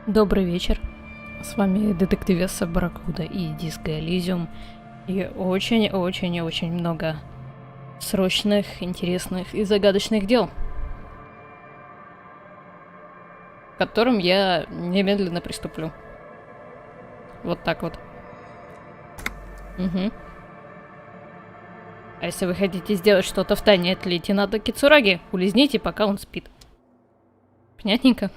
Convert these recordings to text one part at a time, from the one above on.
Добрый вечер. С вами Детектив-эмпат, проходят и диск Elysium. И очень много срочных, интересных и загадочных дел, к которым я немедленно приступлю. Вот так вот. Угу. А если вы хотите сделать что-то в тайне от лейтенанта Кицураги, улизните, пока он спит. Понятненько?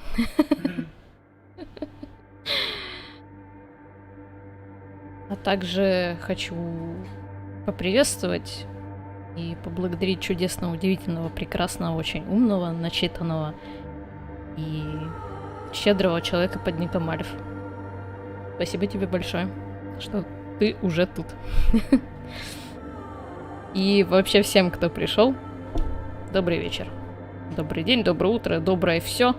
А также хочу поприветствовать и поблагодарить чудесного, удивительного, прекрасного, очень умного, начитанного и щедрого человека под ником Альф. Спасибо тебе большое, что ты уже тут. И вообще всем, кто пришел, добрый вечер, добрый день, доброе утро, доброе все.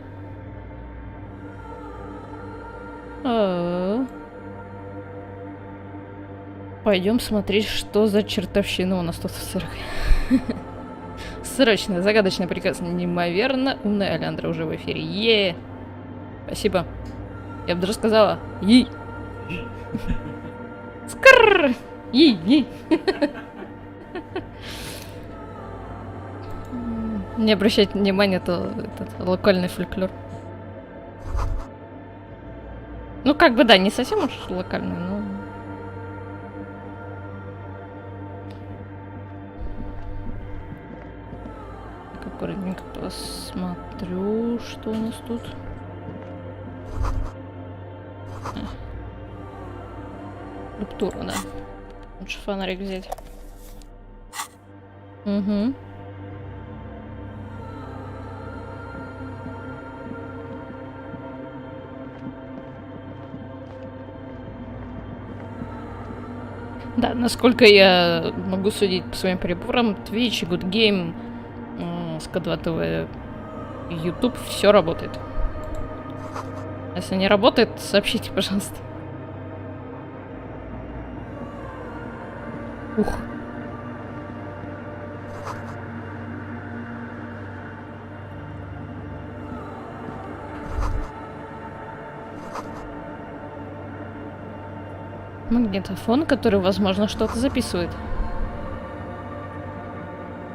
Пойдем смотреть, что за чертовщина у нас тут в церкви. Срочно, загадочно, прекрасно, неимоверно умная Oleandra уже в эфире. Е! Спасибо. Я бы даже сказала ей. Скрррр! Ей! Не обращайте внимания, это этот локальный фольклор. Ну, как бы да, не совсем уж локальный, но... Аккуратненько посмотрю, что у нас тут. Лептура, да. Лучше фонарик взять. Угу. Да, насколько я могу судить по своим приборам, Twitch, Good Game, СК2 ТВ, YouTube, все работает. Если не работает, сообщите, пожалуйста. Ух. Магнитофон, который, возможно, что-то записывает.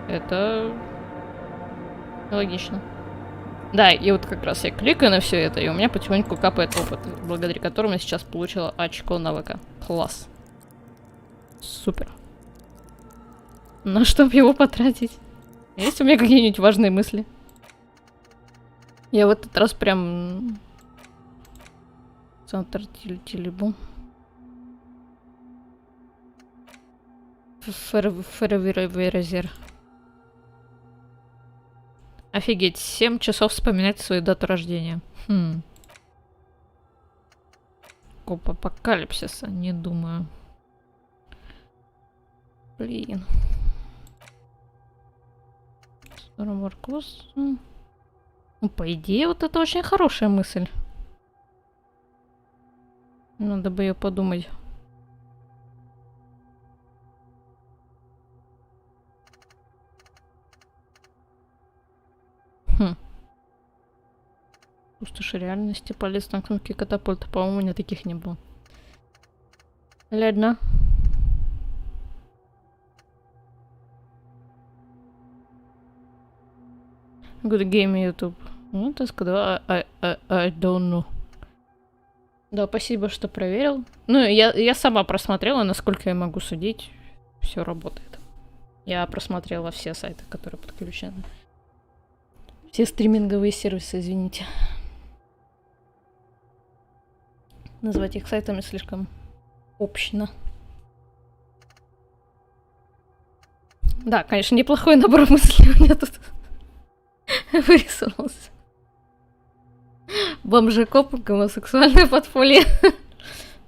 Это логично. Да, и вот как раз я кликаю на все это, и у меня потихоньку капает опыт, благодаря которому я сейчас получила очко навыка. Класс. Супер. На что его потратить? Есть у меня какие-нибудь важные мысли? Я в этот раз прям... Центр телебу. Ферверезер. Офигеть, 7 часов вспоминать свою дату рождения. Коп апокалипсиса, не думаю. Блин. Ну, по идее, вот это очень хорошая мысль. Надо бы ее подумать. Пустошь реальности, палец на кнопке катапульта. По-моему, у меня таких не было. Ладно. Good game, YouTube. Ну, так сказать, I don't know. Да, спасибо, что проверил. Ну, я сама просмотрела, насколько я могу судить. Все работает. Я просмотрела все сайты, которые подключены. Все стриминговые сервисы, извините. Назвать их сайтами слишком общно. Да, конечно, неплохой набор мыслей у меня тут вырисовался. Бомжекоп, гомосексуальное подполье,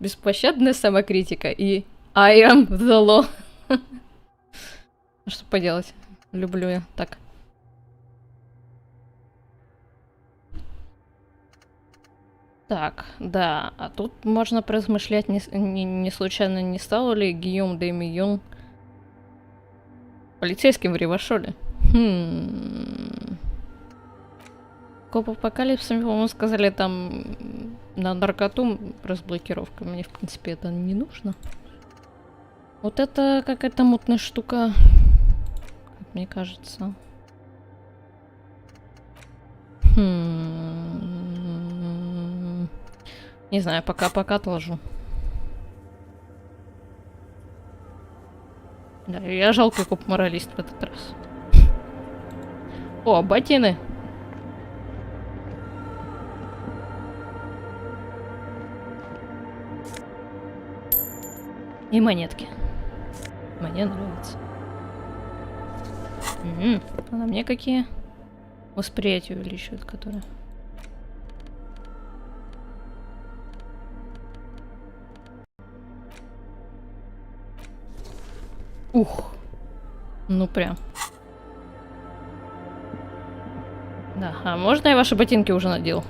беспощадная самокритика и I am the law. Что поделать? Люблю я так. Так, да, а тут можно поразмышлять, не случайно не стал ли Гийом де Мийон полицейским в Ревашоле? Коп апокалипсами, по-моему, сказали там на наркоту разблокировка. Мне, в принципе, это не нужно. Вот это какая-то мутная штука, как мне кажется. Не знаю, пока отложу. Да, я жалкий коп-моралист в этот раз. О, ботины. И монетки. Мне нравится. А на мне какие? Восприятие увеличивает, которые. Ух. Ну прям. Да, а можно я ваши ботинки уже надел?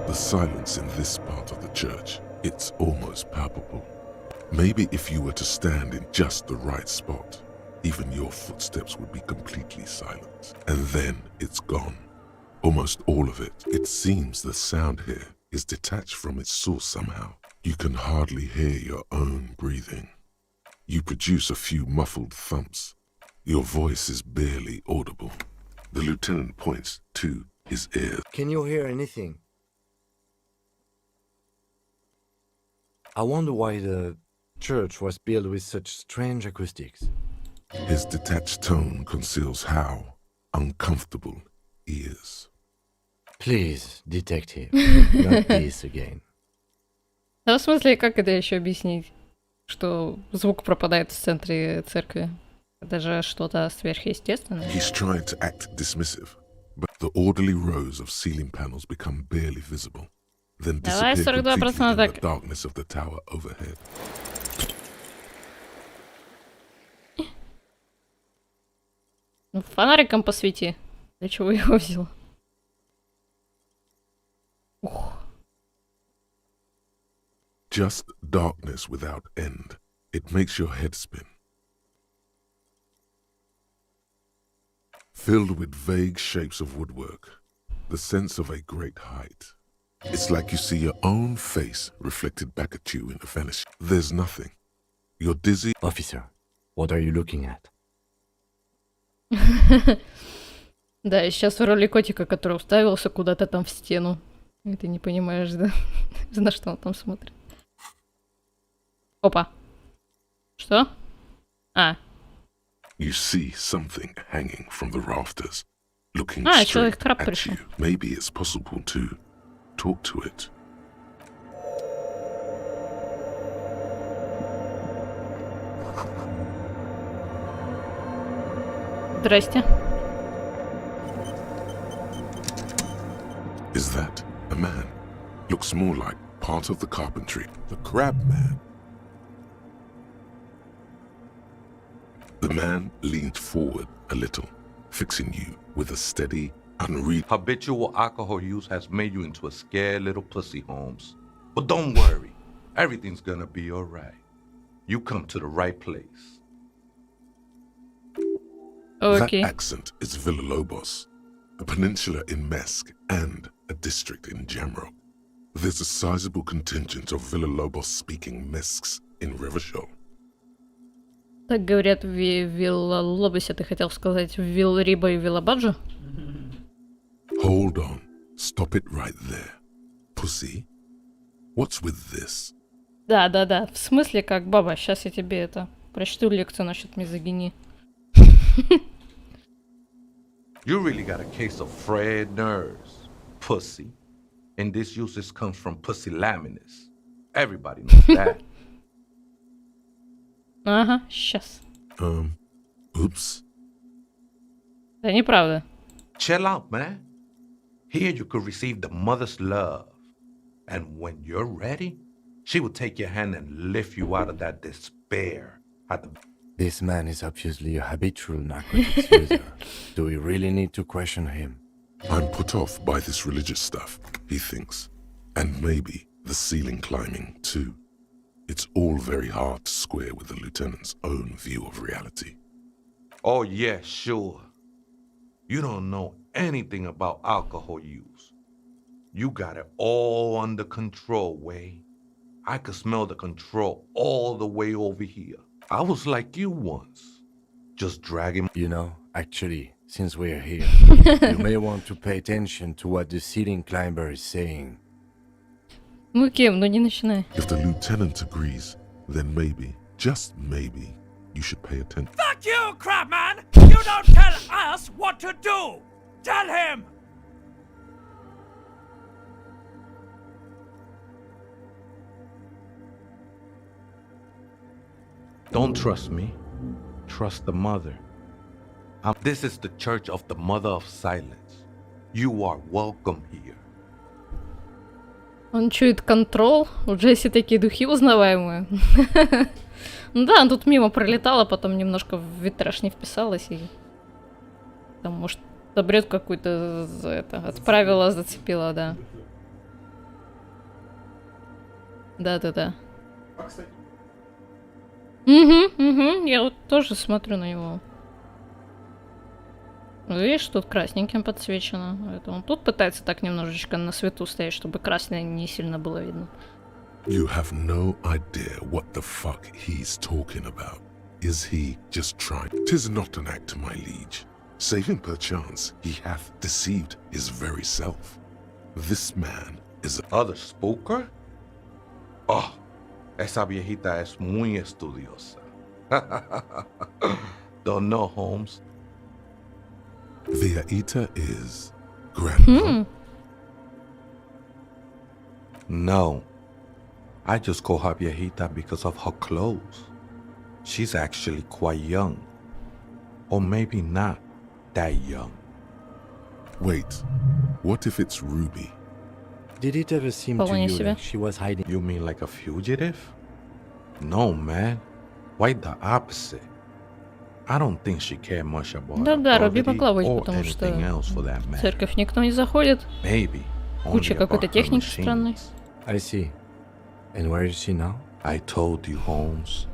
The silence in this part of the church, it's almost palpable. Maybe if you were to stand in just the right spot, even your footsteps would be completely silent. And then it's gone. Almost all of it. It seems the sound here is detached from its source somehow. You can hardly hear your own breathing. You produce a few muffled thumps. Your voice is barely audible. The lieutenant points to his ears. Can you hear anything? I wonder why the church was built with such strange acoustics. His detached tone conceals how uncomfortable he is. Please, detective, not this again. Да, в смысле, как это еще объяснить? Что звук пропадает в центре церкви. Это же что-то сверхъестественное. He's trying to act dismissive, but the orderly rows of ceiling panels become barely visible, then Давай disappear completely 42% in the так. darkness of the tower overhead. Ну, фонариком посвети. Для чего я его взял? Ух. Just darkness without end. It makes your head spin. Filled with vague shapes of woodwork, the sense of a great height. It's like you see your own face reflected back at you in the vanish. There's nothing. You're dizzy. Officer, what are you looking at? Да, и сейчас в роли котика, который уставился куда-то там в стену. И ты не понимаешь, да? На что он там смотрит. Опа. Что? А. You see something hanging from the rafters, looking straight человек-краб at пришел. you. Maybe it's possible to talk to it. Здрасте. Is that a man? Looks more like part of the carpentry. The crab man. The man leaned forward a little, fixing you with a steady, unreadable. Habitual alcohol use has made you into a scared little pussy, Holmes. But don't worry, everything's gonna be alright. You come to the right place. Окей. That accent is Villalobos, a peninsula in Mesk and a district in Jamrock. There's a sizable contingent of Villalobos-speaking Mesks in Rivershoal. Так говорят в Виллалобосе, ты хотел сказать в Вилриба и Виллабаджо? Hold on. Stop it right there. Pussy? What's with this? Да. В смысле, как баба? Сейчас я тебе это прочту лекцию насчет мизогинии. You really got a case of frayed nerves, pussy. And this usage comes from pusillanimous. Everybody knows that. Ага, сейчас. Oops. Да неправда. Chill out, man. Here you could receive the mother's love. And when you're ready, she will take your hand and lift you out of that despair. This man is obviously a habitual narcotics user. Do we really need to question him? I'm put off by this religious stuff, he thinks. And maybe the ceiling climbing, too. It's all very hard to square with the lieutenant's own view of reality. Oh, yeah, sure. You don't know anything about alcohol use. You got it all under control, Way. I could smell the control all the way over here. I was like you once, just dragging... You know, actually, since we're here, you may want to pay attention to what the ceiling climber is saying. Ну, Кем, ну не начинай. If the lieutenant agrees, then maybe, just maybe, you should pay attention. Fuck you, Crabman! You don't tell us what to do! Tell him! Don't trust me. Trust the mother. This is the church of the mother of silence. You are welcome here. Он чует контрол. У Джесси такие духи узнаваемые. Ну да, он тут мимо пролетала, потом немножко в витраж не вписалась и... Там, может, добрет какую-то это, отправила, зацепила, да. Да-да-да. Угу, я вот тоже смотрю на него. Видишь, тут красненьким подсвечено. Это он тут пытается так немножечко на свету стоять, чтобы красное не сильно было видно. You have no idea what the fuck he's talking about. Is he just trying? 'Tis not an act, my liege. Save him perchance he hath deceived his very self. This man is a... Other spooker? Oh, esa viejita es muy estudiosa. Don't know, Holmes. Viejita is... grandpa? No. I just call her viejita because of her clothes. She's actually quite young. Or maybe not that young. Wait, what if it's Ruby? Did it ever seem to Вполне you себе. like she was hiding? You mean like a fugitive? No, man. Quite the opposite. I don't think she cared much about Да-да, Руби authority могла быть, or потому что anything else for that в matter. церковь никто не заходит. Maybe. Куча only какой-то about her техники странной. machines. I see. And where is she now? I told you, Holmes.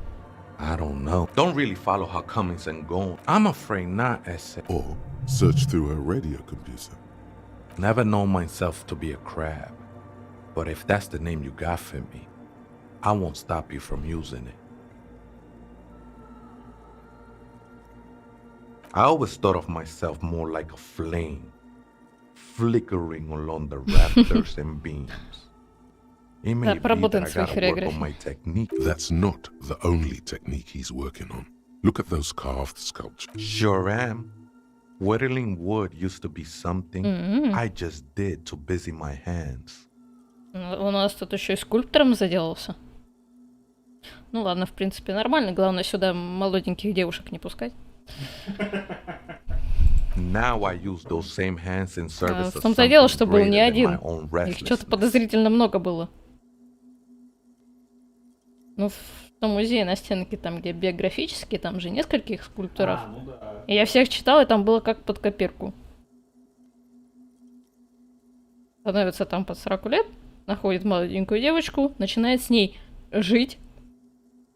I don't know. Don't really follow her comings and goings. I'm afraid not, Essay. Or search through her radio computer? Never known myself to be a crab. But if that's the name you got for me, I won't stop you from using it. I always thought of myself more like a flame, flickering along the rafters and beams. It may Да, be поработаем that I своей gotta work on хореографией. my technique. That's not the only technique he's working on. Look at those carved sculptures. Sure am. Whittling wood used to be something I just did to busy my hands. У нас тут еще и скульптором заделался. Ну ладно, в принципе, нормально. Главное, сюда молоденьких девушек не пускать. Now I use those same hands in service В of том-то и дело, something что был не greater than один. my own Их что-то restlessness. подозрительно много было. Ну, в том музее на стенке, там, где биографические, там же нескольких скульпторов. И я всех читала, и там было как под копирку. Становится там под 40 лет, находит молоденькую девочку, начинает с ней жить.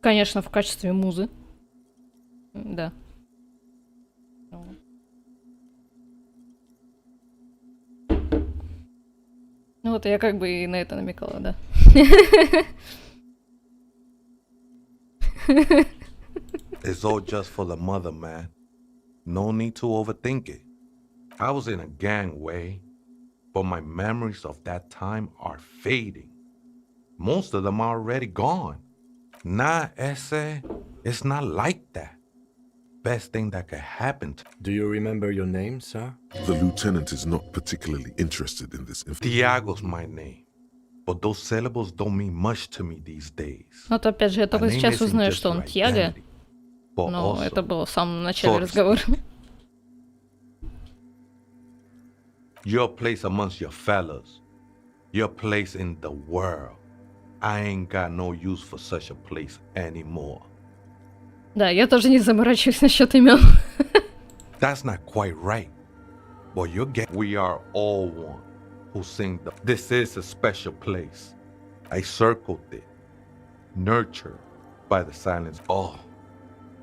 Конечно, в качестве музы. Да. Ну вот я как бы и на это намекала, да. It's all just for the mother, man. No need to overthink it. I was in a gang way, but my memories of that time are fading. Most of them are already gone. Nah, Ese, it's not like that. Best thing that could happen to Do you remember your name, sir? The lieutenant is not particularly interested in this information. Tiago's my name. But those syllables don't mean much to me these days. Вот опять же, я A только name сейчас isn't узнаю, just что он your Тьяго. identity, but Но also это было в самом начале sort of разговора. Your place amongst your fellas. Your place in the world. I ain't got no use for such a place anymore. Да, я тоже не заморачиваюсь насчет имен. That's not quite right. But you're getting. We are all one who sing the. This is a special place. I circled it. Nurtured by the silence. Oh,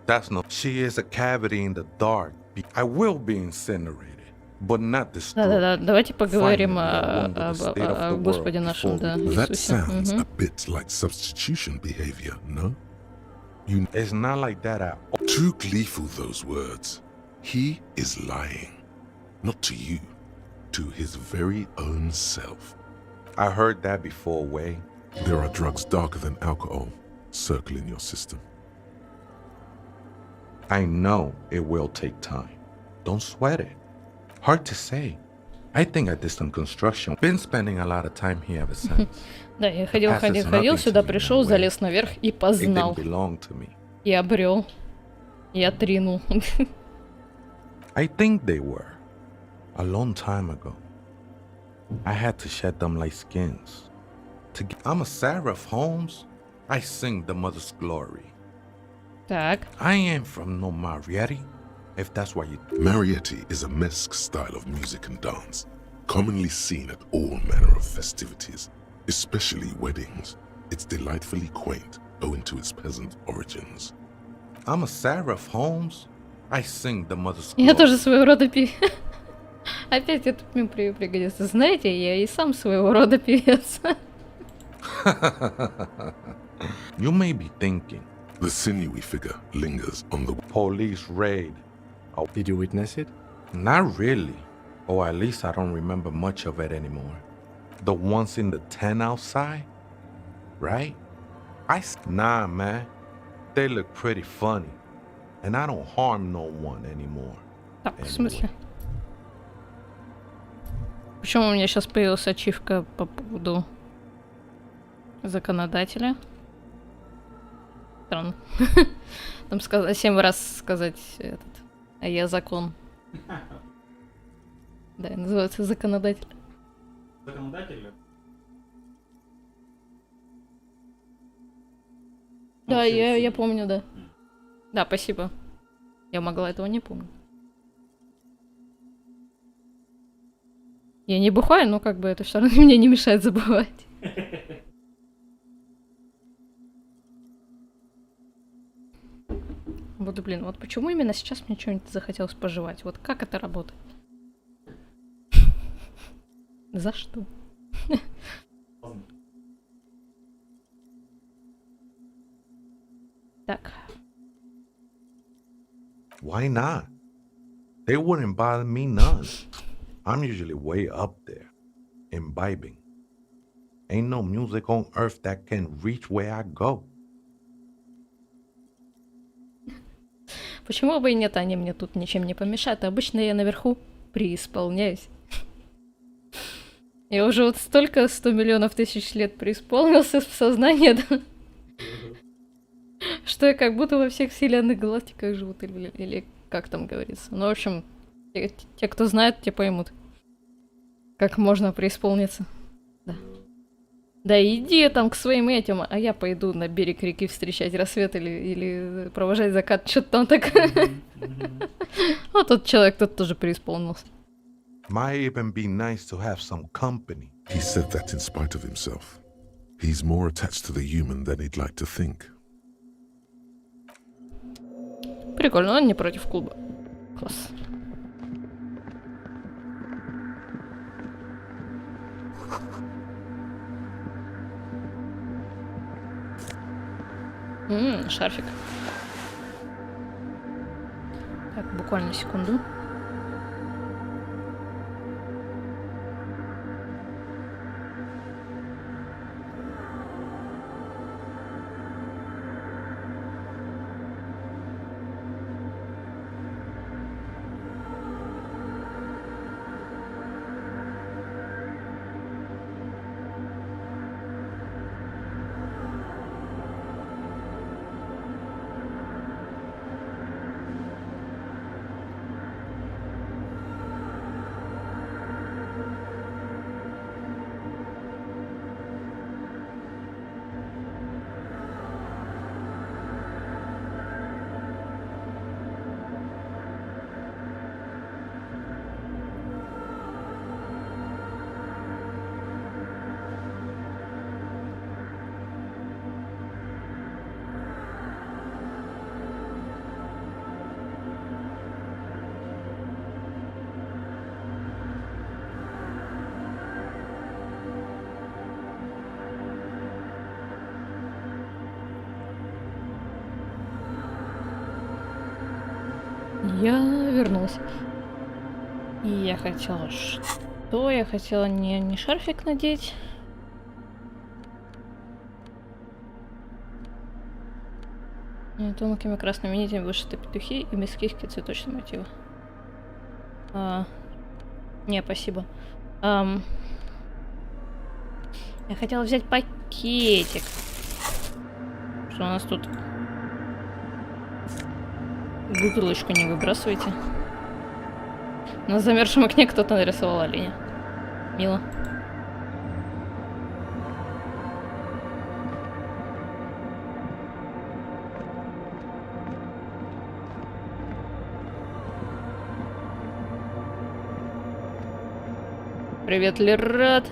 that's no. She is a cavity in the dark. I will be incinerated, but not destroyed. Да-да-да, давайте поговорим Finally, I wonder the state of the о world Господе нашем, before да, we- That Иисусе. sounds Мгм. a bit like substitution behavior, no? You It's not like that at all. too gleeful those words. He is lying. Not to you, to his very own self. I heard that before, Way. There are drugs darker than alcohol circling your system. I know it will take time. Don't sweat it. Hard to say. I think I did some construction. Been spending a lot of time here ever since. Да, я ходил, Passes ходил, nothing ходил, to сюда me пришел, in a way. залез наверх и It познал. didn't belong to me. И обрел. И отринул. I think they were. A long time ago. I had to shed them like skins. I'm a seraph, Holmes. I sing the mother's glory. Так. I ain't from no Marietti, if that's why you... Marietti is a mesque style of music and dance, commonly seen at all manner of festivities, especially weddings. It's delightfully quaint, owing to its peasant origins. I'm a seraph, Holmes. I sing the mother's glory. Я тоже своего рода Опять этот мем пригодится. Знаете, я и сам своего рода певец. You may be thinking, The sinewy figure lingers on the police raid. Oh, Did you witness it? not really. Or at least I don't remember much of it anymore. The ones in the tent outside? Right? Nah, man. They look pretty funny. And I don't harm no one anymore. Так, в смысле? Почему у меня сейчас появилась ачивка по поводу законодателя? Странно. Там 7 раз сказать этот, а я закон. Да, называется законодатель. Законодатель? Да, я помню, да. Да, спасибо. Я могла этого не помнить. Я не бухаю, но как бы это все равно мне не мешает забывать. Вот, блин, вот почему именно сейчас мне что-нибудь захотелось пожевать? Вот как это работает? За что? Так. Why not? They wouldn't bother me none. I'm usually way up there, imbibing. Ain't no music on earth that can reach where I go. Почему бы и нет, они мне тут ничем не помешают. Обычно я наверху преисполняюсь. Я уже вот столько 100 миллионов тысяч лет преисполнился в сознании, да? Что я как будто во всех вселенных галактиках живут, или как там говорится. Ну, в общем, те, кто знает, те поймут, как можно преисполниться. Да. Да иди там к своим этим, а я пойду на берег реки встречать рассвет или провожать закат, что-то там такое. Вот тот человек, тот тоже преисполнился. Might even be nice to have some company. He said that in spite of himself. He's more attached to the human than he'd like to think. Прикольно, он не против клуба. Класс. Шарфик. Так, буквально секунду. Я вернулась. И я хотела что? Я хотела не шарфик надеть. Тонкими красными нитями вышиты петухи и без киски цветочные мотивы. Не, спасибо. Я хотела взять пакетик. Что у нас тут? Бутылочку не выбрасывайте. На замерзшем окне кто-то нарисовал оленя. Мило. Привет, Лерат.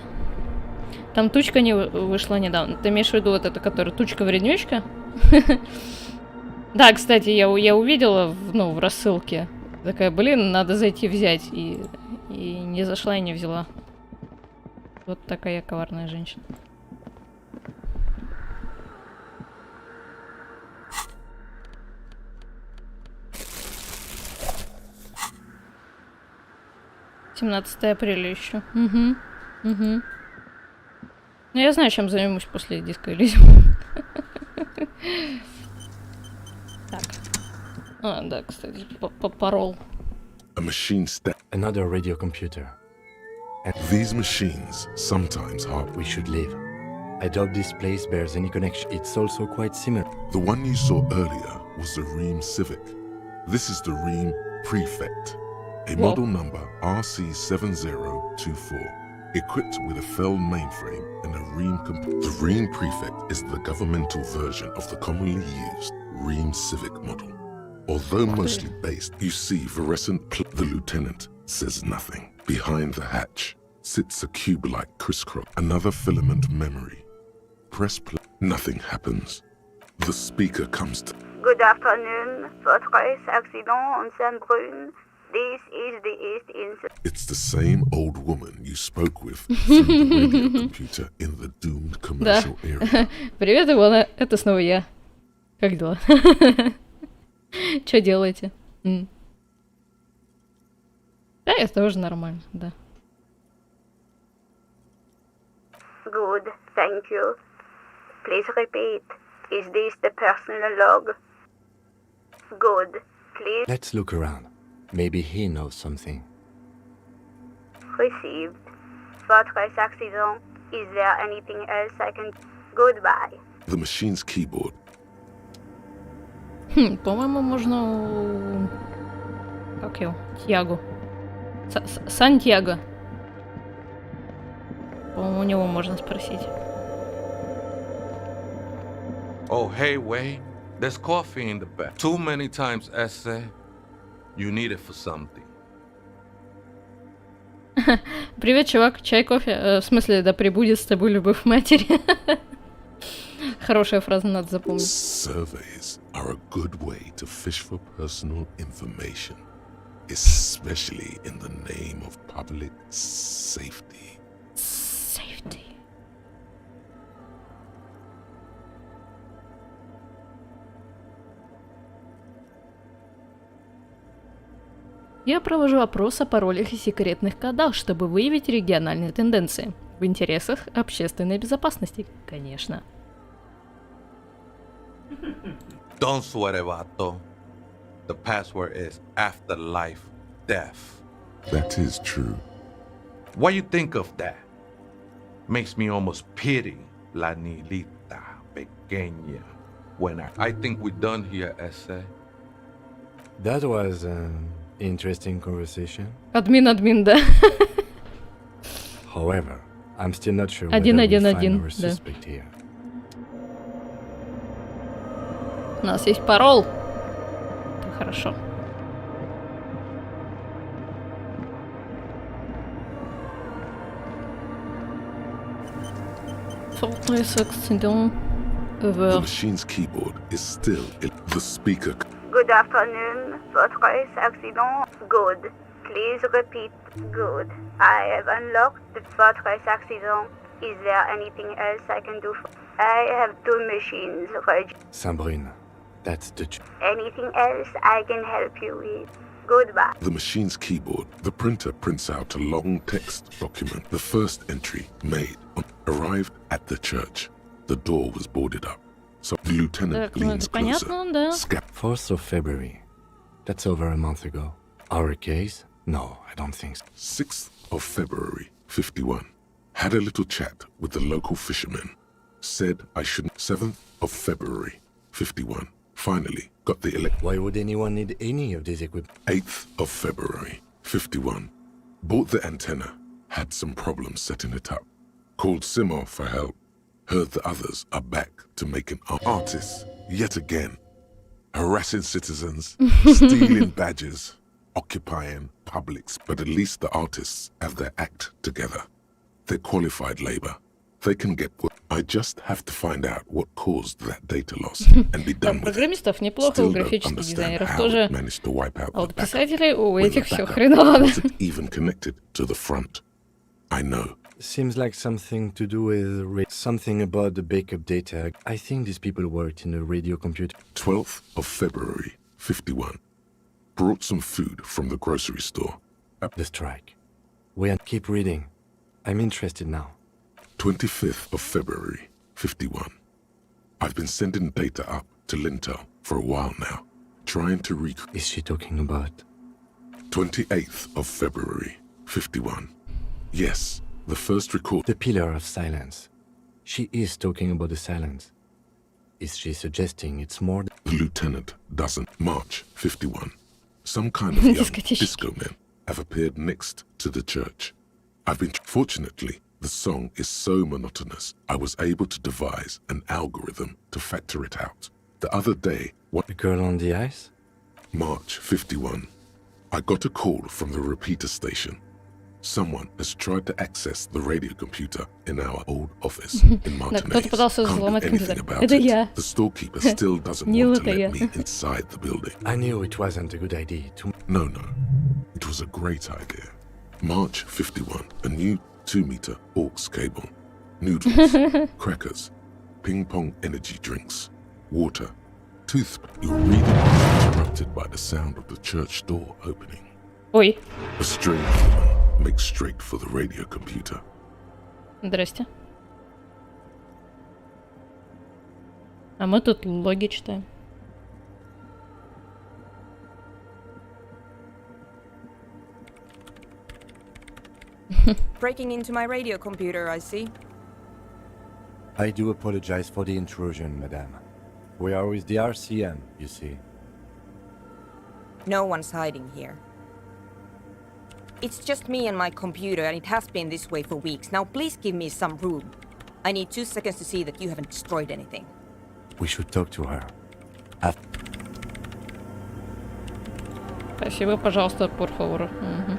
Там тучка не вышла недавно. Ты имеешь в виду вот это, которая тучка-вреднючка? Да, кстати, я увидела в рассылке. Такая, блин, надо зайти взять. И не зашла и не взяла. Вот такая я коварная женщина. апреля еще. Угу. Ну, я знаю, чем займусь после диска Elysium. Так. Да, кстати, парол. Another radio computer. And These machines sometimes harp. we should leave. I doubt this place bears any connection. It's also quite similar. The one you saw earlier was the Ream Civic. This is the Ream Prefect, a Whoa. model number RC7024, equipped with a Feld mainframe and a Ream The Ream Prefect is the governmental version of the commonly used Ream Civic model. Although mostly based, you see the lieutenant says nothing. Behind the hatch sits a cube-like crisscross, another filament memory. Press play, nothing happens. The speaker comes to. Good afternoon, votre accident en Saint-Brune. This is the East Incident. It's the same old woman you spoke with through the radio computer in the doomed commercial area. Привет, Ивана, это снова я. Как дела? Что делаете? Да, это тоже нормально, да. Good, thank you. Please repeat. Is this the personal log? Good, please. Let's look around. Maybe he knows something. Received. Votre accident. Is there anything else I can... Goodbye. The machine's keyboard. По-моему, можно... Как его? Тьяго. Сантьяго. По-моему, у него можно спросить. Oh, hey, Way. There's coffee in the back. Too many times, essay. You need it for something. Привет, чувак. Чай, кофе? В смысле, да пребудет с тобой любовь матери. Хорошая фраза, надо запомнить. Surveys are a good way to fish for personal information, especially in the name of public safety. Safety. Я провожу опрос о паролях и секретных кодах, чтобы выявить региональные тенденции. В интересах общественной безопасности, конечно. Don't sweat it, vato. The password is afterlife death. That is true. What you think of that? Makes me almost pity la niñita pequeña. When I think we're done here, essay. That was an interesting conversation. Админ, да. However, I'm still not sure whether Один, we один, find один, our да. suspect here. У нас есть парол. Это хорошо. The machine's keyboard is still the speaker. Good afternoon, votre accident. Good. Please repeat. Good. I have unlocked the votre accident. Is there anything else I can do? I have two machines. Saint-Brune, that's the... Anything else I can help you with? Goodbye. The machine's keyboard, the printer prints out a long text document. The first entry made arrived at the church. The door was boarded up. So the lieutenant Так, ну leans это понятно, да. closer. 4th of February. That's over a month ago. Our case? No, I don't think so. 6th of February, 51. Had a little chat with the local fishermen. Said I shouldn't. 7th of February, 51. Finally got the Why would anyone need any of this equipment? 8th of February, 51. Bought the antenna. Had some problems setting it up. Called Simo for help. Heard the others are back to making artists yet again. Harassing citizens, stealing badges, occupying publics. But at least the artists have their act together. They're qualified labor. They can get work. I just have to find out what caused that data loss and be done with it. Программистов неплохо, у Still don't графических understand дизайнеров how тоже. it managed to wipe out А вот the backup писателей, у when этих the все backup хреново. wasn't even connected to the front. I know. Seems like something to do with something about the backup data. I think these people worked in a radio computer. 12th of February, 51. Brought some food from the grocery store. The strike. Keep reading. I'm interested now. 25th of February, 51. I've been sending data up to Lintel for a while now, trying to Is she talking about? 28th of February, 51. Yes, the first record. The pillar of silence. She is talking about the silence. Is she suggesting it's more? The lieutenant doesn't. March, 51. Some kind of young Discotheque. disco men have appeared next to the church. I've been. Fortunately, the song is so monotonous, I was able to devise an algorithm to factor it out. The other day, The girl on the ice? March 51, I got a call from the repeater station. Someone has tried to access the radio computer in our old office in Martinez. кто-то пытался Can't do взломать anything компьютер. about Это it. я. The storekeeper still doesn't Не want to это я. let me inside the building. I knew it wasn't a good idea to... No, it was a great idea. March 51, a new 2-meter aux cable, noodles, crackers, ping-pong energy drinks, water, Your reading is interrupted by the sound of the church door opening. Ой, A strange woman makes straight for the radio computer. здрасте. А мы тут логи читаем. Breaking into my radio computer, I see. I do apologize for the intrusion, madame. We are with the RCM, you see. No one's hiding here. It's just me and my computer, and it has been this way for weeks. Now please give me some room. I need 2 seconds to see that you haven't destroyed anything. We should talk to her. Спасибо, пожалуйста, por favor. Угу.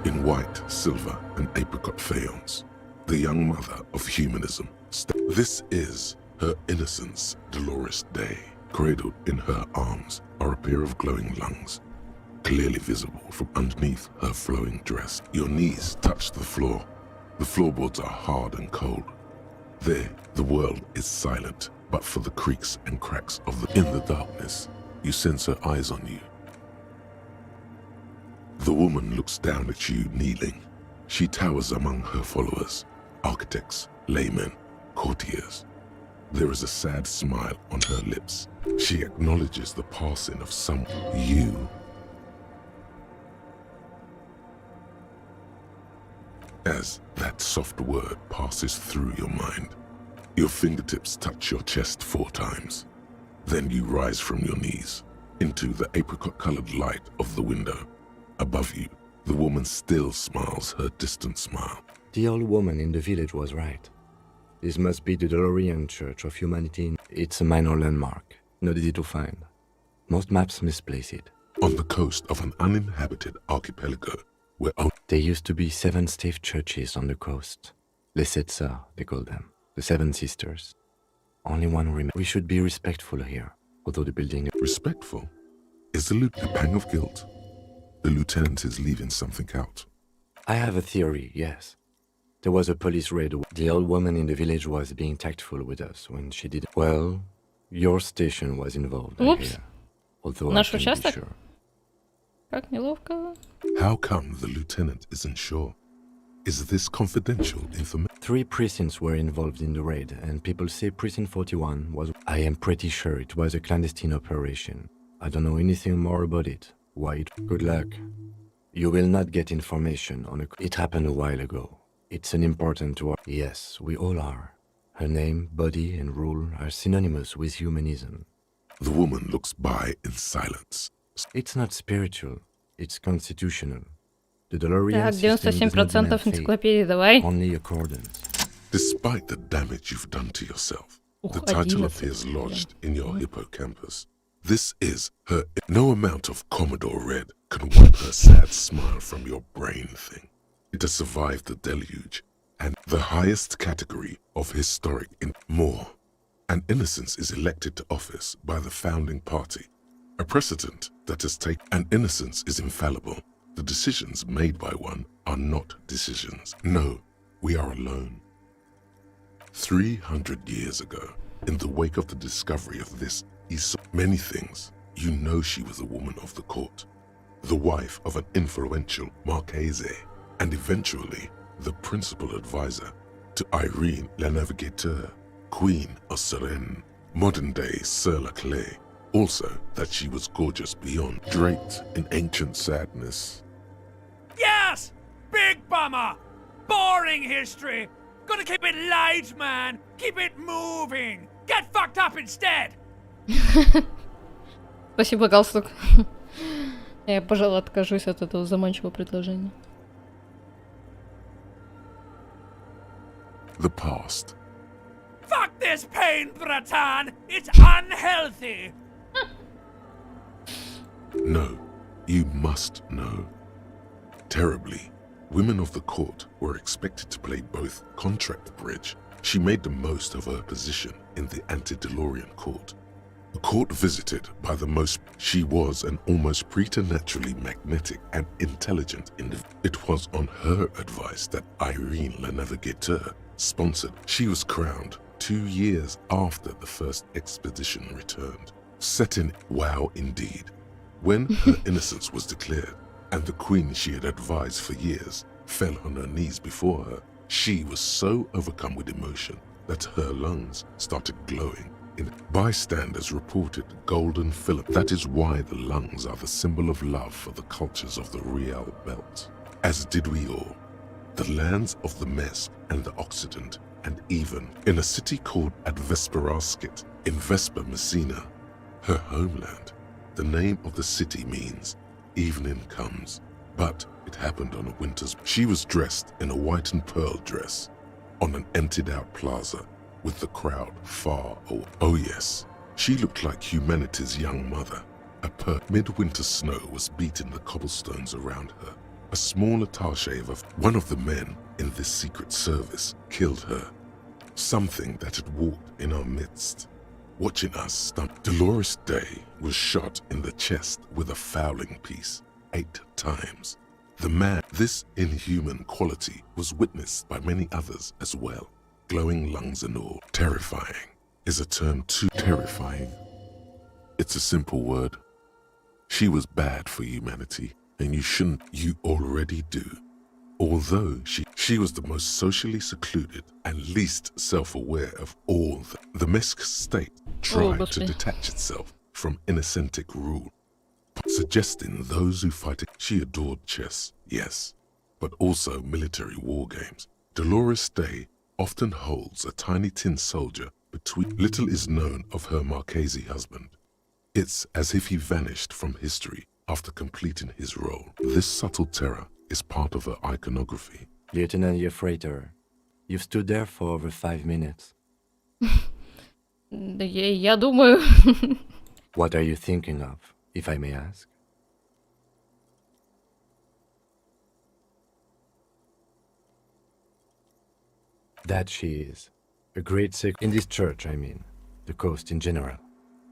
In white, silver, and apricot faience, the young mother of humanism. This is her innocence, Dolores Day. Cradled in her arms are a pair of glowing lungs, clearly visible from underneath her flowing dress. Your knees touch the floor. The floorboards are hard and cold. There, the world is silent, but for the creaks and cracks of the... In the darkness, you sense her eyes on you. The woman looks down at you, kneeling. She towers among her followers, architects, laymen, courtiers. There is a sad smile on her lips. She acknowledges the passing of someone. You. As that soft word passes through your mind, your fingertips touch your chest 4 times. Then you rise from your knees into the apricot-colored light of the window. Above you, the woman still smiles her distant smile. The old woman in the village was right. This must be the DeLorean Church of Humanity. It's a minor landmark, not easy to find. Most maps misplace it. On the coast of an uninhabited archipelago, where There used to be 7 stave churches on the coast. Les Sept Sœurs, they call them. The 7 Sisters. Only one remains. We should be respectful here, although the building... respectful is a pang of guilt. The lieutenant is leaving something out. I have a theory, yes. There was a police raid. The old woman in the village was being tactful with us when she did. Well, your station was involved, I Oops. hear. Although I Наш can't be участок? sure. Как неловко. How come the lieutenant isn't sure? Is this confidential information? 3 precincts were involved in the raid, and people say precinct 41 was... I am pretty sure it was a clandestine operation. I don't know anything more about it. Why it... Good luck. You will not get information on a... It happened a while ago. It's an important to... Yes, we all are. Her name, body, and rule are synonymous with humanism. The woman looks by in silence. It's not spiritual. It's constitutional. The DeLorean Так, system does not 97% demand faith, энциклопедии, давай. only accordance. Despite the damage you've done to yourself, the Ух, title 11. appears lodged in your hippocampus. This is her... No amount of Commodore Red can wipe her sad smile from your brain thing. It has survived the deluge, and the highest category of historic more. And innocence is elected to office by the founding party. A precedent that has taken... And innocence is infallible. The decisions made by one are not decisions. No, we are alone. 300 years ago, in the wake of the discovery of this, many things, you know she was a woman of the court, the wife of an influential Marchese, and eventually the principal advisor to Irene La Navigateur, Queen of Serene, modern-day Sir Laclais. Also, that she was gorgeous beyond, draped in ancient sadness. Yes! Big bummer! Boring history! Gotta keep it light, man! Keep it moving! Get fucked up instead! Спасибо, галстук. Я, пожалуй, откажусь от этого заманчивого предложения. The past. Fuck this pain, Bratan! It's unhealthy! No, you must know. Terribly, women of the court were expected to play both contract bridge. She made the most of her position in the antediluvian court. A court visited by the most... She was an almost preternaturally magnetic and intelligent individual. It was on her advice that Irene La Navigateur sponsored. She was crowned 2 years after the first expedition returned. Set in... Wow, indeed. When her innocence was declared, and the queen she had advised for years fell on her knees before her, she was so overcome with emotion that her lungs started glowing. Bystanders reported golden filament. That is why the lungs are the symbol of love for the cultures of the Real Belt. As did we all. The lands of the Mesk and the Occident, and even in a city called Advesperaskit in Vesper Messina, her homeland. The name of the city means evening comes, but it happened on a winter's... She was dressed in a white and pearl dress on an emptied-out plaza with the crowd far away. Oh yes, she looked like humanity's young mother. Midwinter snow was beating the cobblestones around her. A small attaché of one of the men in this secret service killed her. Something that had walked in our midst, watching us stump. Dolores Day was shot in the chest with a fowling piece 8 times. The man, this inhuman quality was witnessed by many others as well. Glowing lungs and all. Terrifying is a term too terrifying. It's a simple word. She was bad for humanity, and you shouldn't. You already do. Although she was the most socially secluded and least self-aware of all, the Mesk state tried to detach itself from innocentic rule, suggesting those who fight it. She adored chess, yes, but also military war games. Dolores Day often holds a tiny tin soldier between. Little is known of her Marchese husband. It's as if he vanished from history after completing his role. This subtle terror is part of her iconography. Lieutenant Freighter, you've stood there for over 5 minutes. Я думаю... What are you thinking of, if I may ask? That she is. A great in this church, I mean. The coast in general.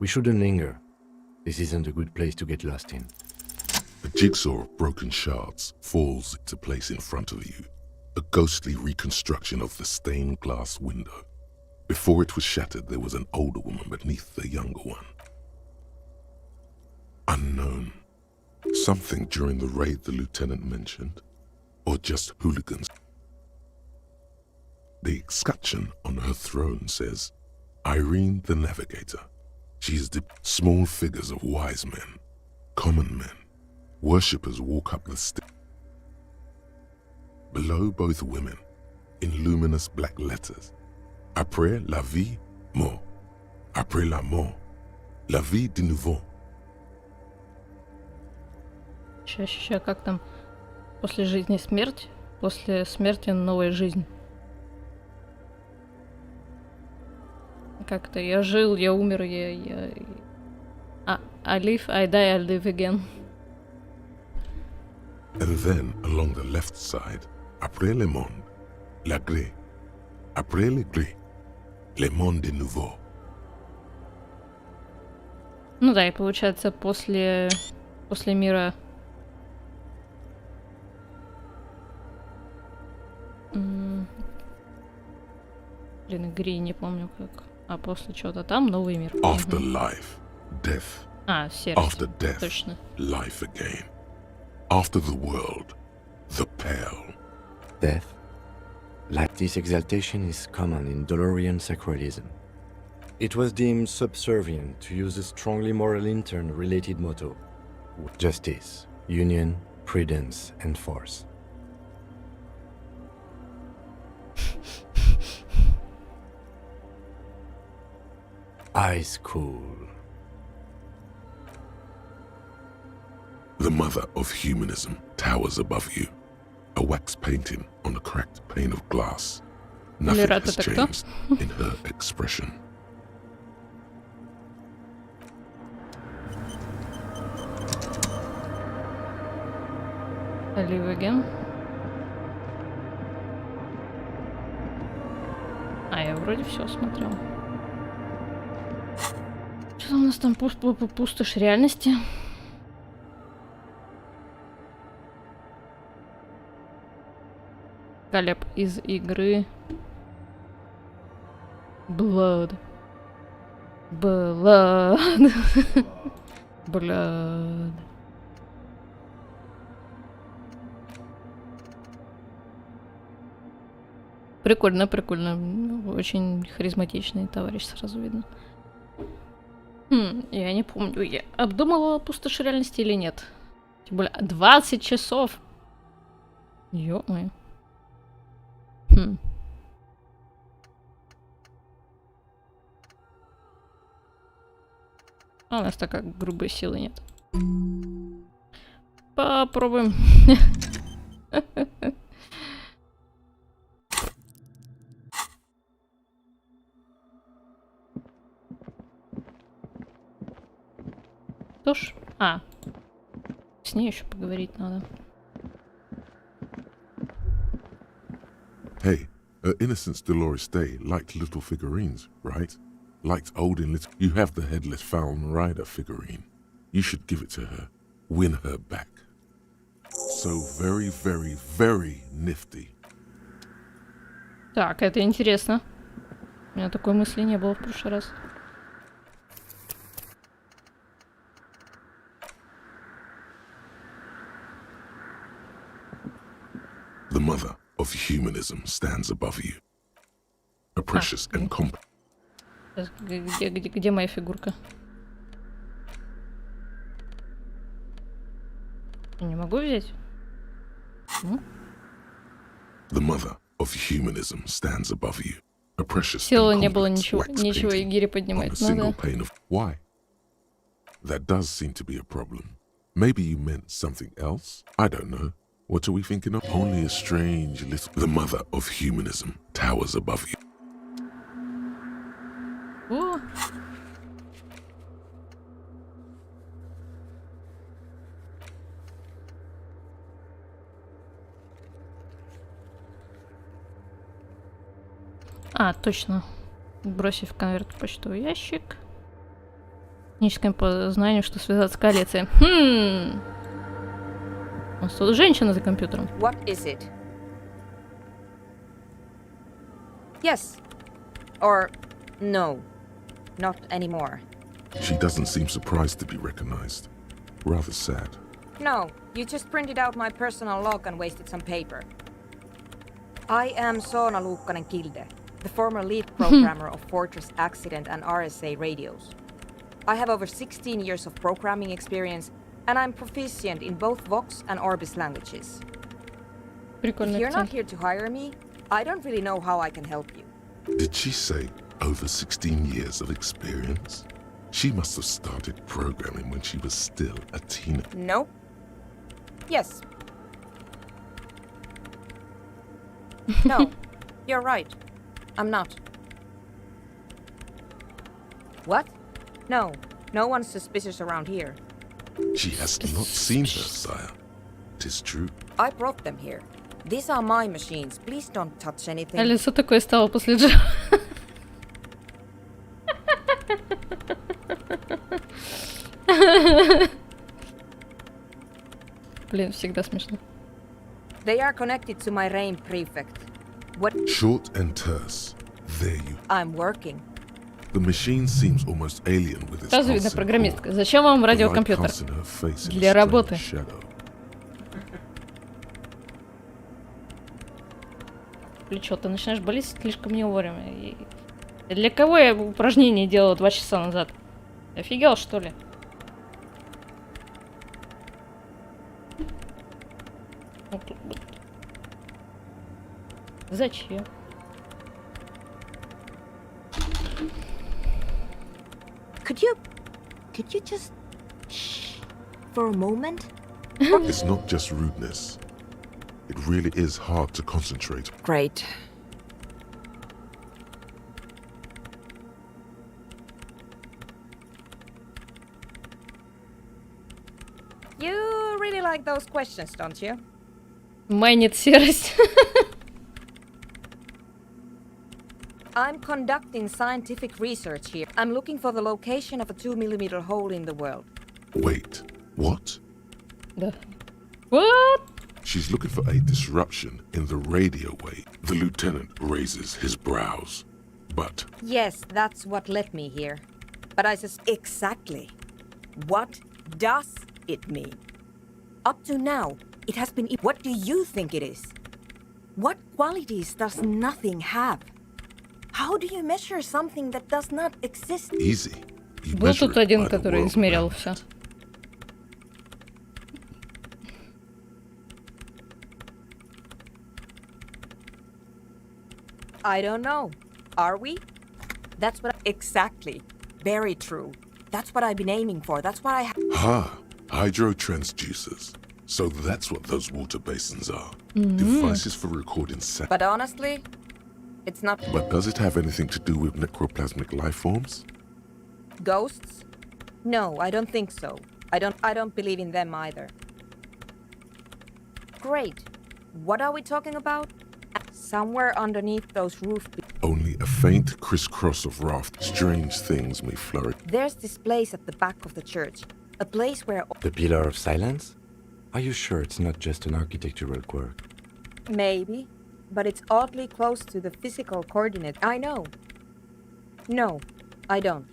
We shouldn't linger. This isn't a good place to get lost in. A jigsaw of broken shards falls into place in front of you. a ghostly reconstruction of the stained glass window. Before it was shattered, there was an older woman beneath the younger one. Unknown. Something during the raid the lieutenant mentioned, or just hooligans. The escutcheon on her throne says, Irene the Navigator. She is the small figures of wise men, common men. Worshippers walk up the stairs. Below both women, in luminous black letters, Après la vie, mort. Après la mort, la vie de nouveau. Ща, как там? После жизни смерть, после смерти новая жизнь. Как-то я жил, я умер, I live, I die, I live again. And then, along the left side, après le monde, la gré. Après le gré, le monde de nouveau. Ну да, и получается после мира... Блин, Гри, не помню как. А после чего-то там новый мир. After life, death. Серость. After death, Точно. life again. After the world, the pale. Death. Like this exaltation is common in Dolorian sacralism. It was deemed subservient to use a strongly moral intern-related motto. Justice, union, prudence, and force. Ice cool. The mother of humanism towers above you. A wax painting on a cracked pane of glass. Nothing Лерата has это кто? changed in her expression. I live again. Я вроде все смотрел. Что у нас там пустошь реальности? Колеб из игры. Blood. Blood. Прикольно, прикольно. Очень харизматичный товарищ, сразу видно. Я не помню, я обдумывала пустошь реальности или нет. Тем более 20 часов. Ё-моё. А у нас такая грубой силы нет. Попробуем. Тоже? С ней еще поговорить надо. Hey, her Innocence Dolores Day liked little figurines, right? Liked old and little. You have the headless Fallen Rider figurine. You should give it to her. Win her back. So very, very, very nifty. Так, это интересно. У меня такой мысли не было в прошлый раз. The mother of humanism stands above you. A precious and compact. Где моя фигурка? Не могу взять? The mother of humanism stands above you. A precious Сила and не было complex ничего, wax нечего и painting гири on a поднимать. single Надо. pane of... Why? That does seem to be a problem. Maybe you meant something else? I don't know. What are we thinking of? Only a strange little... The mother of humanism towers above you. О! Точно. Бросив конверт в почтовый ящик. Техническое познание, что связаться с коалицией. У нас тут женщина за компьютером. What is it? Yes. Or no. Not anymore. She doesn't seem surprised to be recognized. Rather sad. No, you just printed out my personal log and wasted some paper. I am Soona Luukkanen-Kilde, the former lead programmer of Fortress Accident and RSA radios. I have over 16 years of programming experience, and I'm proficient in both Vox and Orbis languages. If you're not here to hire me, I don't really know how I can help you. Did she say over 16 years of experience? She must have started programming when she was still a teenager. No. Yes. No, you're right. I'm not. What? No, no one's suspicious around here. She has not seen her, sire. 'Tis true. I brought them here. These are my machines. Please don't touch anything. А лицо такое стало после Джо. Блин, всегда смешно. They are connected to my RAIN prefect. What? Short and terse. There you. I'm working. The machine seems almost alien with its Сразу видно pulsing программистка. core. Зачем вам The light радиокомпьютер? casts in her face in a Для strange работы. shadow. Плечо, ты начинаешь болеть слишком не вовремя. И для кого я упражнение делала 2 часа назад? Офигел, что ли? Зачем? Could you just shh for a moment? It's not just rudeness. It really is hard to concentrate. Great. You really like those questions, don't you? Майнит серость. I'm conducting scientific research here. I'm looking for the location of a 2mm hole in the world. Wait, what? Да. What? She's looking for a disruption in the radio wave. The lieutenant raises his brows. But Yes, that's what led me here. But I exactly. What does it mean? Up to now, it has been. What do you think it is? What qualities does nothing have? How do you measure something that does not exist? easy. You Был measure тут it один, by the который world измерял around все. it. I don't know. Are we? That's what. Exactly. Very true. That's what I've been aiming for. That's what I. Ha! Hydrotransducers. So that's what those water basins are. Devices for recording sound. But honestly, it's not. But does it have anything to do with necroplasmic life forms? Ghosts? No, I don't think so. I don't believe in them either. Great. What are we talking about? Somewhere underneath those roof. Only a faint crisscross of raft. Strange things may flourish. There's this place at the back of the church. A place where. The Pillar of Silence? Are you sure it's not just an architectural quirk? Maybe. But it's oddly close to the physical coordinate. I know. No, I don't.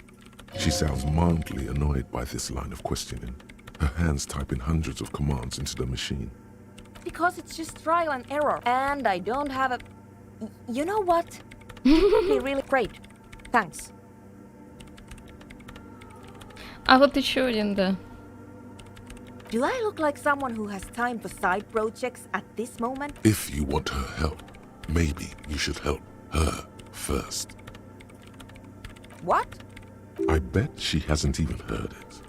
She sounds mildly annoyed by this line of questioning. Her hands typing hundreds of commands into the machine. Because it's just trial and error. And I don't have a. You know what? Be really great. Thanks. А вот еще один, да. Do I look like someone who has time for side projects at this moment? If you want her help, maybe you should help her first. What? I bet she hasn't even heard it.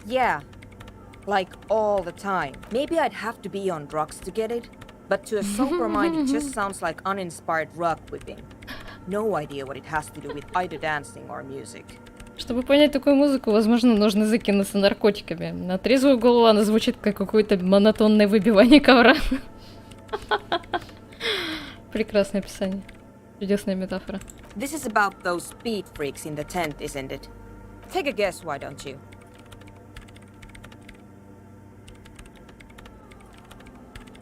Yeah. Like all the time. Maybe I'd have to be on drugs to get it. But to a sober mind, it just sounds like uninspired rug whipping. No idea what it has to do with either dancing or music. Чтобы понять такую музыку, возможно, нужно закинуться наркотиками. На трезвую голову она звучит как какое-то монотонное выбивание ковра. Прекрасное описание. Чудесная метафора. This is about those speed freaks in the tent, isn't it? Take a guess, why don't you?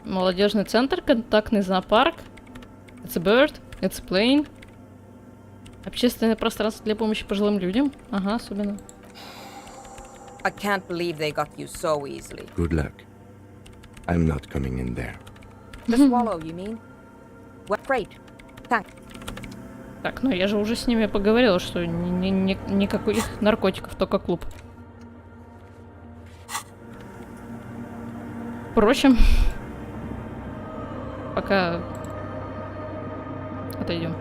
Молодежный центр, контактный зоопарк. It's a bird, it's a plane. Общественное пространство для помощи пожилым людям. Ага, особенно. I can't believe they got you so easily. Good luck. I'm not coming in there. The swallow, you mean? Well, great. Thanks. Так, ну я же уже с ними поговорила, что никаких наркотиков, только клуб. Впрочем, пока отойдем.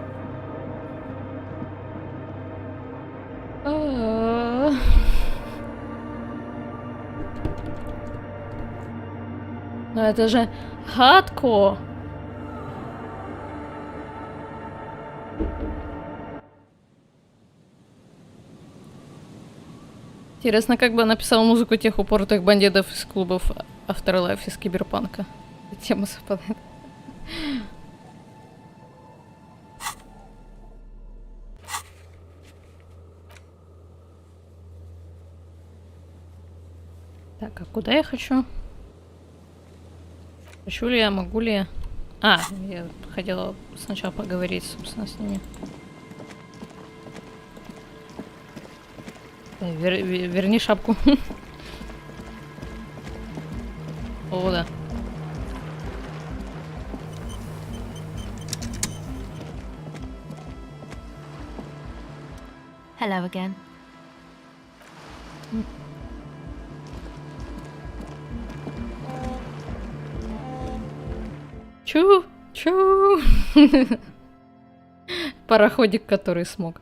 Но это же хардкор. Интересно, как бы написал музыку тех упоротых бандитов из клубов Afterlife из Киберпанка. Тема совпадает. Так, а куда я хочу? Хочу ли я, могу ли я? А, я хотела сначала поговорить, собственно, с ними. Верни шапку. О, да. Hello again. Чу? Пароходик, который смог.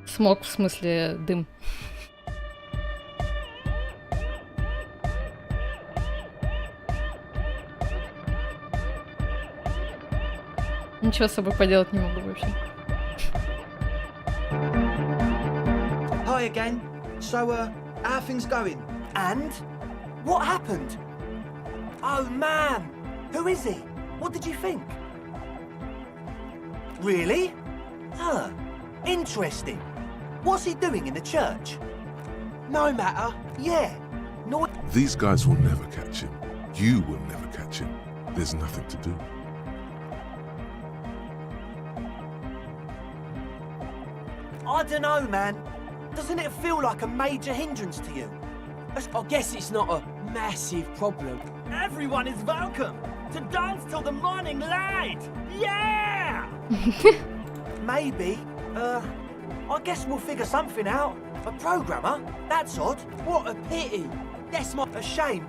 Смог, в смысле, дым. Ничего с собой поделать не могу вообще. Hi again. So, how are things going? And? What happened? Oh man! Who is he? What did you think? Really? Huh. Interesting. What's he doing in the church? No matter. Yeah. No. These guys will never catch him. You will never catch him. There's nothing to do. I don't know, man. Doesn't it feel like a major hindrance to you? I guess it's not a massive problem. Everyone is welcome to dance till the morning light. Yeah! Maybe. I guess we'll figure something out. A programmer? That's odd. What a pity. That's not a shame.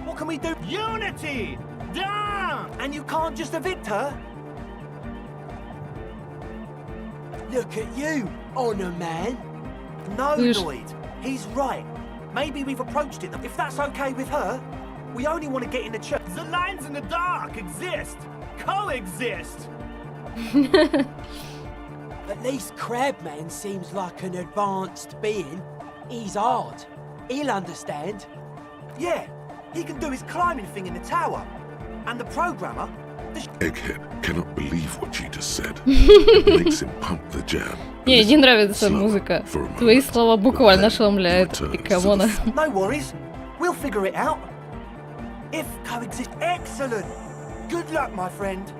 What can we do? Unity! Dance! And you can't just evict her? Look at you, Honor Man. No, Lloyd. He's right. Maybe we've approached it. If that's okay with her, we only want to get in the church. The lines in the dark exist. Coexist. At least Crabman seems like an advanced being. He's hard. He'll understand. Yeah, he can do his climbing thing in the tower. And the programmer... Egghead cannot believe what you just said. It makes him pump the jam. Мне не нравится музыка. Твои слова буквально ошеломляют. И камона. No worries. We'll figure it out. If coexist... Excellent. Good luck, my friend.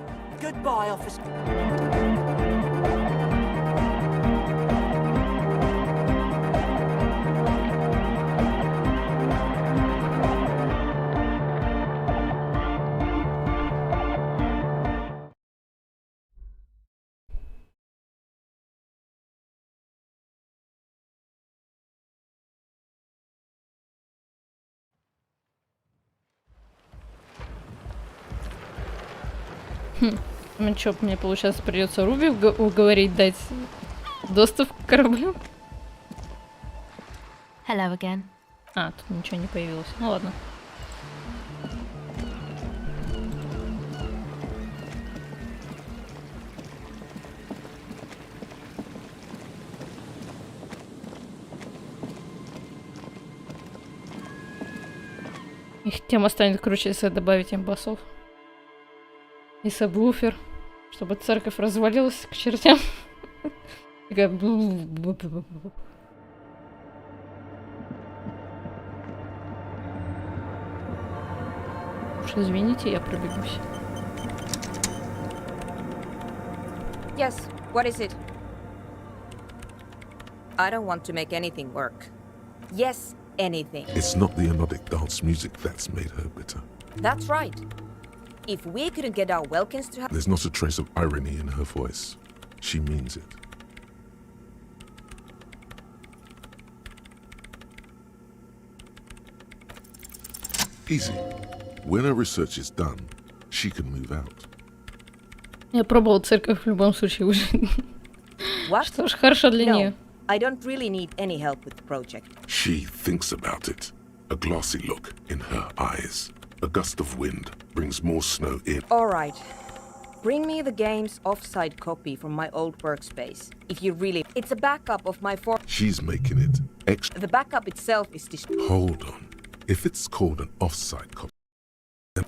Goodbye, officer. Ну чё, мне, получается, придется Руби уговорить дать доступ к кораблю? Hello again. А, тут ничего не появилось. Ну ладно. Их тема станет круче, если добавить им басов. И сабвуфер, чтобы церковь развалилась к чертям. Такая... Уж извините, я пробегусь. Yes, what is it? I don't want to make anything work. Yes, anything. It's not the anodic dance music that's made her bitter. That's right. If we couldn't get our Welkins to have... There's not a trace of irony in her voice. She means it. Easy. When her research is done, she can move out. Я пробовал церковь в любом случае уже. What? Что ж, хорошо для No, нее. I don't really need any help with the project. She thinks about it. A glassy look in her eyes. A gust of wind brings more snow in. All right. Bring me the game's offside copy from my old workspace. If you really... It's a backup of my She's making it extra. The backup itself is Hold on. If it's called an offside copy,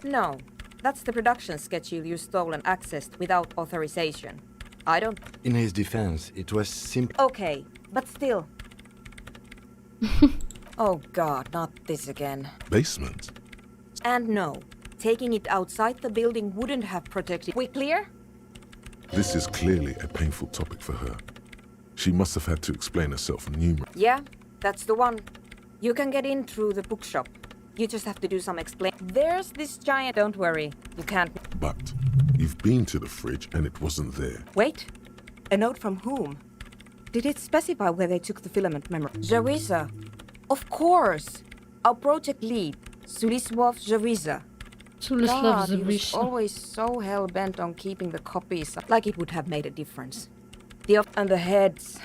No, that's the production schedule you stole and accessed without authorization. I don't... In his defense, it was simple. Okay, but still. Oh god, not this again. basement. And no, taking it outside the building wouldn't have protected... We clear? This is clearly a painful topic for her. She must have had to explain herself numerous. Yeah, that's the one. You can get in through the bookshop. You just have to do some explain. There's this giant... Don't worry, you can't... But you've been to the fridge and it wasn't there. Wait, a note from whom? Did it specify where they took the filament memory? Jarisa. Of course! Our project lead, Suliswov Jarisa. Sulislav God, he was Zavisha. always so hell-bent on keeping the copies, like it would have made a difference. And the heads.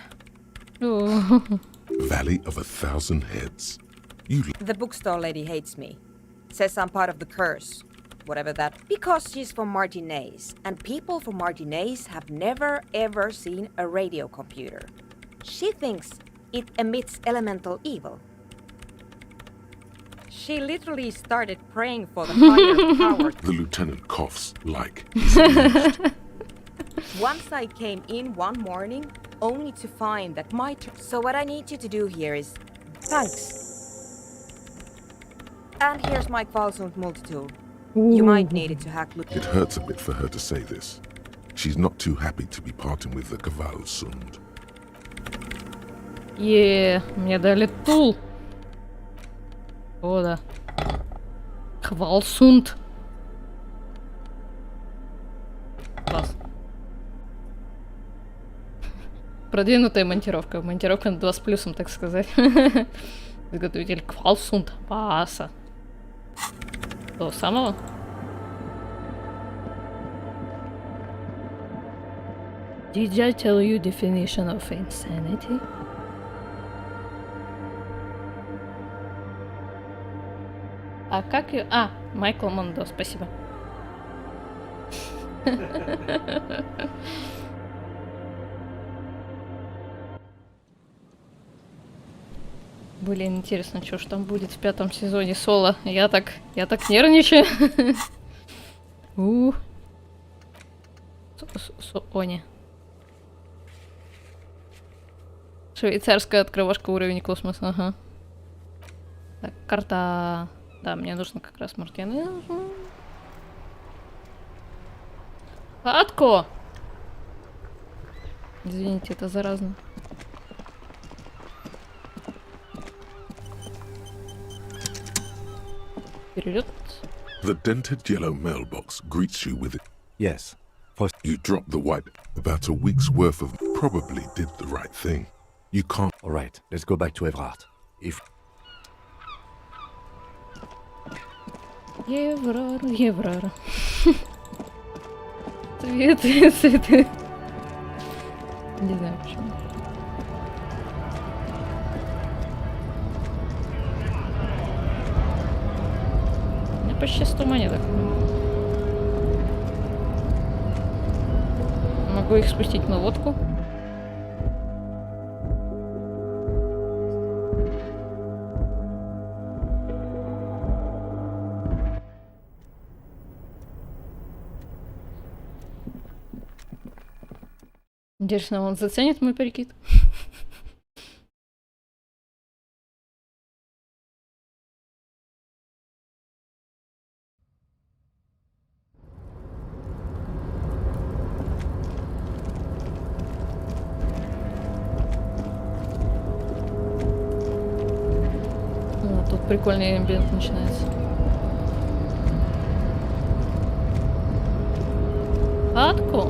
Oh. Valley of 1,000 heads. You The bookstore lady hates me. Says I'm part of the curse. Whatever that. Because she's from Martinez, and people from Martinez have never ever seen a radio computer. She thinks it emits elemental evil. She literally started praying for the higher power. The lieutenant coughs like Once I came in one morning, only to find that my... So what I need you to do here is... Thanks. And here's my Kvalsund multitool. You might need it to hack... it hurts a bit for her to say this. She's not too happy to be parting with the Kvalsund. Мне дали тул. О, да. Квалсунд. Класс. Продвинутая монтировка. Монтировка на 2 с плюсом, так сказать. Изготовитель Квалсунд. Паса. Того самого? Did I tell you definition of insanity? А как ее... А, Майкл Мондо, спасибо. Блин, интересно, что ж там будет в 5-м сезоне Соло. Я так нервничаю. Они. Швейцарская открывашка, уровень космоса, ага. Так, карта... Да, мне нужно как раз Мартины. Атко! Извините, это заразно. Перелет. The dented yellow mailbox greets you with it. Yes. First, You drop the white. About a week's worth of probably did the right thing. You can't. all right, let's go back to Everard. If Еврара. Цветы. Не знаю почему. У меня почти 100 монеток. Могу их спустить на лодку. Интересно, он заценит мой прикид? прикольный амбиент начинается. Хатку?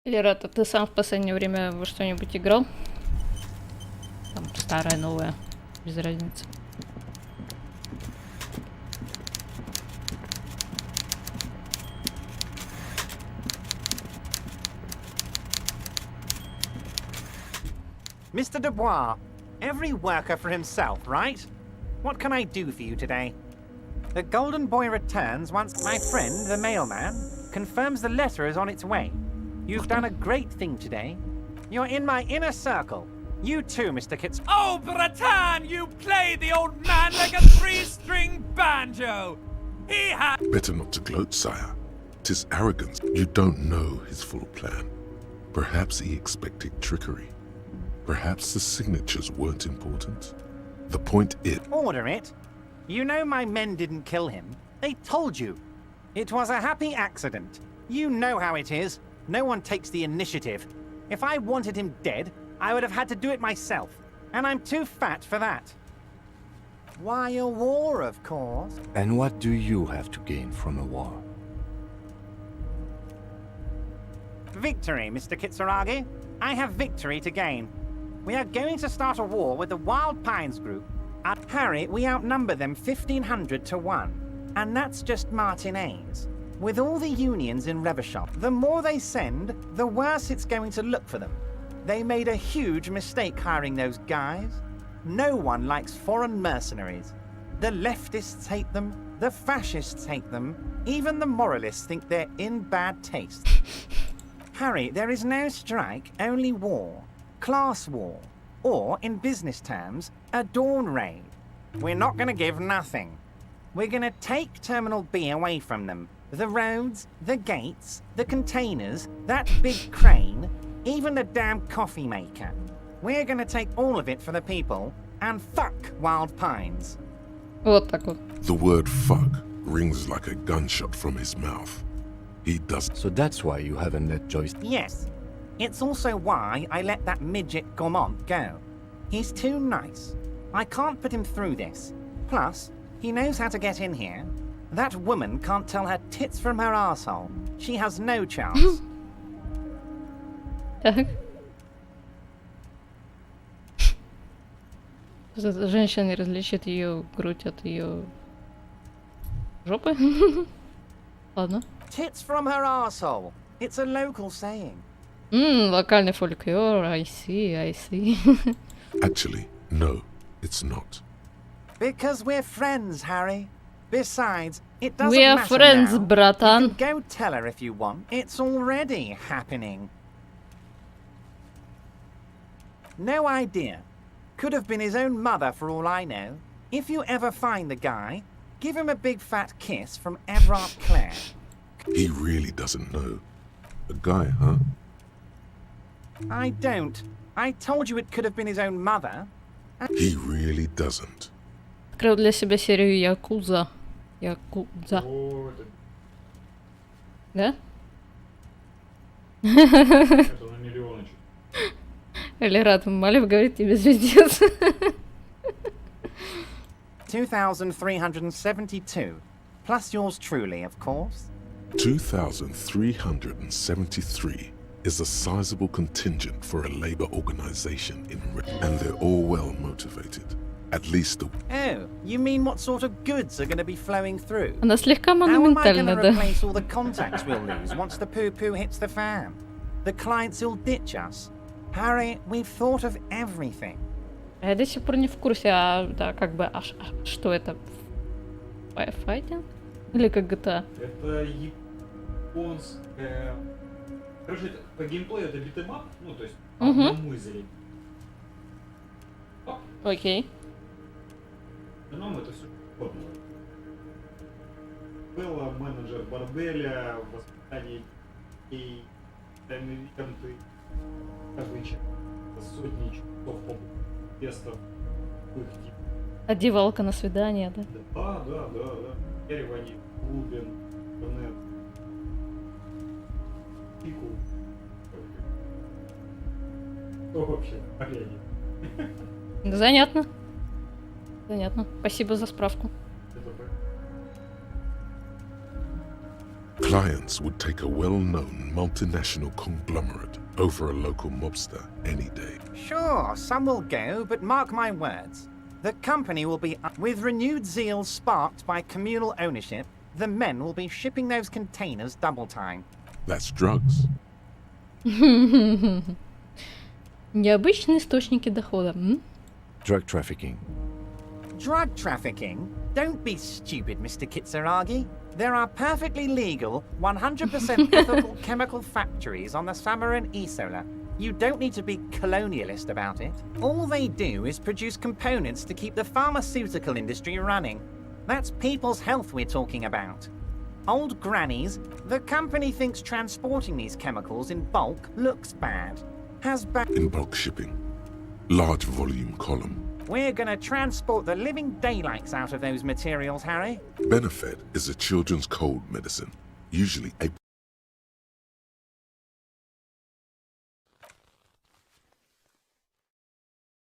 Лера, ты сам в последнее время во что-нибудь играл? Там старое, новое, без разницы. Mr. Dubois, every worker for himself, right? What can I do for you today? The Golden Boy returns once my friend, the mailman, confirms the letter is on its way. You've done a great thing today. You're in my inner circle. You too, Mr. Kitts. Oh, Bratan, you play the old man like a three-string banjo. He had... Better not to gloat, sire. 'Tis arrogance. You don't know his full plan. Perhaps he expected trickery. Perhaps the signatures weren't important. The point is... Order it. You know my men didn't kill him. They told you. It was a happy accident. You know how it is. No one takes the initiative. If I wanted him dead, I would have had to do it myself. And I'm too fat for that. Why a war, of course? And what do you have to gain from a war? Victory, Mr. Kitsuragi. I have victory to gain. We are going to start a war with the Wild Pines group. At Harry, we outnumber them 1,500 to 1. And that's just Martinez. With all the unions in Revachol, the more they send, the worse it's going to look for them. They made a huge mistake hiring those guys. No one likes foreign mercenaries. The leftists hate them, the fascists hate them, even the moralists think they're in bad taste. Harry, there is no strike, only war. Class war. Or, in business terms, a dawn raid. We're not going to give nothing. We're going to take Terminal B away from them. The roads, the gates, the containers, that big crane, even the damn coffee maker. We're gonna take all of it for the people, and fuck Wild Pines. Вот так вот. The word fuck rings like a gunshot from his mouth. He does... So that's why you haven't let Joyce... Yes. It's also why I let that midget Gaumont go. He's too nice. I can't put him through this. Plus, he knows how to get in here. That woman can't tell her tits from her arsehole. She has no chance. Так. Женщина не различит ее грудь от ее жопы. Ладно. Tits from her arsehole. It's a local saying. Локальный фольклор. I see, I see. Actually, no, it's not. Because we're friends, Harry. Besides, it doesn't We are matter friends, now. bratан. You can go tell her if you want. It's already happening. No idea. Could have been his own mother for all I know. If you ever find the guy, give him a big fat kiss from Everard Clare. He really doesn't know. A guy, huh? I don't. I told you it could have been his own mother. He really doesn't. Открыл для себя серию Якуза. Якуза. О, это, Да? это на миллионочек. Эльрат Малев говорит тебе звездец. 2,372. Plus yours truly, of course. 2,373 is a sizable contingent for a labor organization in and they're all well motivated. At least the... Oh, you mean what sort of goods are going to be flowing through? Она слегка How am I going монументальна, to да. replace all the contacts we'll lose once the poo-poo hits the fan? The clients will ditch us. Harry, we've thought of everything. Я до сих пор не в курсе, да, как бы, что это? Firefighting? Или как GTA? Это японская... Короче, это, по геймплею это битэмап, ну то есть по одному из зрителей. Окей. В основном это все формула. Было менеджер борделя, воспитание детей, тайные виконты, каждый человек. сотни часов тестов в их типе. Одевалка на свидание, да? Да. Переводить, Рубин, интернет. Пику. Что вообще в порядке? Занятно. Занятно. Спасибо за справку. Clients would take a well-known multinational conglomerate over a local mobster any day. Sure, some will go, but mark my words. The company will be up with renewed zeal sparked by communal ownership. The men will be shipping those containers double time. That's drugs. Необычные источники дохода. Drug trafficking. Drug trafficking? Don't be stupid, Mr. Kitsuragi. There are perfectly legal, 100% ethical chemical factories on the Samaran Isola. You don't need to be colonialist about it. All they do is produce components to keep the pharmaceutical industry running. That's people's health we're talking about. Old grannies, the company thinks transporting these chemicals in bulk looks bad. Has bad. In bulk shipping. Large volume column. We're gonna transport the living daylights out of those materials, Harry. Benefed is a children's cold medicine, usually a...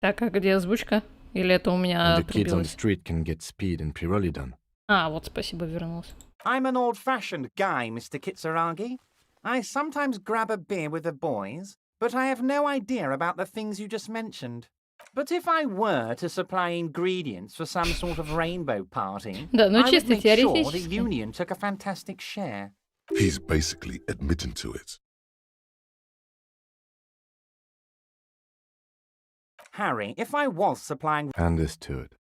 Так, а где озвучка? Или это у меня And the kids on the отрубилось? street can get speed and pyrrolidone. А, вот, спасибо, вернулся. I'm an old-fashioned guy, Mr. Kitsuragi. I sometimes grab a beer with the boys, but I have no idea about the things you just mentioned. But if I were to supply ingredients for some sort of rainbow party, Да, ну I would чисто make sure the теоретически. union took a fantastic share. He's basically admitting to it. Harry, if I was supplying... Understood.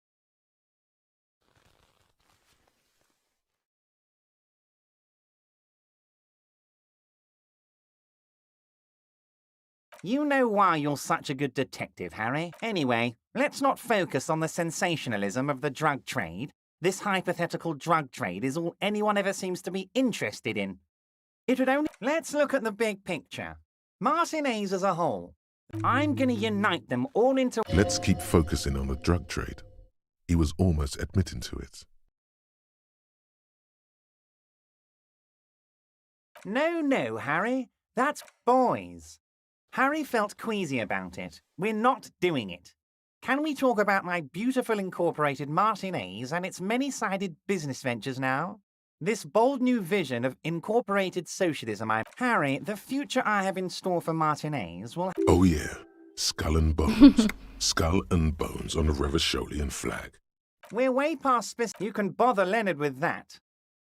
You know why you're such a good detective, Harry. Anyway, let's not focus on the sensationalism of the drug trade. This hypothetical drug trade is all anyone ever seems to be interested in. It would only... Let's look at the big picture. Martinez as a whole. I'm gonna unite them all into... Let's keep focusing on the drug trade. He was almost admitting to it. No, Harry. That's boys. Harry felt queasy about it. We're not doing it. Can we talk about my beautiful incorporated Martinez and its many-sided business ventures now? This bold new vision of incorporated socialism Harry, the future I have in store for Martinez will... Oh yeah, skull and bones. Skull and bones on a Revacholian flag. We're way past You can bother Leonard with that.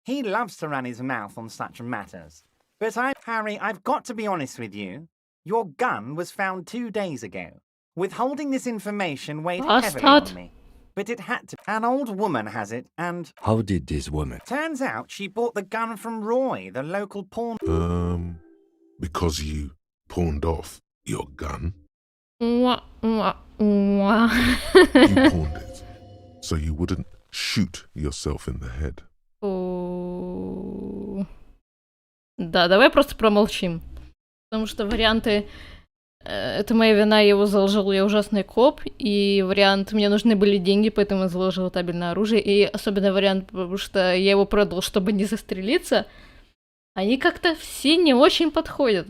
He loves to run his mouth on such matters. But Harry, I've got to be honest with you. Your gun was found 2 days ago. Withholding this information weighed heavily on me. But it had to. An old woman has it, and... How did this woman? Turns out she bought the gun from Roy, the local pawn... Because you pawned off your gun? Уа, уа, уа. You pawned it, so you wouldn't shoot yourself in the head. О. Да, давай просто промолчим. Потому что варианты «это моя вина, я его заложил, я ужасный коп», и вариант «мне нужны были деньги, поэтому я заложил табельное оружие», и особенно вариант, потому что я его продал, чтобы не застрелиться, они как-то все не очень подходят.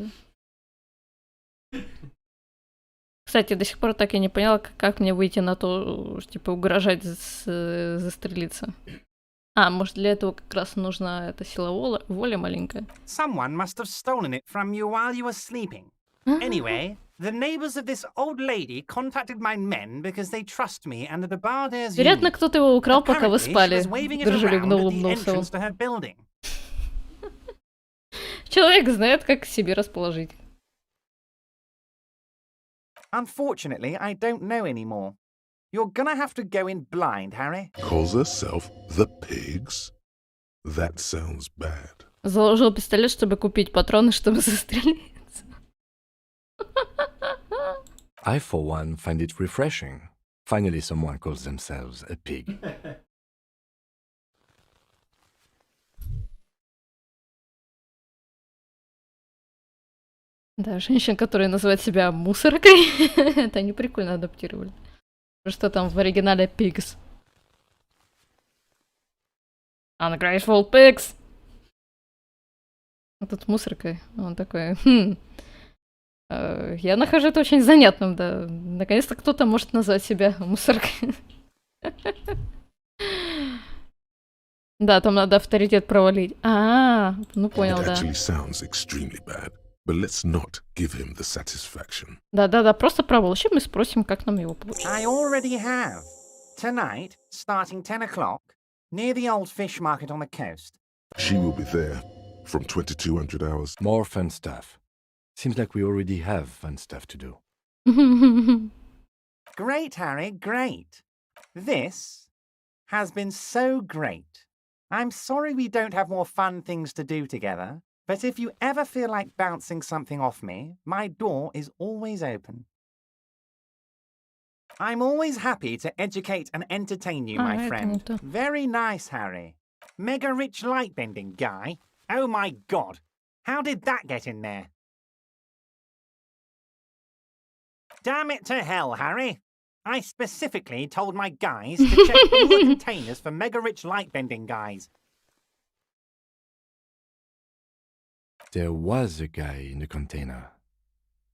Кстати, до сих пор так и не поняла, как мне выйти на то, типа, угрожать застрелиться. А, может, для этого как раз нужна эта сила воли маленькая. Someone must have stolen it from you while you were sleeping. Anyway, the neighbors of this old lady contacted my men because they trust me and the Bardairs... Вероятно, кто-то его украл, пока вы Apparently, she спали. was waving it Дружелюбно around at the улыбнулся он. entrance to her building. Человек знает, как себе расположить. Unfortunately, I don't know anymore. You're gonna have to go in blind, Harry. Calls herself the Pigs? That sounds bad. Заложил пистолет, чтобы купить патроны, чтобы застрелиться. I, for one, find it refreshing. Finally, someone calls themselves a pig. Да, женщин, которые называют себя мусоркой. Это они прикольно адаптировали. Что там в оригинале Pigs? Ungrateful Pigs! А тут мусоркой. Он такой, я нахожу это очень занятным, да. Наконец-то кто-то может назвать себя мусоркой. Да, там надо авторитет провалить. Ну понял, It да. actually sounds extremely bad, but let's not give him the satisfaction. Да-да-да, просто проволочим и спросим, как нам его получить. I already have. Tonight, starting 10 o'clock, near the old fish market on the coast. She will be there from 2200 hours. More fun stuff. Seems like we already have fun stuff to do. Great, Harry, great. This has been so great. I'm sorry we don't have more fun things to do together, but if you ever feel like bouncing something off me, my door is always open. I'm always happy to educate and entertain you, my friend. Very nice, Harry. Mega rich light bending guy. Oh my god. How did that get in there? Damn it to hell, Harry. I specifically told my guys to check all the containers for mega rich light bending guys. There was a guy in the container,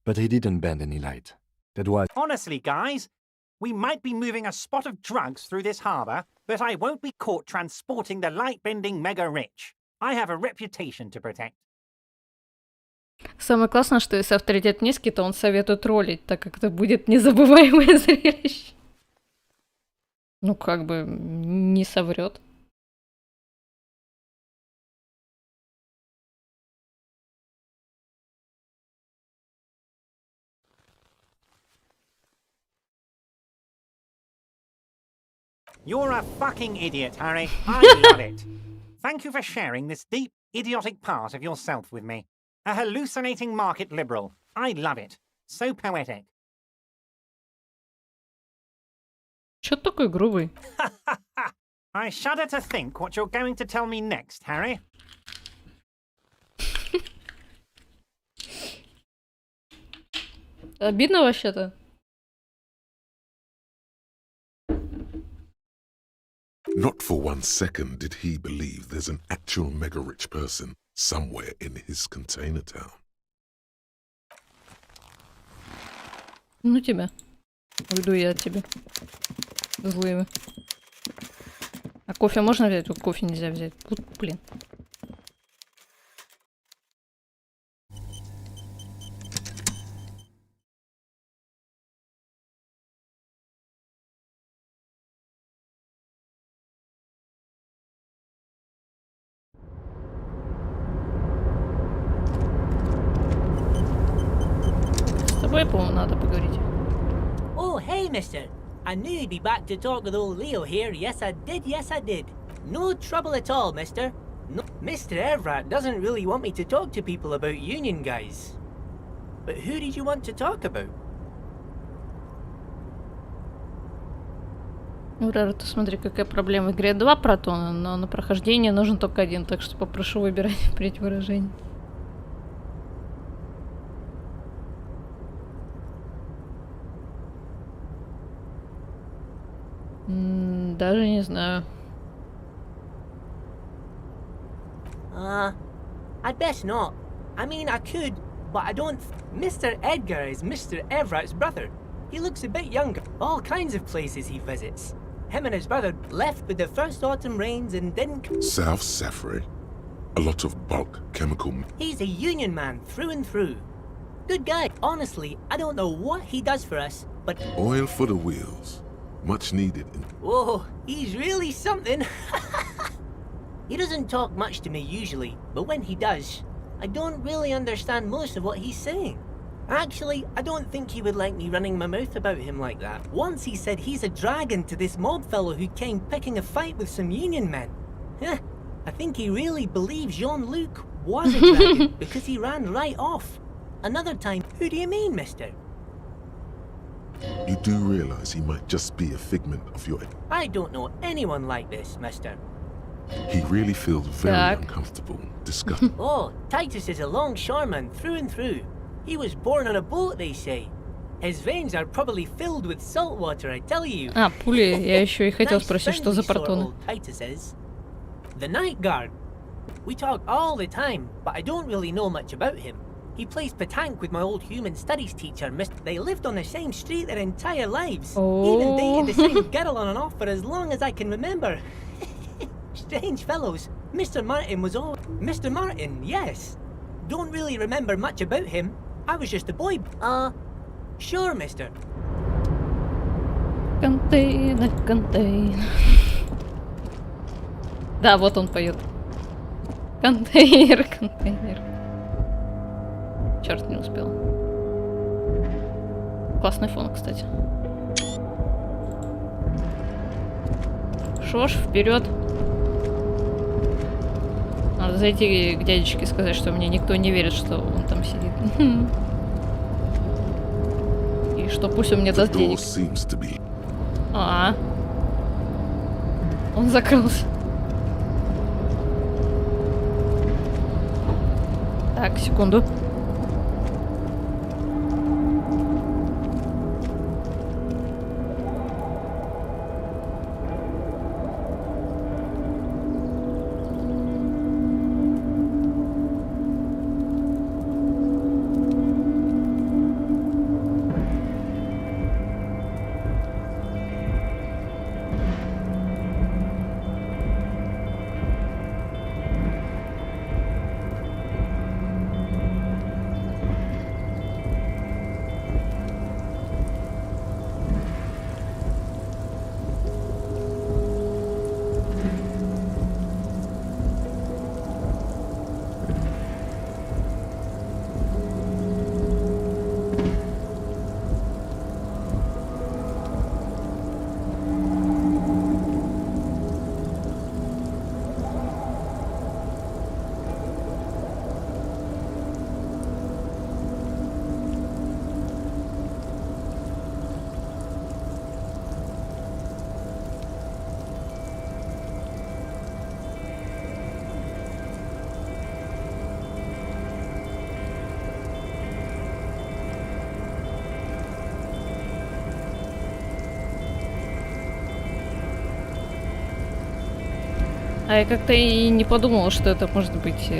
but he didn't bend any light. That was... Honestly, guys, we might be moving a spot of drugs through this harbour, but I won't be caught transporting the light bending mega rich. I have a reputation to protect. Самое классное, что если авторитет низкий, то он советует ролить, так как это будет незабываемое зрелище. Ну, как бы, не соврет. You're a fucking idiot, Harry. I love it. Thank you for sharing this deep, idiotic part of yourself with me. A hallucinating market liberal. I love it. So poetic. Чё ты такой грубый? I shudder to think what you're going to tell me next, Harry. Обидно вообще-то. Not for 1 second did he believe there's an actual mega rich person somewhere in his container town. Ну тебя. Уйду я от тебя. Злые. А кофе можно взять? Тут кофе нельзя взять. Вот, блин. С тобой, по-моему, надо поговорить. Oh, hey, mister. I knew you'd be back to talk with old Leo here. Yes, I did. Yes, I did. No trouble at all, mister. No, Mr. Evrat doesn't really want me to talk to people about union guys. But who did you want to talk about? Ура, ты смотри, какая проблема. В игре 2 протона, но на прохождение нужен только 1, так что попрошу выбирать впредь выражение. Даже не знаю. I'd best not. I mean, I could, but I don't. Mr. Edgar is Mr. Evrat's brother. He looks a bit younger. All kinds of places he visits. Him and his brother left with the first autumn rains and didn't. South Safari. A lot of bulk chemical. He's a union man through and through. Good guy. Honestly, I don't know what he does for us, but. Oil for the wheels. Much needed. Whoa, he's really something. He doesn't talk much to me usually, but when he does, I don't really understand most of what he's saying. Actually, I don't think he would like me running my mouth about him like that. Once he said he's a dragon to this mob fellow who came picking a fight with some union men. I think he really believes Jean-Luc was a dragon because he ran right off. Another time, who do you mean, mister? You do realize he might just be a figment of your... I don't know anyone like this, mister. He really feels very uncomfortable, disgusted. Oh, Titus is a longshoreman through and through. He was born on a boat, they say. His veins are probably filled with salt water, I tell you. А, пули. Я еще и хотел спросить, что за протоны. The night guard. We talk all the time, but I don't really know much about him. He plays petanque with my old human studies teacher, They lived on the same street their entire lives. Even dated the same girl on and off for as long as I can remember. Strange fellows. Mr. Martin was all... Mr. Martin, yes. Don't really remember much about him. I was just a boy. Sure, mister. Контейнер, контейнер. Да, вот он поет. Контейнер, контейнер. Черт, не успел. Классный фон, кстати. Шо ж, вперед. Надо зайти к дядечке и сказать, что мне никто не верит, что он там сидит. И что пусть он мне даст денег. Он закрылся. Так, секунду. А я как-то и не подумала, что это может быть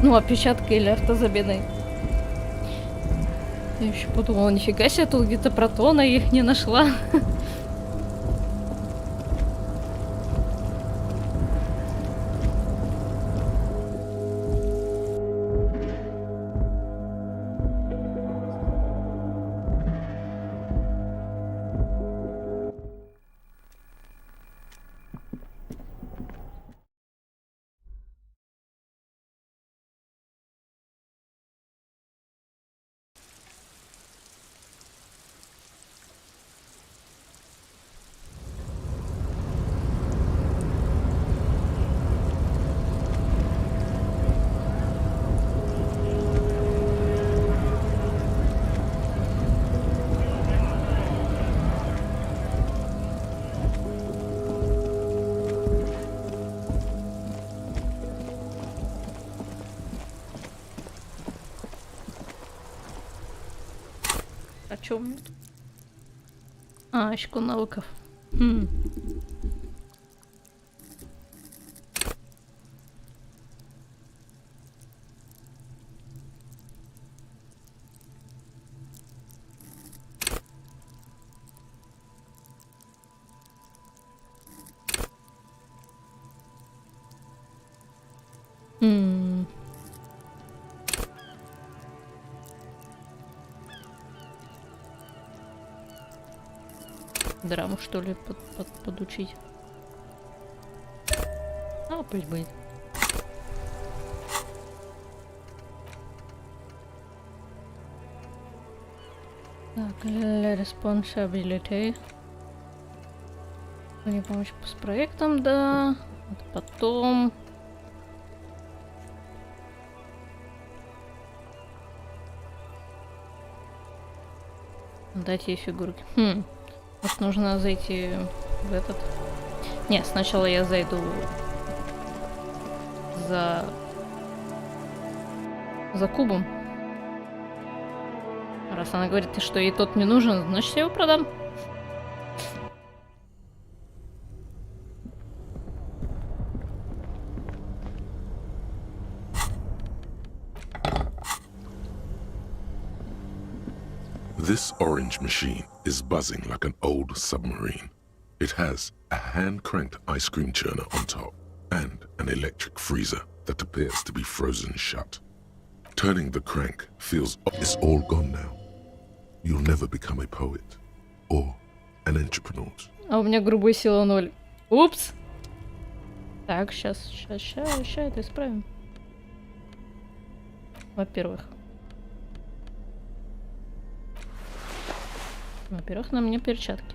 ну, опечаткой или автозаменой. Я еще подумала, нифига себе, тут где-то протоны, их не нашла. О чем? Очко навыков. Драму, что ли, подучить? А, пусть будет. Так, responsibility. Мне помочь с проектом, да. Вот потом. Дать ей фигурки. Вот нужно зайти в этот. Не, сначала я зайду за За кубом. Раз она говорит, что ей тот не нужен, значит, я его продам. This orange machine is buzzing like an old submarine. It has a hand-cranked ice cream churner on top and an electric freezer that appears to be frozen shut. Turning the crank feels it's all gone now. You'll never become a poet or an entrepreneur. А у меня грубая сила 0. Упс. Так, сейчас это исправим. Во-первых, на мне перчатки.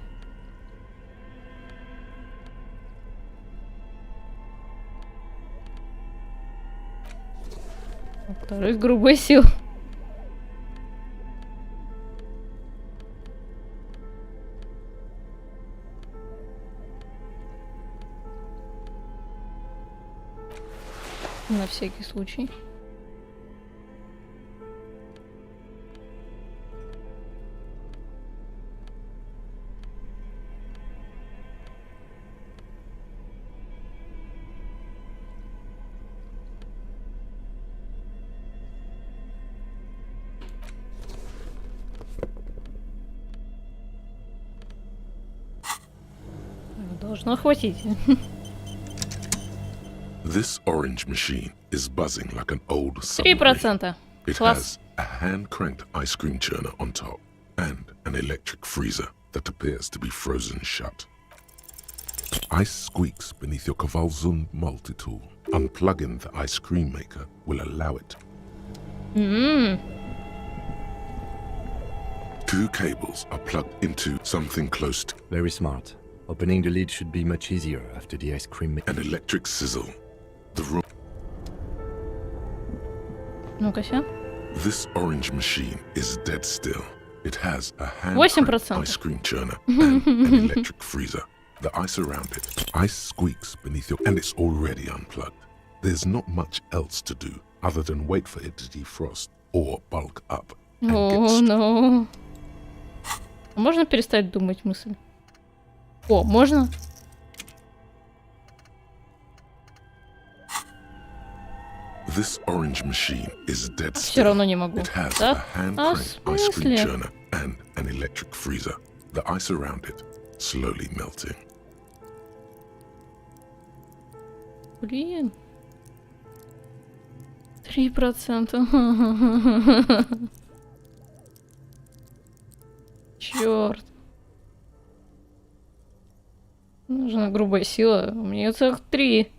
Во-вторых, грубая сила. На всякий случай. Должно хватить. This orange machine is buzzing like an old submarine. 3%. It Класс. has a hand-cranked ice cream churner on top and an electric freezer that appears to be frozen shut. Ice squeaks beneath your Kavalzund multi-tool. Unplugging the ice cream maker will allow it. Two cables are plugged into something close to Very smart. Opening the lid should be much easier after the ice cream. an electric sizzle. The room. Ну-ка-ся. This orange machine is dead still. It has a 8%. hand-cranked ice cream churner and an electric freezer. The ice around it. Ice squeaks beneath your... And it's already unplugged. There's not much else to do other than wait for it to defrost or bulk up and О, no. Можно перестать думать мысль? О, можно? This orange machine is dead Все still. равно не могу. It has Да? a hand-cranked в ice cream смысле? churner and an electric freezer. The ice around it slowly melting. Блин. 3%. Черт. Нужна грубая сила. У меня целых 3.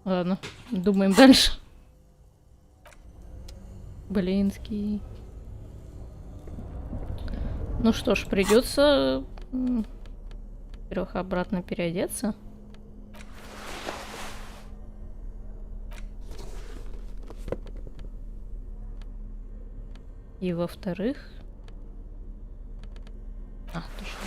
Ладно, думаем дальше. Блинский. Ну что ж, придется, во-первых, обратно переодеться. И во-вторых... А, точно.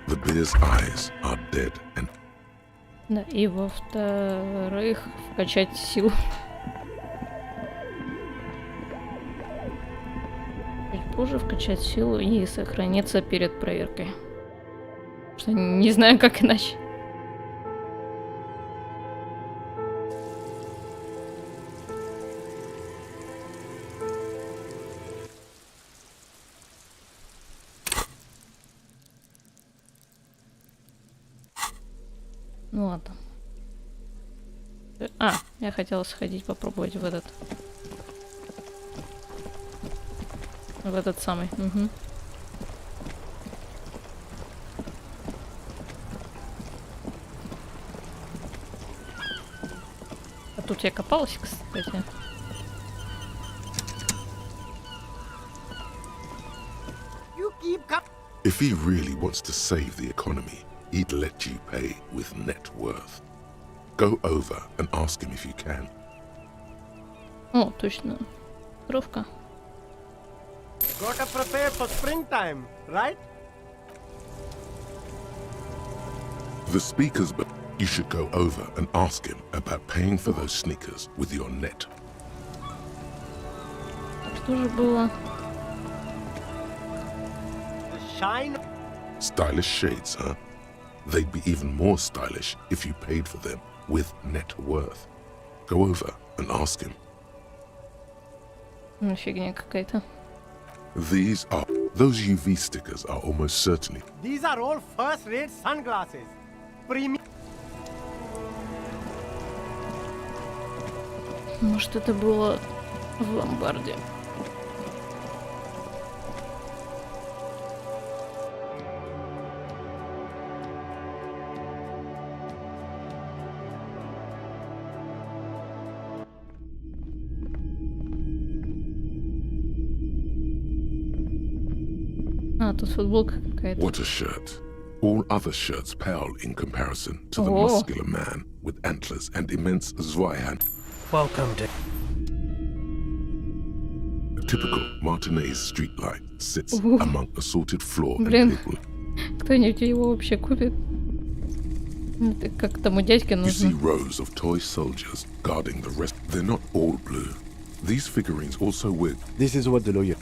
The bear's eyes are dead and... Да, и во-вторых, вкачать силу. Чуть позже вкачать силу и сохраниться перед проверкой. Что не знаю, как иначе. Ну ладно. А, я хотела сходить попробовать в этот. В этот самый. Угу. А тут я копалась, кстати. If he really wants to save the economy, he'd let you pay with net worth. Go over and ask him if you can. О, точно. Тровка. Gotta prepare for springtime, right? The speakers, but you should go over and ask him about paying for those sneakers with your net. Что же было? The shine. Stylish shades, huh? They'd be even more stylish if you paid for them with net worth. Go over and ask him. Ну, фигня какая-то. Those UV stickers are almost certainly. These are all first-rate sunglasses. Premium. Может, это было в ломбарде. А, тут футболка какая-то. What a shirt. All other shirts pale in comparison to the Oh. muscular man with antlers and immense zweihan. Welcome to. A typical Martinez streetlight sits Ooh. among assorted floor and Блин. table. Кто-нибудь его вообще купит? Это как тому дядьке You see нужно. rows of toy soldiers guarding the rest. They're not all blue. These figurines also wear. This is what the lawyer...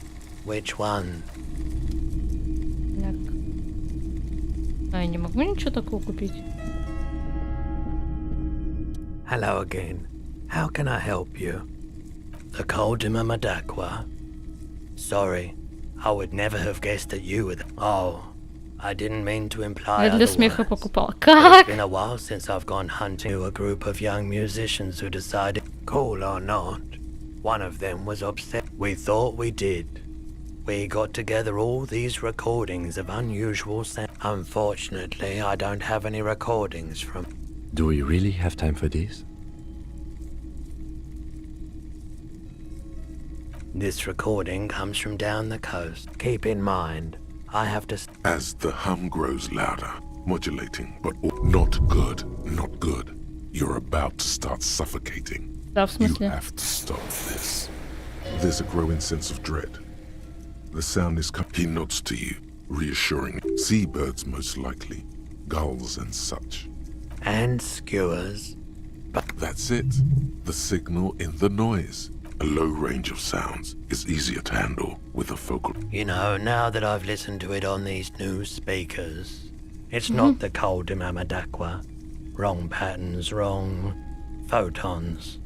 Which one? Так. А, я не могу ничего такого купить. Hello again. How can I help you? The Coldima Madakwa. Sorry, I would never have guessed that you were. Oh, I didn't mean to imply Я для смеха otherwise. покупала. But Как? it's been a while since I've gone hunting to a group of young musicians who decided, cool or not, one of them was upset. We thought we did. We got together all these recordings of unusual sound. Unfortunately, I don't have any recordings from. Do we really have time for this? This recording comes from down the coast. Keep in mind, I have to. As the hum grows louder, modulating, but not good, not good. You're about to start suffocating. Да, в You смысле? have to stop this. There's a growing sense of dread. The sound is He nods to you, reassuring. Seabirds most likely, gulls and such. And skewers. That's it. The signal in the noise. A low range of sounds is easier to handle with a focal. You know, now that I've listened to it on these new speakers, it's not the Coldima Madakwa. Wrong patterns, wrong photons.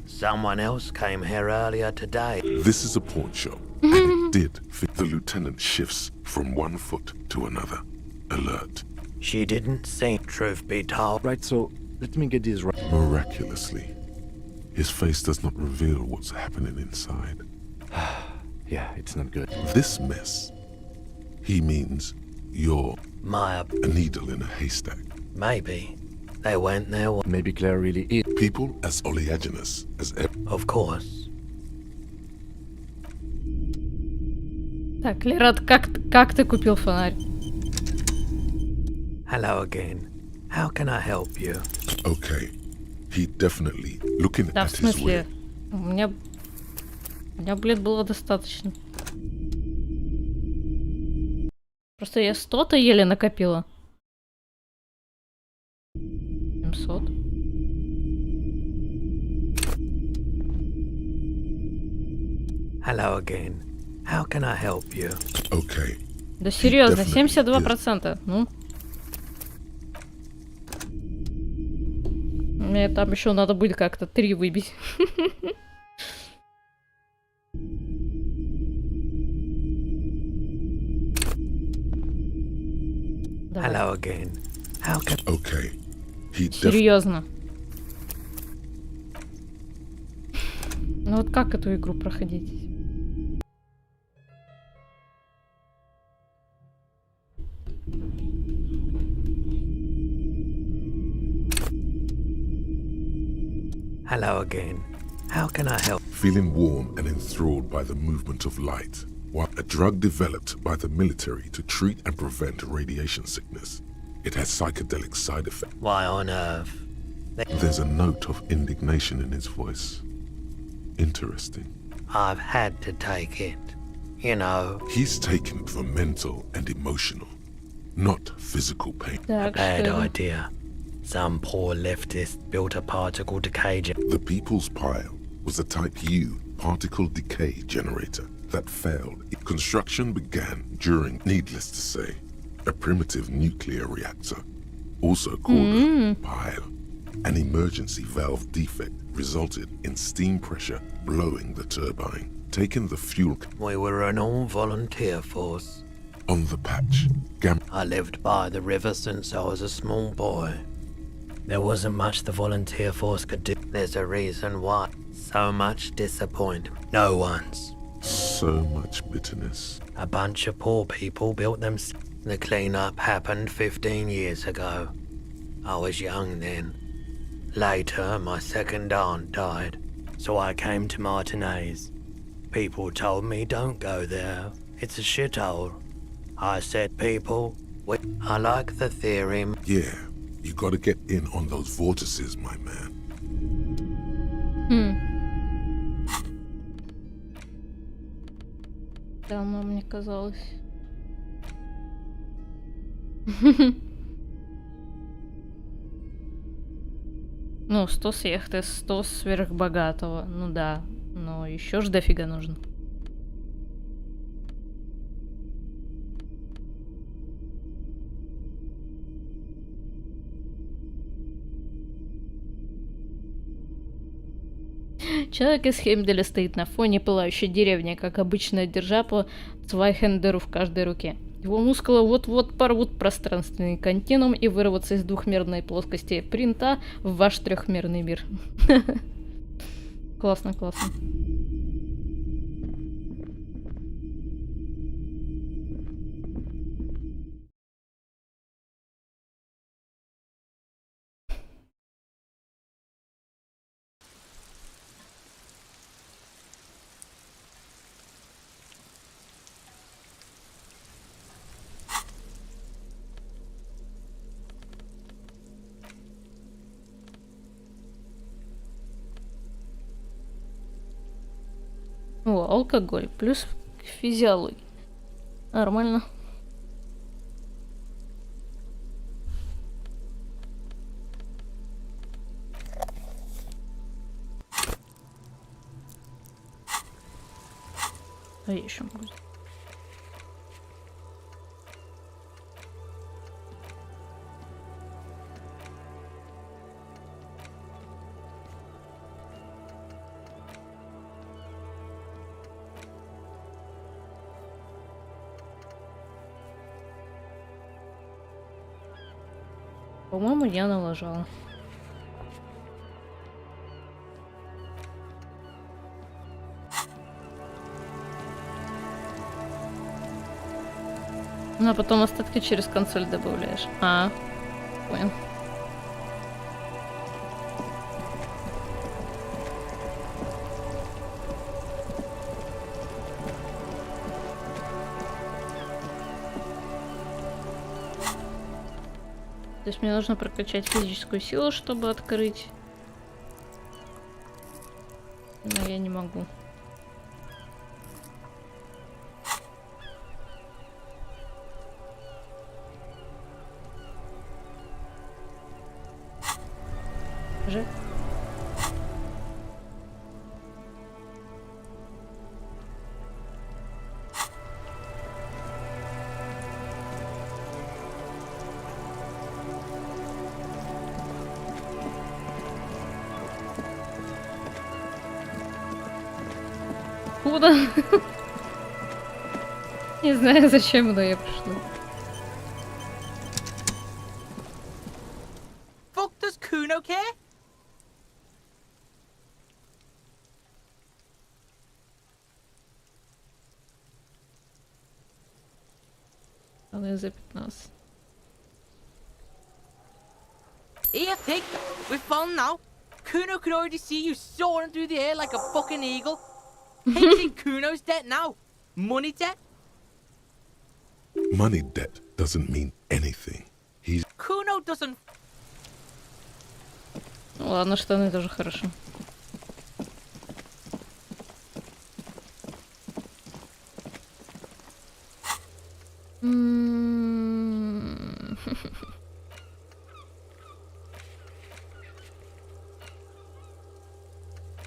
Someone else came here earlier today. This is a pawn shop, and it did fit. The lieutenant shifts from one foot to another. Alert. She didn't seem, truth be told. Right, so let me get this right. Miraculously, his face does not reveal what's happening inside. Yeah, it's not good. This mess, he means you're My, a needle in a haystack. maybe. They went there, Maybe Claire really is. People as oleaginous as ever. of course. Так, Лерат, как ты купил фонарь? Hello again. How can I help you? Okay, he definitely looking Да, в at his смысле? way. У меня, блин, было достаточно. Просто я 100-то еле накопила. 700. Hello again. How can I help you? Okay, Да серьезно, definitely 72%. Ну. Мне там еще надо будет как-то 3 выбить. Давай. Hello again. How can okay, he definitely. Серьезно. Ну вот как эту игру проходить? Hello again. How can I help? Feeling warm and enthralled by the movement of light, while a drug developed by the military to treat and prevent radiation sickness. It has psychedelic side effects. Why on earth? There's a note of indignation in his voice. Interesting. I've had to take it. You know. He's taken it for mental and emotional, not physical pain. A bad idea. Some poor leftist built a particle decay The People's Pile was a Type U particle decay generator that failed. Construction began during, needless to say, a primitive nuclear reactor, also called a pile. An emergency valve defect resulted in steam pressure blowing the turbine, taking the fuel. We were an all-volunteer force. On the patch, I lived by the river since I was a small boy. There wasn't much the volunteer force could do. There's a reason why. So much disappointment. No one's. So much bitterness. A bunch of poor people built them. The cleanup happened 15 years ago. I was young then. Later, my second aunt died, so I came to Martinez. People told me don't go there. It's a shithole. I said, people, I like the theory. Yeah, you gotta get in on those vortices, my man. Давно мне казалось. Ну, 100 с яхты, 100 сверхбогатого. Ну да, но еще ж дофига нужно. Человек из Хеймдаля стоит на фоне пылающей деревни, как обычно, держа по Цвайхендеру в каждой руке. Его мускулы вот-вот порвут пространственный континуум и вырваться из двухмерной плоскости принта в ваш трехмерный мир. Классно, классно. О, алкоголь плюс физиология. Нормально. А я еще могу. По-моему, я налажала. Ну, а потом остатки через консоль добавляешь. А, понял. То есть мне нужно прокачать физическую силу, чтобы открыть. Но я не могу. Же. Куда? Не знаю, зачем, но я пришла. Fuck, does Kuno care? Пацаны за 15. Here, pig. We're fun now. Kuno could already see you soaring through the air like a fucking eagle. Hey, think Kuno's dead now. Money debt? Money debt doesn't mean anything. He's... Kuno doesn't... Ну, ладно, штаны тоже хорошо.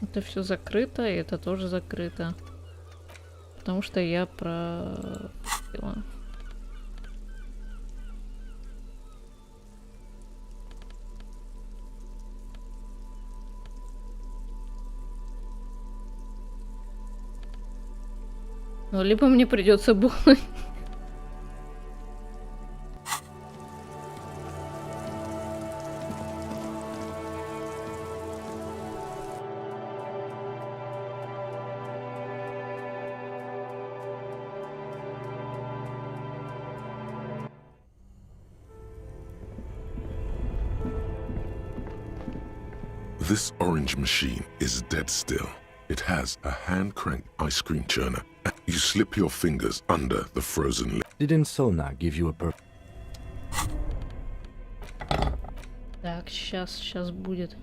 Это все закрыто, и это тоже закрыто. Потому что я про... Ну, либо мне придется бухнуть. This orange machine is dead still. It has a hand-cranked ice cream churner. You slip your fingers under the frozen lid. Didn't Sona give you a Так, сейчас будет.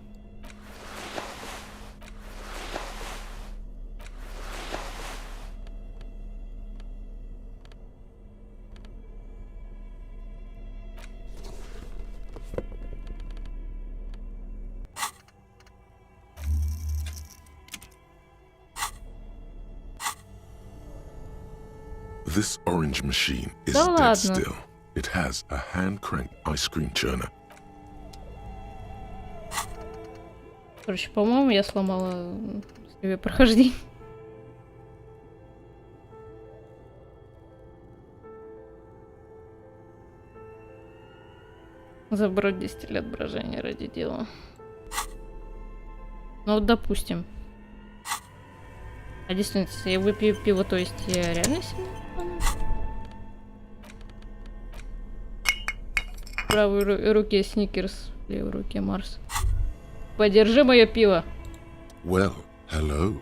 This orange machine is Да dead ладно. still. It has a hand-cranked ice cream churner. Короче, по-моему, я сломала себе прохождение. Забрать 10 лет брожения ради дела. Ну вот, допустим. А действительно, если я выпью пиво, то есть я реально сильно сломаю? В правой руке Сникерс, в левой руке Марс. Подержи мое пиво. Well, hello.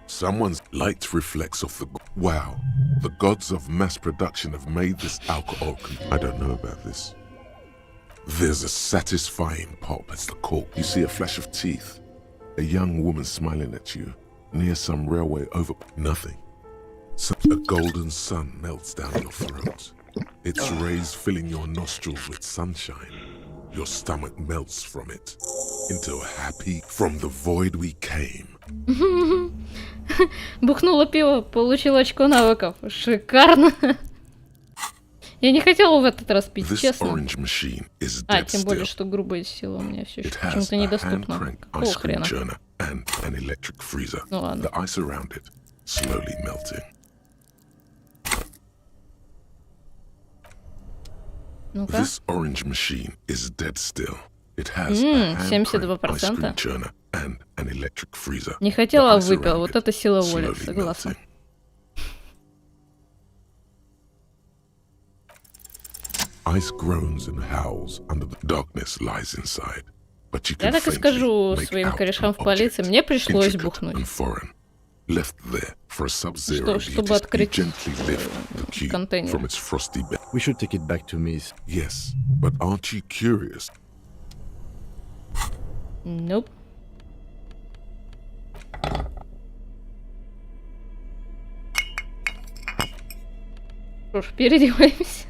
Someone's light reflects off the... Wow. The gods of mass production have made this alcohol... I don't know about this. There's a satisfying pop as the cork. You see a flash of teeth. A young woman smiling at you. Near some railway over... Nothing. A golden sun melts down your throat. Its rays filling your nostrils with sunshine. Your stomach melts from it. Into a happy... From the void we came. Бухнула пиво, получила очко навыков. Шикарно. Я не хотела в этот раз пить, честно. А, тем более, что грубая сила у меня все еще почему-то недоступна. Какого хрена? Ну ладно. Ну-ка. 72%. Не хотела, а выпила. Вот это сила воли, согласна. Ice groans and howls under the darkness lies inside. But you Я can так и скажу своим корешам в полиции, мне пришлось бухнуть. Left there for a sub-zero Чтобы открыть контейнер. from its frosty bed. We should take it back to Miss. Yes, but aren't you curious? Nope. Что ж, переодеваемся.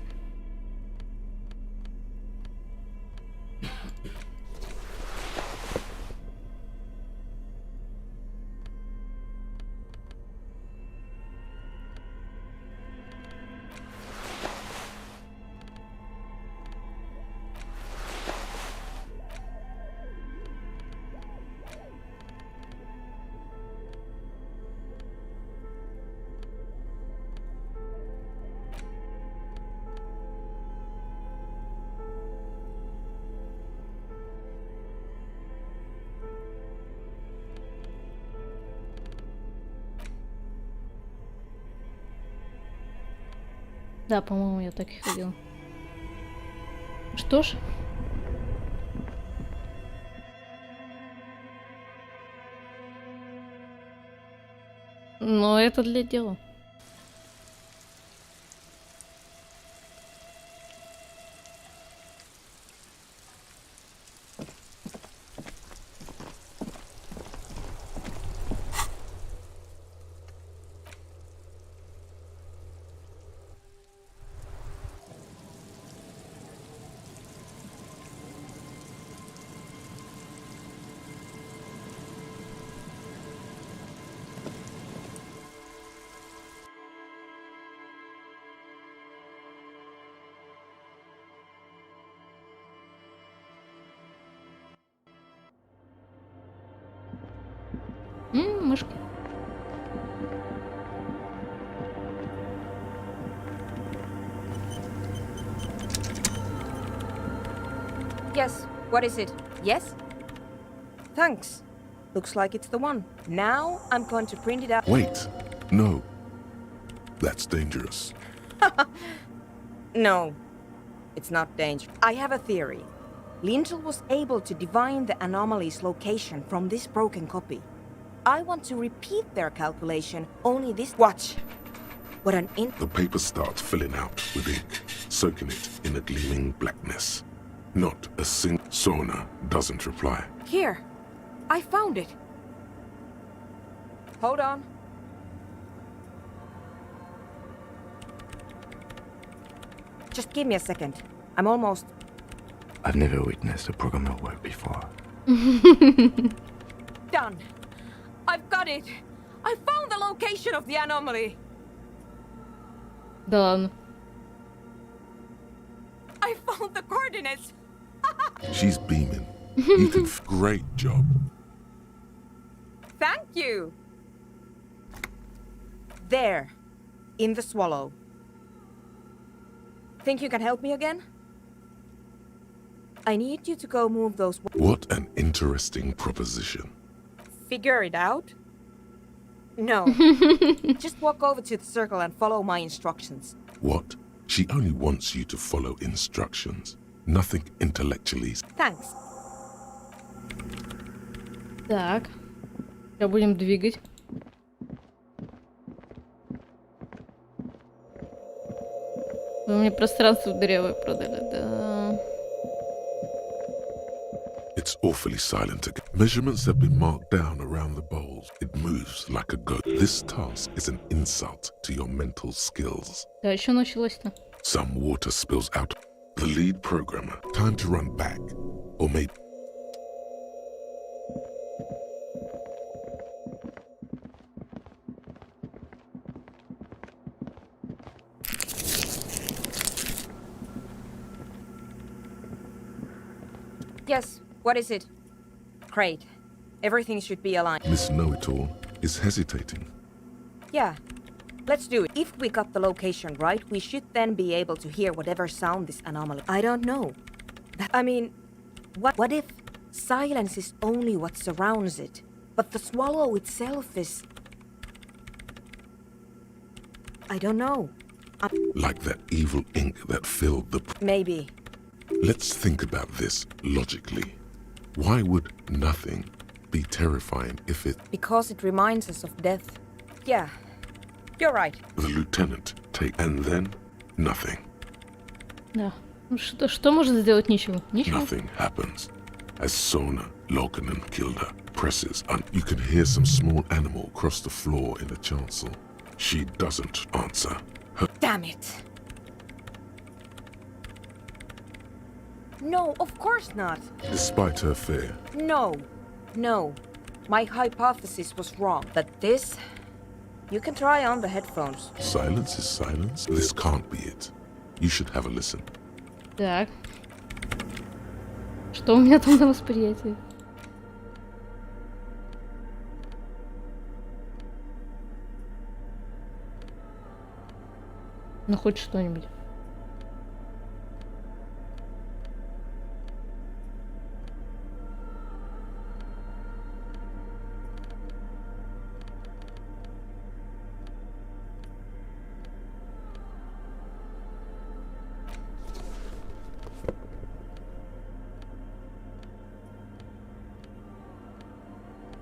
Да, по-моему, я так и ходила. Что ж. Но это для дела. Мышка. Yes, what is it? Yes? Thanks. Looks like it's the one. Now I'm going to print it out. Wait. No. That's dangerous. No, it's not dangerous. I have a theory. Lintel was able to divine the anomaly's location from this broken copy. I want to repeat their calculation, only this— Watch! What an The paper starts filling out with ink, soaking it in a gleaming blackness. Not a single Sona doesn't reply. Here! I found it! Hold on. Just give me a second. I'm almost— I've never witnessed a programmer work before. Done! I've got it! I found the location of the anomaly! Done. I found the coordinates! She's beaming. Ethan, great job. Thank you! There. In the swallow. Think you can help me again? I need you to go move those— What an interesting proposition. Figure it out? No. Just walk over to the circle and follow my instructions. What? She only wants you to follow instructions. Nothing intellectually. Thanks. Так. Сейчас будем двигать. Вы мне пространство дырявое продали, да. It's awfully silent again. Measurements have been marked down around the bowls. It moves like a goat. This task is an insult to your mental skills. Да, еще началось-то. Some water spills out. The lead programmer. Time to run back. Or maybe... Yes, what is it? Great. Everything should be aligned. Miss Know-It-All is hesitating. Yeah. Let's do it. If we got the location right, we should then be able to hear whatever sound this anomaly— I don't know. I mean, what if silence is only what surrounds it, but the swallow itself is— I don't know. Like that evil ink that filled the... Maybe. Let's think about this logically. Why would nothing be terrifying if it... Because it reminds us of death. Yeah. You're right. The lieutenant take... And then, nothing. Да. Что может сделать ничего? Ничего. Nothing happens. As Sona, Loken and Kilda presses on, you can hear some small animal cross the floor in the chancel. She doesn't answer. Damn it. No, of course not. Despite her fear. No. My hypothesis was wrong. But this— You can try on the headphones. Silence is silence. This can't be it. You should have a listen. Так. Что у меня там на восприятии? Ну, хоть что-нибудь.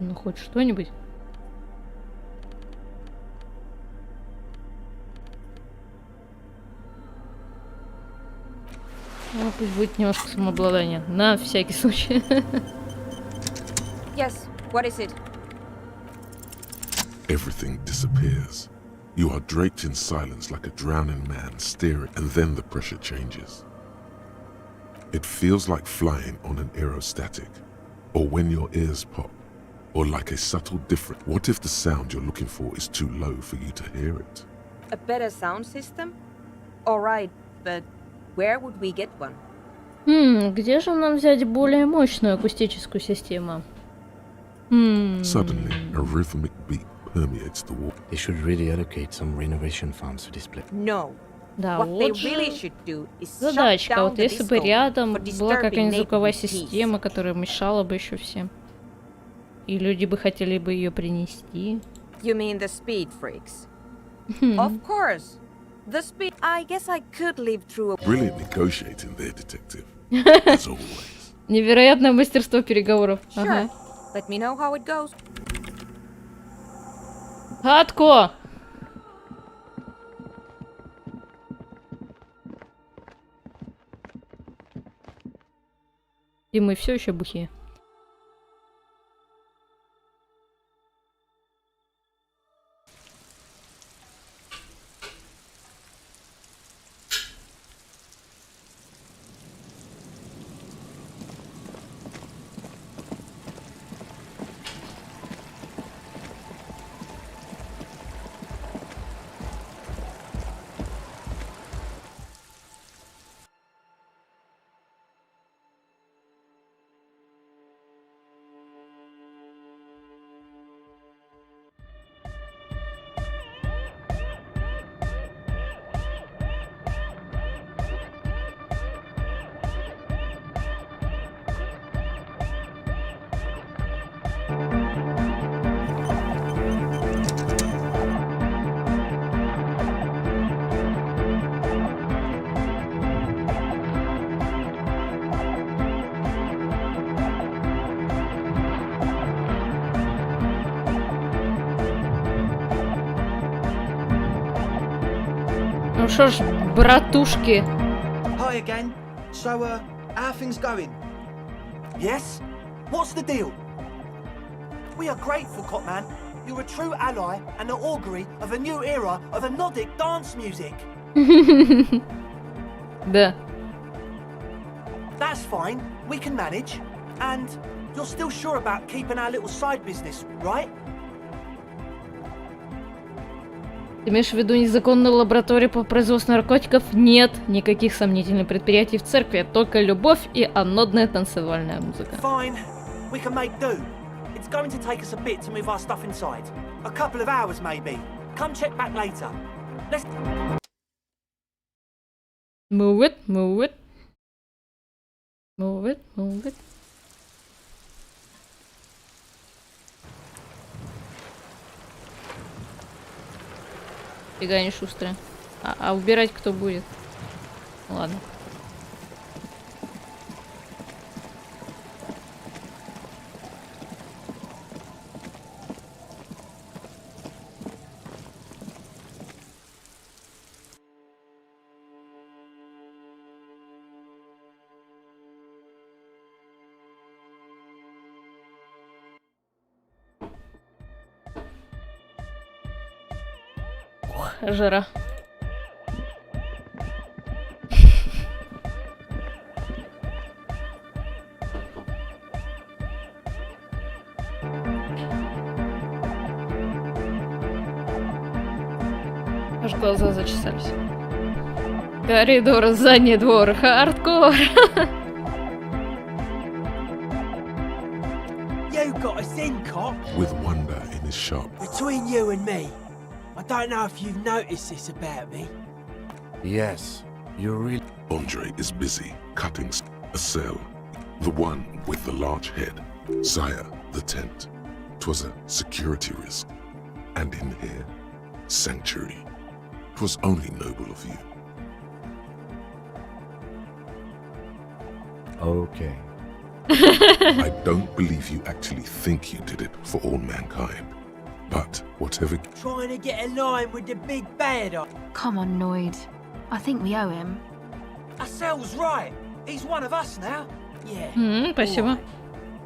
Ну, хоть что-нибудь. Ну, пусть будет немножко самообладания. На всякий случай. Yes, what is it? Everything disappears. You are draped in silence like a drowning man staring, and then the pressure changes. It feels like flying on an aerostatic, or when your ears pop, or like a subtle difference. What if the sound you're looking for is too low for you to hear it? A better sound system? Alright, but where would we get one? Где же нам взять более мощную акустическую систему? Suddenly, a rhythmic beat permeates the wall. They should really allocate some renovation funds to this place. No. Да, What they вот же really should do is shut задачка. down Вот the если бы disco рядом for была disturbing какая-нибудь звуковая neighborhood peace. система, которая мешала бы еще всем. И люди бы хотели бы ее принести. You mean the speed freaks? Of course. The speed. I guess I could live through a... Brilliant negotiating there, detective. As always. Невероятное мастерство переговоров. Sure. Ага. Let me know how it goes. Хатко! И мы все еще бухие. Ну что ж, братушки. Hi again. So, how are things going? Yes? What's the deal? We are grateful, Copman. You're a true ally and the augury of a new era of Nordic dance music. Да. That's fine. We can manage. And you're still sure about keeping our little side business, right? Ты имеешь в виду незаконную лабораторию по производству наркотиков? Нет, никаких сомнительных предприятий в церкви, только любовь и анодная танцевальная музыка. Fine. We can make do. It's going to take us a bit to move our stuff inside. A couple of hours, maybe. Come check back later. Let's... Move it, move it. Move it, move it. Фига не шустрая. А убирать кто будет? Ладно. Жара. Аж глаза зачесались. Коридор, задний двор, хардкор. You got us in, cop. With wonder in his sharp. Between you and me, I don't know if you've noticed this about me. Yes, you really... Andre is busy cutting a cell. The one with the large head. Sire, the tent. 'Twas a security risk. And in here, sanctuary. 'Twas only noble of you. Okay. I don't believe you actually think you did it for all mankind. But whatever... Trying to get a line with the big bad. Come on, Noid. I think we owe him. Ourselves right. He's one of us now. Yeah. Спасибо. Alright.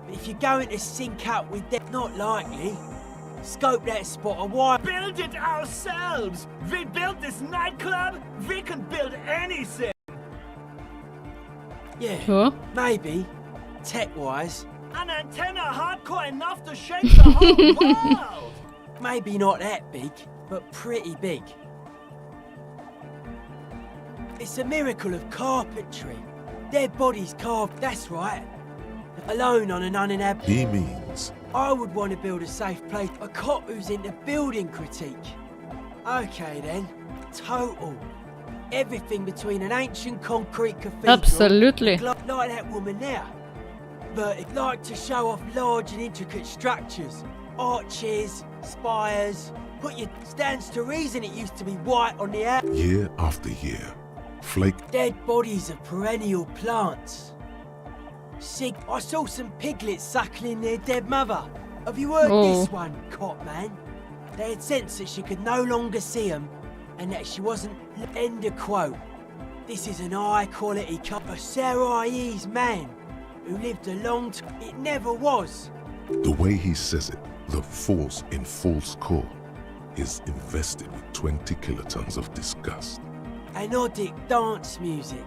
But if you're going to sync up with them, not likely. Scope that spot a while. Build it ourselves! We built this nightclub, we can build anything! Yeah, maybe. Tech-wise. An antenna hardcore enough to shake the whole world! Maybe not that big, but pretty big. It's a miracle of carpentry. Dead bodies carved, that's right. Alone on an uninhabited... He means... I would want to build a safe place. A cop who's into building critique. Okay then. Total. Everything between an ancient concrete cathedral... Absolutely. Like that woman there. But it'd like to show off large and intricate structures. Arches, spires... But it stands to reason it used to be white on the out. Year after year. Flake... Dead bodies of perennial plants. I saw some piglets suckling their dead mother. Have you heard this one, cop man? They had sensed that she could no longer see them, and that she wasn't... End of quote. This is an high-quality cop, a Sarais man, who lived a long time. It never was. The way he says it, the force in false core, is invested with 20 kilotons of disgust. Anodic dance music.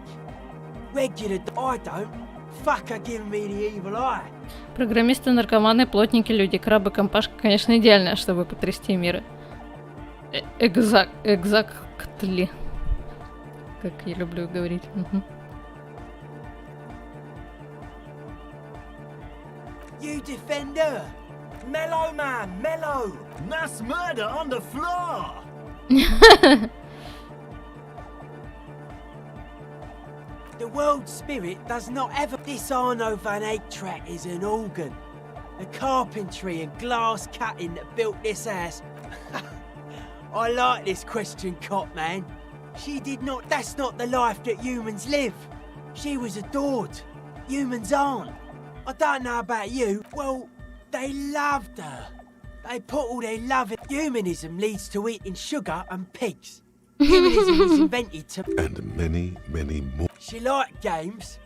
Regular... I don't. Fucker giving me the evil eye. Программисты, наркоманы, плотники, люди, крабы, компашка, конечно, идеальная, чтобы потрясти мир. Exactly. Как я люблю говорить. You defender. Mellow man, mellow. Mass murder on the floor! The world spirit does not ever... This Arno van Eyck track is an organ. The carpentry and glass cutting that built this house. I like this question, cop man. She did not... That's not the life that humans live. She was adored. Humans aren't. I don't know about you. Well, they loved her. They put all their love in... Humanism leads to eating sugar and pigs. Humanism was invented to... And many, many more. She liked games.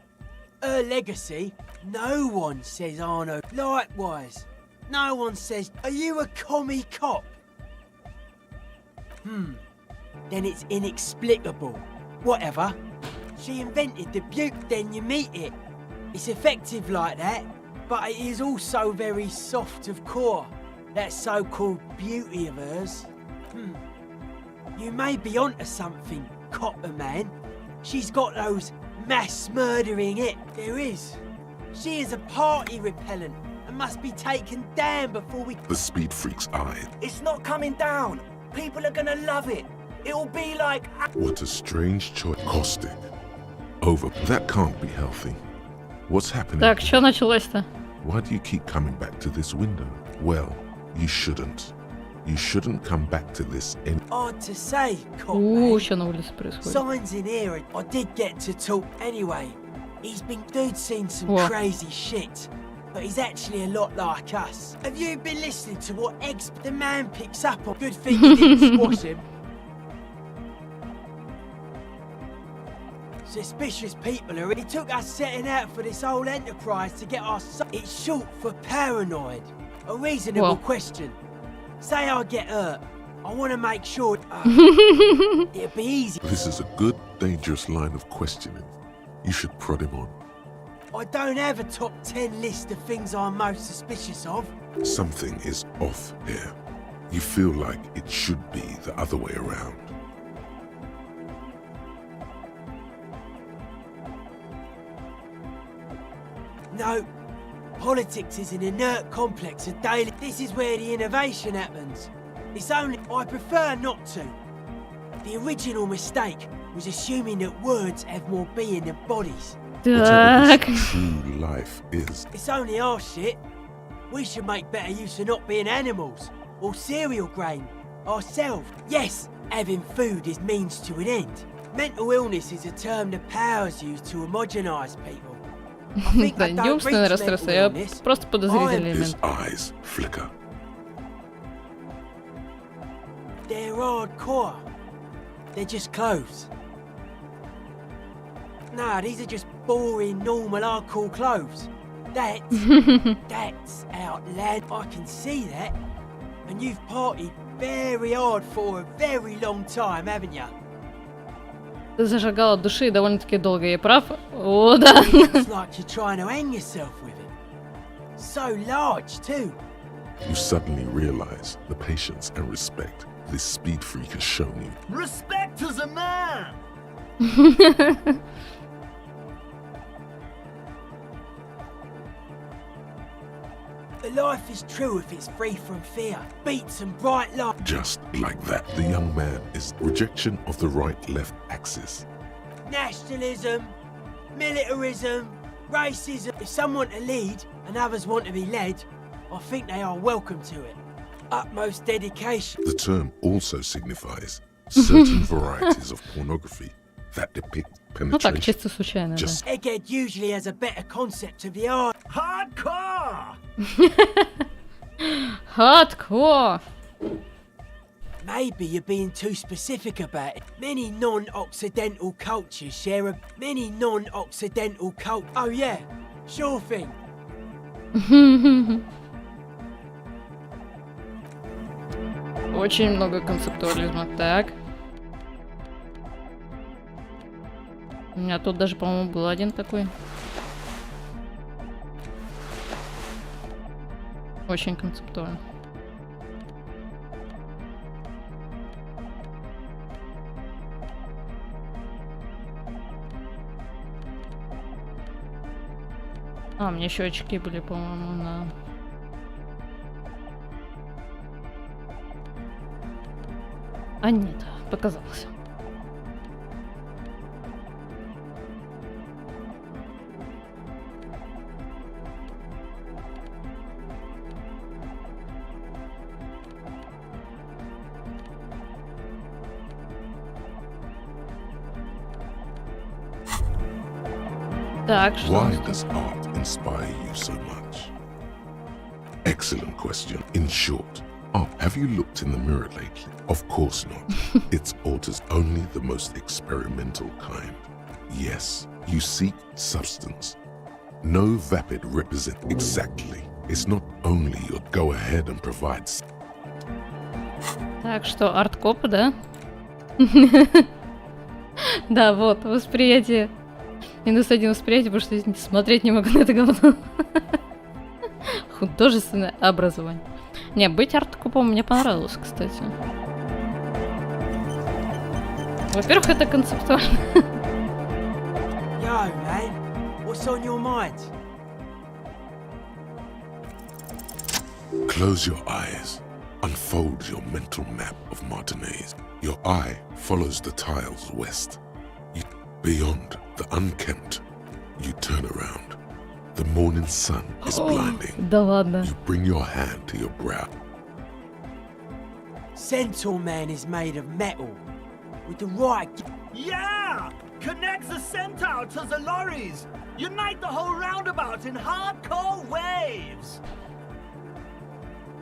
Her legacy, no one says Arno. Likewise, no one says, are you a commie cop? Then it's inexplicable. Whatever. She invented the beauty, then you meet it. It's effective like that, but it is also very soft of core. That so-called beauty of hers. You may be onto something, copper man. She's got those mass murdering it. There is. She is a party repellent and must be taken down before we... The speed freak's eye. It's not coming down. People are gonna love it. It'll be like... What a strange choice. Caustic. Over. That can't be healthy. What's happening? Так, что началось-то? Why do you keep coming back to this window? Well, you shouldn't. You shouldn't come back to this in... Hard to say, cop man. Что на улице происходит? Signs in here. I did get to talk anyway. Dude's seen some crazy shit. But he's actually a lot like us. Have you been listening to what the man picks up on? Good thing you didn't squash him. Suspicious people are... It took us setting out for this whole enterprise to get our... It's short for paranoid. A reasonable question. Say I get hurt. I want to make sure... it'll be easy. This is a good, dangerous line of questioning. You should prod him on. I don't have a top 10 list of things I'm most suspicious of. Something is off here. You feel like it should be the other way around. No. Politics is an inert complex of daily... This is where the innovation happens. It's only... I prefer not to. The original mistake was assuming that words have more being than bodies. Так. True life is... It's only our shit. We should make better use of not being animals. Or cereal grain. Ourselves. Yes, having food is means to an end. Mental illness is a term the powers use to homogenise people. Да, не умственное расстройство, я просто подозрительный His элемент. eyes flicker. They're hardcore. They're just clothes. Nah, these are just boring, normal, hardcore clothes. That's outland. I can see that. And you've partied very hard for a very long time, haven't you? Ты зажигала от души довольно-таки долго, я прав? О, да. It's like you're trying to hang yourself with it. So large, too. You suddenly realize the patience and respect this speed freak has shown you. Respect as a man! The life is true if it's free from fear. Beats and bright light. Just like that, the young man is rejection of the right-left axis. Nationalism, militarism, racism. If some want to lead and others want to be led, I think they are welcome to it. Utmost dedication. The term also signifies certain varieties of pornography that depict Ну так, penetration. чисто случайно, да. Just Egghead usually has a better concept of the art. Hardcore! Hardcore! Maybe you're being too specific about it. Many non-Occidental cultures share a... Many non-Occidental cult... Oh yeah, sure thing. Очень много концептуализма. Так. У меня тут даже, по-моему, был один такой. Очень концептуально. А, у меня еще очки были, по-моему, на... А нет, показалось. Так, что? why does art inspire you so much? Excellent question. In short, have you looked in the mirror lately? Of course not. It's authors only the most experimental kind. Yes, you seek substance. No vapid represent exactly. It's not only your go ahead and provide. Так что, арт-коп, да? Да, вот, восприятие. Минус 1 восприятие, потому что смотреть не могу на это говно. Художественное образование. Не, быть арт-копом мне понравилось, кстати. Во-первых, это концептуально. Yo, man, what's on your mind? Close your eyes. Unfold your mental map of Martinez. Your eye follows the tiles west. Beyond the unkempt, you turn around. The morning sun is blinding. Да ладно. You bring your hand to your brow. Centaur Man is made of metal. With the right... Yeah! Connects the centaur to the lorries! Unite the whole roundabout in hardcore waves!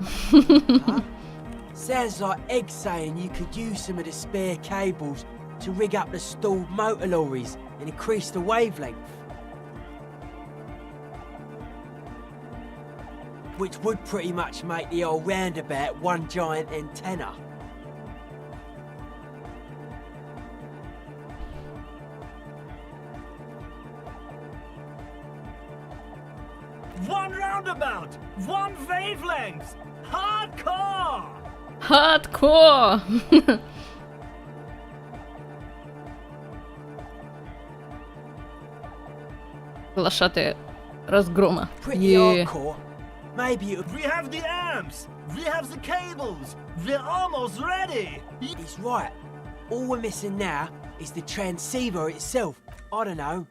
Huh? Sounds like Egg saying you could use some of the spare cables to rig up the stalled motor lorries and increase the wavelength. Which would pretty much make the old roundabout one giant antenna. One roundabout! One wavelength! Hardcore! Hardcore! Глашатые разгрома. Pretty hardcore. Maybe We have the amps! We have the cables! We're almost ready! He's right. All we're missing now is the transceiver itself. I don't know.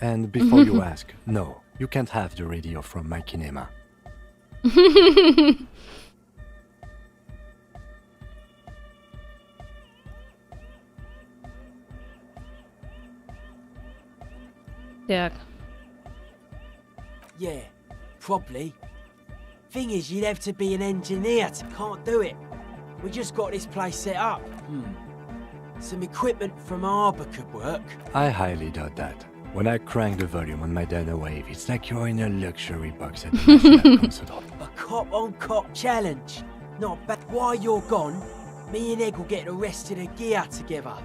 And before you ask, no, you can't have the radio from my kinema. Так. Yeah, probably. Thing is, you'd have to be an engineer. Can't do it. We just got this place set up. Some equipment from Arbor could work. I highly doubt that. When I crank the volume on my data wave, it's like you're in a luxury box at the National Concert Hall. A cop-on-cop challenge. Not bad. While you're gone, me and Egg will get the rest of the gear together.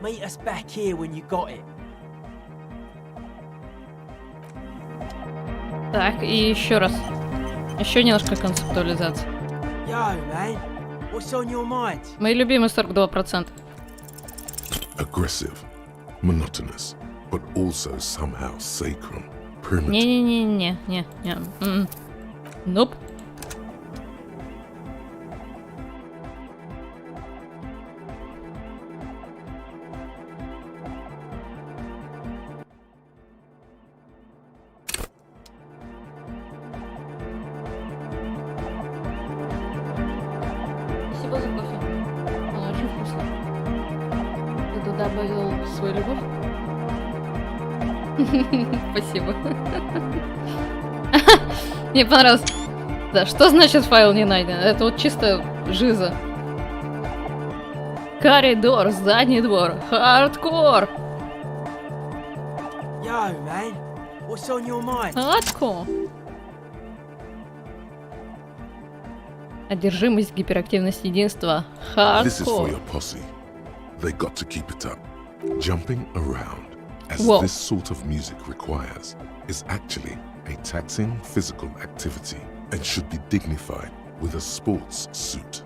Meet us back here when you got it. Так, и еще раз. Еще немножко концептуализации. Yo, man. What's on your mind? Мои любимые 42%. Aggressive, monotonous, but also somehow sacred, primitive. Не. Nope. Спасибо за кофе. Он очень вкусный. Ты туда добавил свою любовь? Спасибо. Мне понравилось. Да, что значит файл не найден? Это вот чисто жиза. Коридор, задний двор, хардкор. Yo, man. What's on your mind? Хардкор. Одержимость, гиперактивность, единство. This is for Хардкор. your posse. They got to keep it up. Jumping around, as Whoa. this sort of music requires, is actually a taxing physical activity and should be dignified with a sports suit.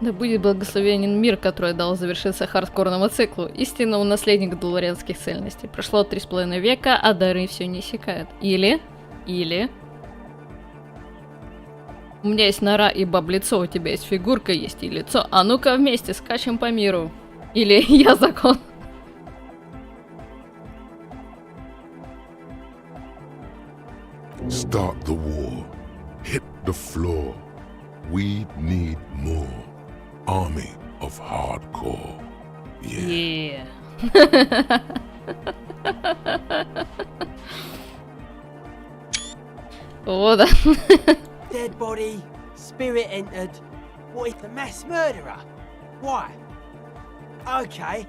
Да будет благословенен мир, который дал завершиться хардкорному циклу, истинному наследнику долларианских цельностей. Прошло 3,5 века, а дары все не иссякают. Или... У меня есть нора и баблицо, у тебя есть фигурка, есть и лицо. А ну-ка вместе скачем по миру. Или я закон. Start the war. Hit the floor. We need more. Army of hardcore. Yeah. О, да. Dead body, spirit entered. What is the mass murderer? Why? Okay.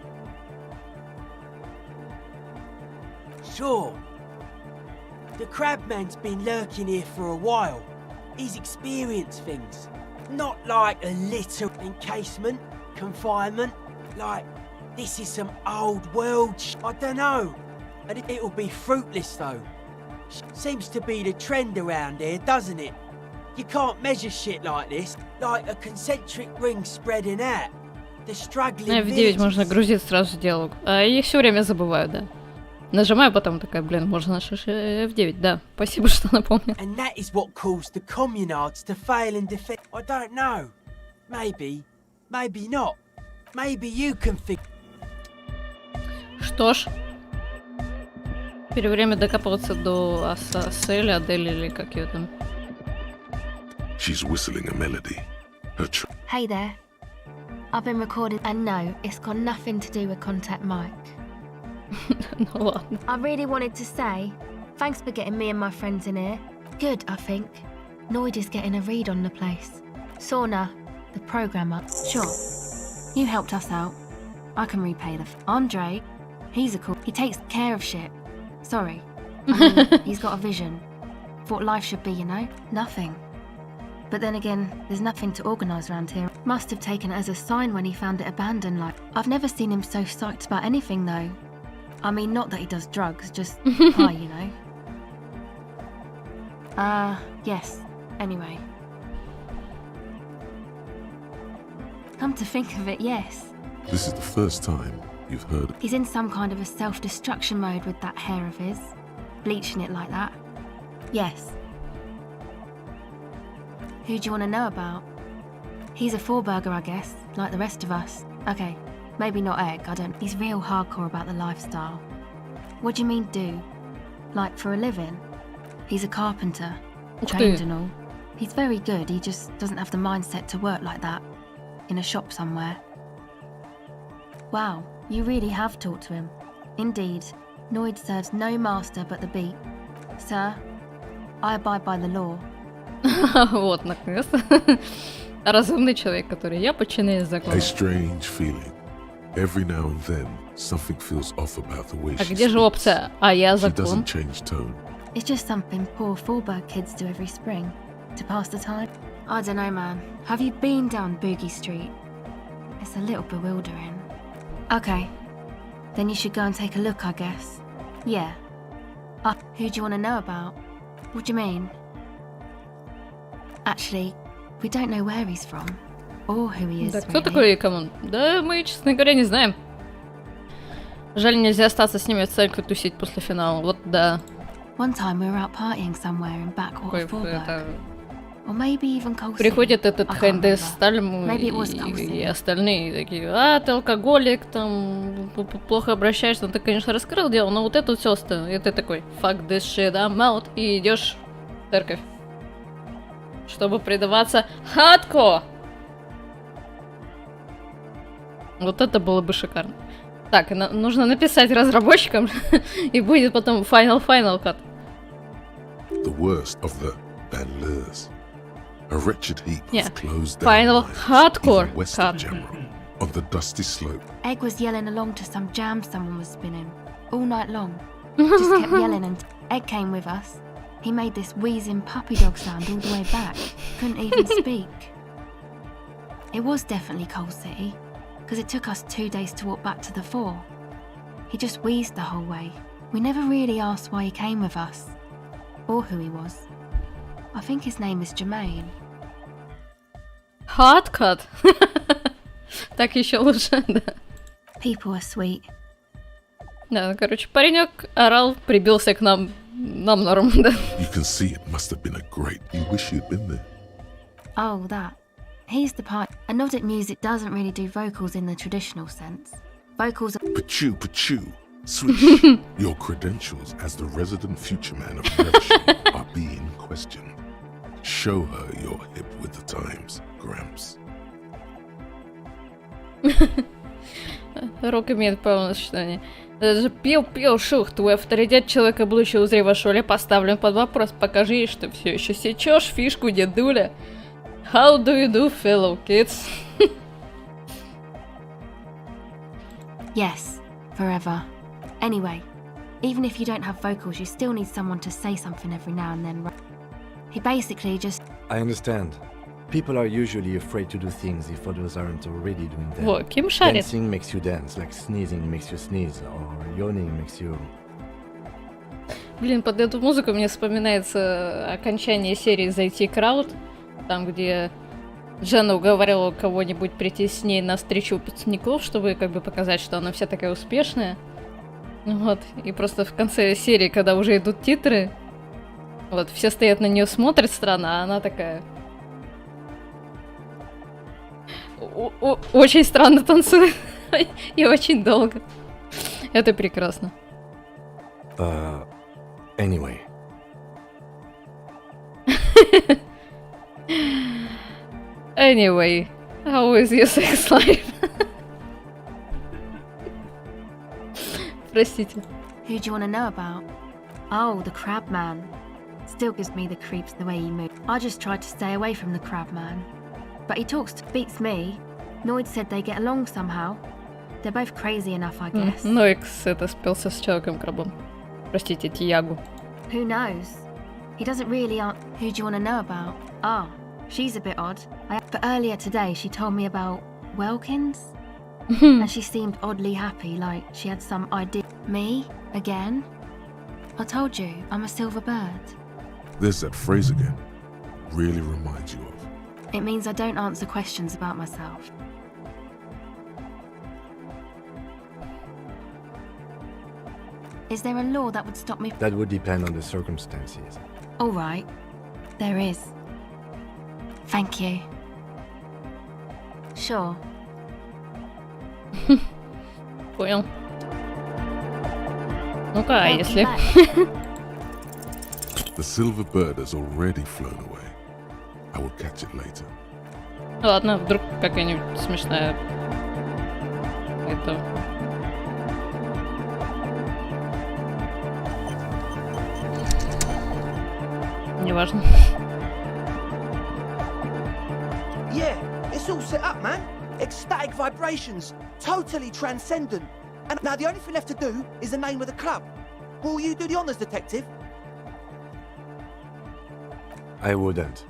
Sure. The Crabman's been lurking here for a while. He's experienced things. Not like a little encasement, confinement. Like, this is some old world I don't know. And it'll be fruitless though. Seems to be the trend around here, doesn't it? You can't measure shit like this, like a concentric ring spreading out. The struggling F9 можно грузить сразу в диалог. А я все время забываю, да. Нажимаю, потом такая, блин, можно наш F9, да. Спасибо, что напомнил. And that is what caused the communards to fail and defeat. I don't know. Maybe not. Maybe you can figure. Что ж. Теперь время докапываться до Асель, Адель или как ее там. She's whistling a melody. Hey there. I've been recorded and no, it's got nothing to do with Contact Mike. Ну ладно. I really wanted to say, thanks for getting me and my friends in here. Good, I think. Noid is getting a read on the place. Sauna, the programmer. Sure. You helped us out. I can repay the Andre, he's a cool. He takes care of shit. Sorry. I mean, he's got a vision. Thought life should be, you know? Nothing. But then again, there's nothing to organise around here. Must have taken it as a sign when he found it abandoned like. I've never seen him so psyched about anything though. I mean, not that he does drugs, just high, you know. Yes. Anyway. Come to think of it, yes. This is the first time you've heard. He's in some kind of a self-destruction mode with that hair of his. Bleaching it like that. Yes. Who do you want to know about? He's a four-burger, I guess, like the rest of us. Okay, maybe not Egg, I don't... He's real hardcore about the lifestyle. What do you mean, do? Like, for a living? He's a carpenter, trained and all. He's very good, he just doesn't have the mindset to work like that. In a shop somewhere. Wow, you really have talked to him. Indeed, Noid serves no master but the beat. Sir, I abide by the law. Вот, наконец-то. Разумный человек, который я подчиняюсь закону. A strange feeling. Every now and then, something feels off about the way А she где же speaks. опция «а я She закон»? doesn't change tone. It's just something poor Fallberg kids do every spring to pass the time. I don't know, man. Have you been down Boogie Street? It's a little bewildering. Okay, then you should go and take a look, I guess. Yeah. Who do you want to know about? What do you mean? Actually, we don't know where he's from or who he is. Да кто really. такой Камон? Да мы, честно говоря, не знаем. Жаль, нельзя остаться с ними в церкви тусить после финала. Вот да. One time we were out partying somewhere in backwater of Fallberg. Это... Or maybe even Coulson. Приходит этот I can't Хайндес remember. Стальм Maybe it was и Coulson. остальные такие: а, ты алкоголик, там, плохо обращаешься. Ну, ты, конечно, раскрыл дело, но вот это вот все остальное. И ты такой: fuck this shit, I'm out. И идешь в церковь, чтобы предаваться хардкор. Вот это было бы шикарно. Так, нужно написать разработчикам, и будет потом final cut. The worst of the bandlers. A wretched heap Yeah. of closed Final down hardcore even west cut. of Jamrock, on the dusty slope. Egg was yelling along to some jam someone was spinning all night long. Just kept yelling, and Egg came with us. He made this wheezing puppy dog sound all the way back. Couldn't even speak. It was definitely Coal City, because it took us 2 days to walk back to the fort. He just wheezed the whole way. We never really asked why he came with us, or who he was. I think his name is Jermaine. Hard cut. Так еще лучше, да. People are sweet. Да, ну, короче, паренек орал, прибился к нам норм, да. You can see it must have been a great. You wish you'd been there. Oh, that. He's the part. Anodic music doesn't really do vocals in the traditional sense. Vocals are. Pachu. Swish. Your credentials as the resident future man of Revsham are being questioned. Show her you're hip with the times, Gramps. Рок имеет право на существование. Даже пил, шух, твой авторитет человека, будущего узрева Шоле, поставлен под вопрос. Покажи ей, что все еще сечешь фишку, дедуля. How do you do, fellow kids? Yes, forever. Anyway, even if you don't have vocals, you still need someone to say something every now and then. He basically just. I understand. People are usually afraid to do things if others aren't already doing them. Во, Ким шарит. Dancing makes you dance, like sneezing makes you sneeze, or yawning makes you... Блин, под эту музыку мне вспоминается окончание серии «Зайти Крауд», там, где Дженна уговорила кого-нибудь прийти с ней на встречу выпускников, чтобы как бы показать, что она вся такая успешная. Вот, и просто в конце серии, когда уже идут титры, вот, все стоят на нее, смотрят странно, а она такая... Очень странно танцует. И очень долго. Это прекрасно. Anyway. Anyway, how is your sex life? Простите. Who do you want to know about? Oh, the crab man. Still gives me the creeps the way he moves. I just tried to stay away from the crab man. But he beats me. Noid said they get along somehow. They're both crazy enough, I guess. Ноикс это спелся с Человеком-крабом. Простите, Тиягу. Who knows? He doesn't really Who do you want to know about? Ah, she's a bit odd. But earlier today she told me about Welkins. And she seemed oddly happy, like she had some idea. Me? Again? I told you, I'm a silver bird. There's that phrase again. Really reminds you of. It means I don't answer questions about myself. Is there a law that would stop me? That would depend on the circumstances. All right, there is. Thank you. Sure. Понял. Ну-ка, а если... The silver bird has already flown away. I will catch it later. Ладно, вдруг какая-нибудь смешная Это... Неважно. Yeah, it's all set up, man. Ecstatic vibrations, totally transcendent. And now the only thing left to do is the name of the club. Will you do the honors, detective? I wouldn't.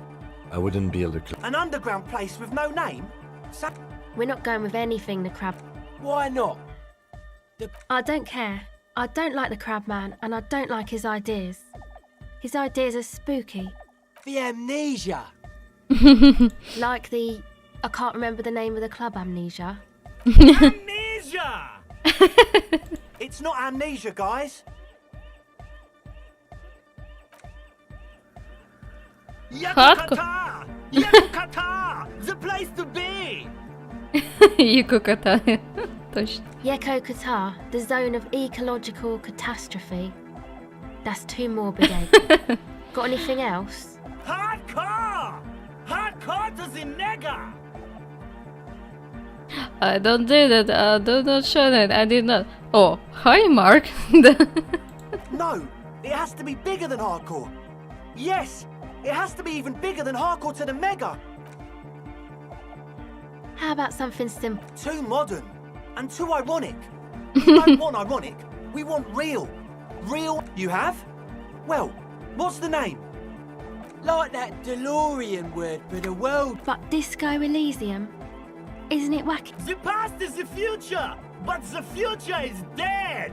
I wouldn't build a club. An underground place with no name? We're not going with anything the crab. Why not? I don't care. I don't like the crab man, and I don't like his ideas. His ideas are spooky. The amnesia. Like the... I can't remember the name of the club, Amnesia. Amnesia! It's not amnesia, guys. Хатку? Yakukata! The place to be! Якуката. Точно. Yeko Qatar, the zone of ecological catastrophe. That's too morbid, eh? Got anything else? Hardcore! Hardcore to the nigger! I don't do that. I do not show that. I did not. Oh, hi, Mark. No, it has to be bigger than hardcore. Yes, it has to be even bigger than hardcore to the mega. How about something simple? Too modern and too ironic. We don't want ironic. We want real. Real. You have? Well, what's the name? Like that DeLorean word for the world. But Disco Elysium? Isn't it wacky? The past is the future, but the future is dead.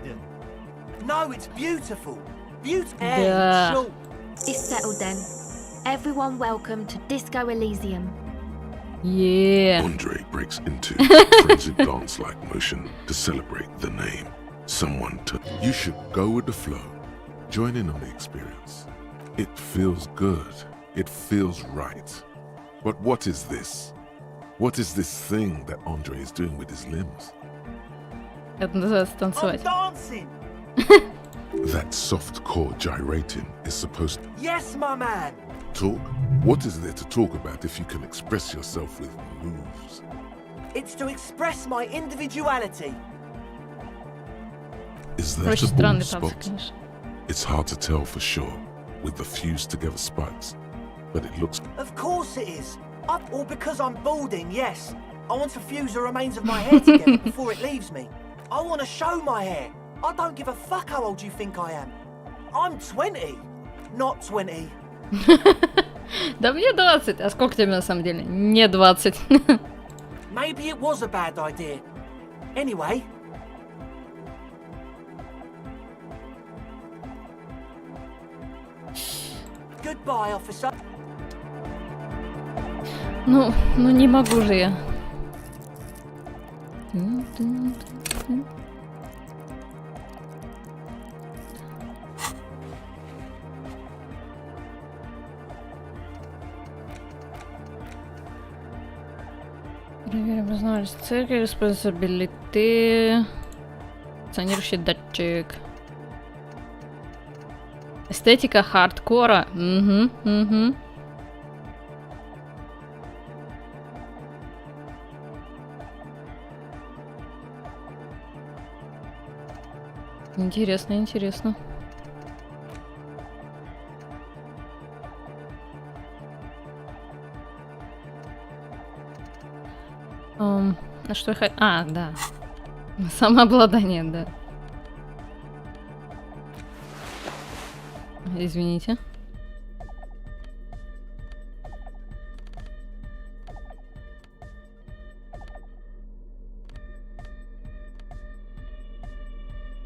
No, it's beautiful. Beautiful. Yeah. Sure. It's settled then. Everyone welcome to Disco Elysium. Yeah. Andre breaks into frenzied dance-like motion to celebrate the name. Someone to... You should go with the flow. Join in on the experience. It feels good. It feels right. But what is this? What is this thing that Andre is doing with his limbs? Это называется танцевать. Dancing. That soft core gyrating is supposed to Yes, my man. talk. What is there to talk about if you can express yourself with moves? It's to express my individuality. Is that Очень a bald странный танцы, spot? конечно. It's hard to tell for sure with the fused together spikes, but it looks... Of course it is. Up or because I'm balding, yes. I want to fuse the remains of my hair together before it leaves me. I want to show my hair. I don't give a fuck how old you think I am. I'm 20, not 20. Да мне 20. А сколько тебе на самом деле? Не 20. Maybe it was a bad idea. Anyway. Goodbye, officer. Ну не могу же я. Проверим возможность церкви, респонсабилити, функционирующий датчик. Эстетика хардкора. Угу. Интересно. На что я хотел? А, да. Самообладание, да. Извините.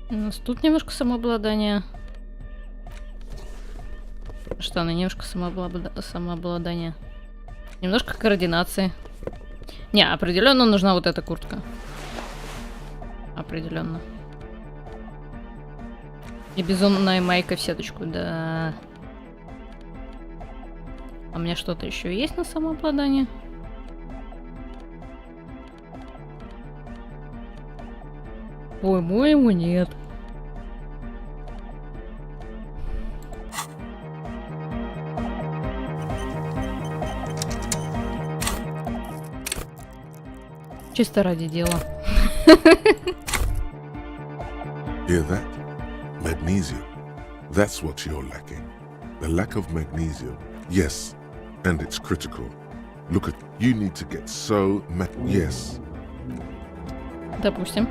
У нас тут немножко самообладания. Что, ну немножко самообладания. Немножко координации. Не, определенно нужна вот эта куртка. Определенно. И безумная майка в сеточку, да. А у меня что-то еще есть на самообладание? По-моему, нет. Чисто ради дела. Hear that? Magnesium. That's what you're lacking. The lack of magnesium. Yes, and it's critical. Look at, you need to get so yes. Допустим.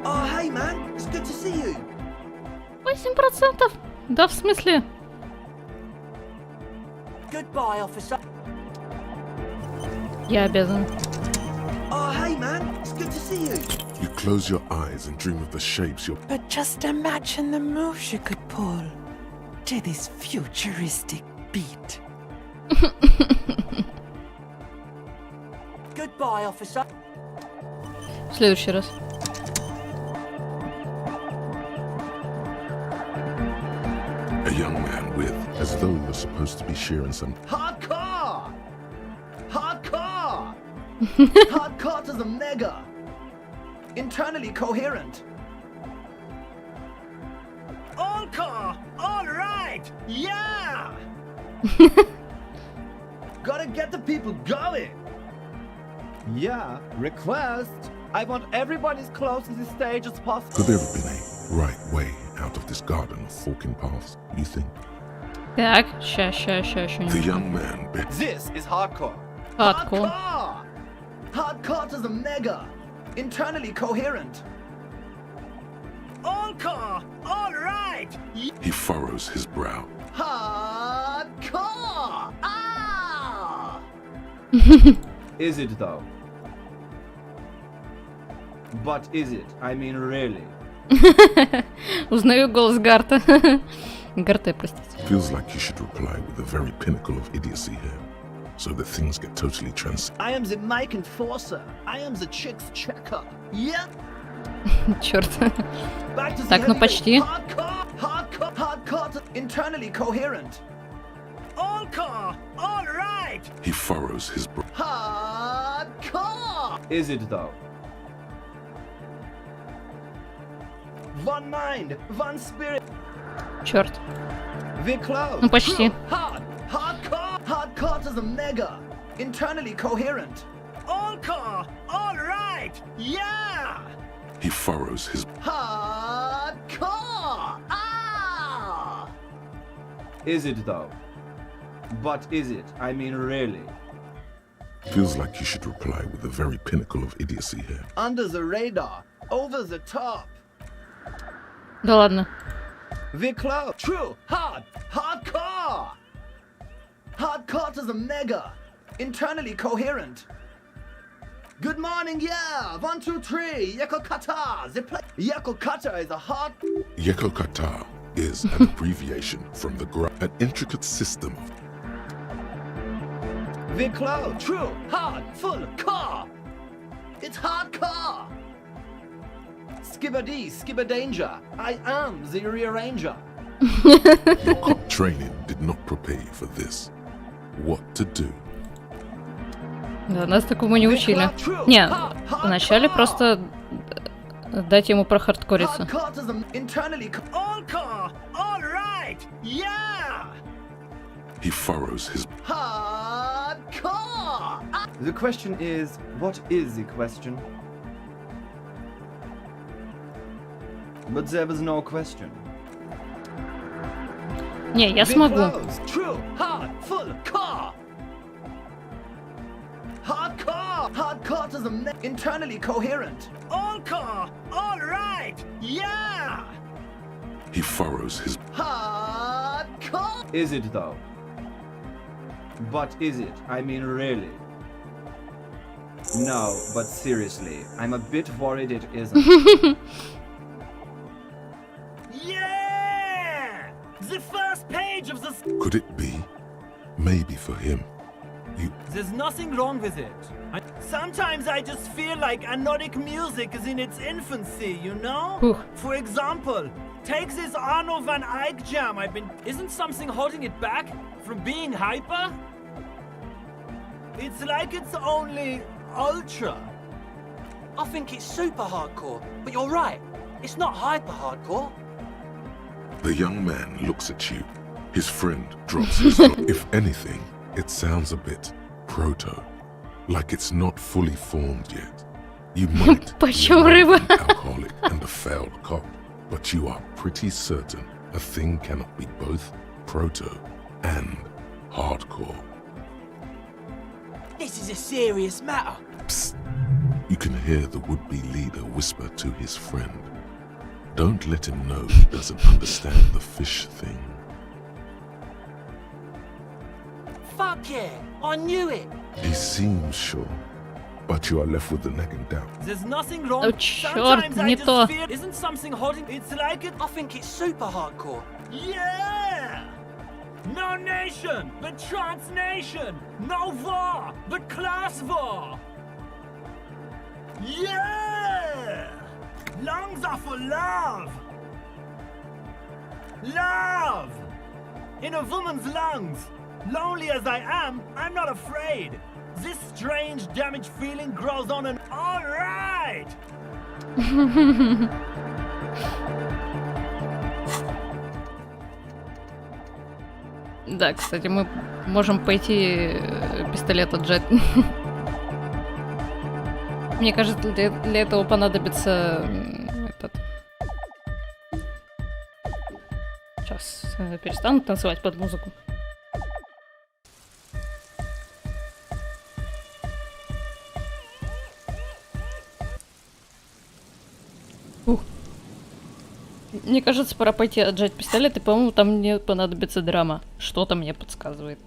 Oh, hey man, it's good to see you. 8%? Да, в смысле? Goodbye, officer. Я обязан. Oh, hey man, it's good to see you. You close your eyes and dream of the shapes you're... But just imagine the moves you could pull to this futuristic beat. Goodbye, officer. В следующий раз. A young man with, as though you're supposed to be sharing some... Hardcore! Hardcore! Hardcore to the mega! Internally coherent. All car! All right! Yeah! Gotta get the people going! Yeah, request! I want everybody as close to the stage as possible. Could there have been a right way out of this garden of forking paths, you think? Так, ща. The young man bet... This is hardcore. Hardcore. Hardcore! Hardcore to the mega! Internally coherent. All car! All right! He furrows his brow. Hardcore! Ah! Is it though? But is it? I mean, really? Узнаю голос Гарта. Гарте, простите. Feels like you should reply with the very pinnacle of idiocy here, so that things get totally I am the mic enforcer. I am the chick's checker. Yeah. Черт. Back to the Так, ну heavyweight. почти. Hardcore to internally coherent. All car! All right! He furrows his brow. Hardcore! Is it though? One mind, one spirit. Черт. We're close. Ну почти. Hardcore to the mega. Internally coherent. All car! All right! Yeah! He furrows his... Hardcore! Ah! Is it though? But is it? I mean, really? Feels like you should reply with the very pinnacle of idiocy here. Under the radar. Over the top. Да ладно. We're close. True. Hardcore! Hardcore to the mega. Internally coherent. Good morning, yeah. 1, 2, 3. Yekokata. Yekokata is a hard... Yekokata is an abbreviation from the an intricate system of... We're close. True. Hard. Full. Car. It's hardcore. Skibber danger. I am the rearranger. Your cop training did not prepare you for this. What to do? Да, нас такому не учили. Не, вначале просто дать ему прохардкориться. He furrows his... The question is, what is the question? But there was no question. Не, я смогу. True, hard, full, car. Hardcore to the internally coherent. All car, all right, yeah. He furrows his... Hardcore. Is it though? But is it? I mean, really? No, but seriously, I'm a bit worried it isn't. Yeah! The first page of the... Could it be? Maybe for him. There's nothing wrong with it. Sometimes I just feel like anodic music is in its infancy, you know? For example, take this Arno van Eyck jam I've been... Isn't something holding it back from being hyper? It's like it's only ultra. I think it's super hardcore, but you're right. It's not hyper hardcore. The young man looks at you. His friend drops his... If anything, it sounds a bit proto. Like it's not fully formed yet. You might Почем be рыба? an alcoholic and a failed cop, but you are pretty certain a thing cannot be both proto and hardcore. This is a serious matter. Psst. You can hear the would-be leader whisper to his friend. Don't let him know he doesn't understand the fish thing. Fuck yeah, I knew it. He seems sure, but you are left with the nagging doubt. There's nothing wrong. Oh, черт, Sometimes I не just то. feel isn't something holding. It's like it. I think it's super hardcore. Yeah. No nation, but transnation. No war, but class war. Yeah. Lungs are for love. Love. In a woman's lungs. Lonely as I am, I'm not afraid. This strange, damaged feeling grows on and all right. Да, кстати, мы можем пойти пистолет отжать. Мне кажется, для этого понадобится этот... Сейчас перестану танцевать под музыку. Мне кажется, пора пойти отжать пистолет, и, по-моему, там мне понадобится драма. Что-то мне подсказывает.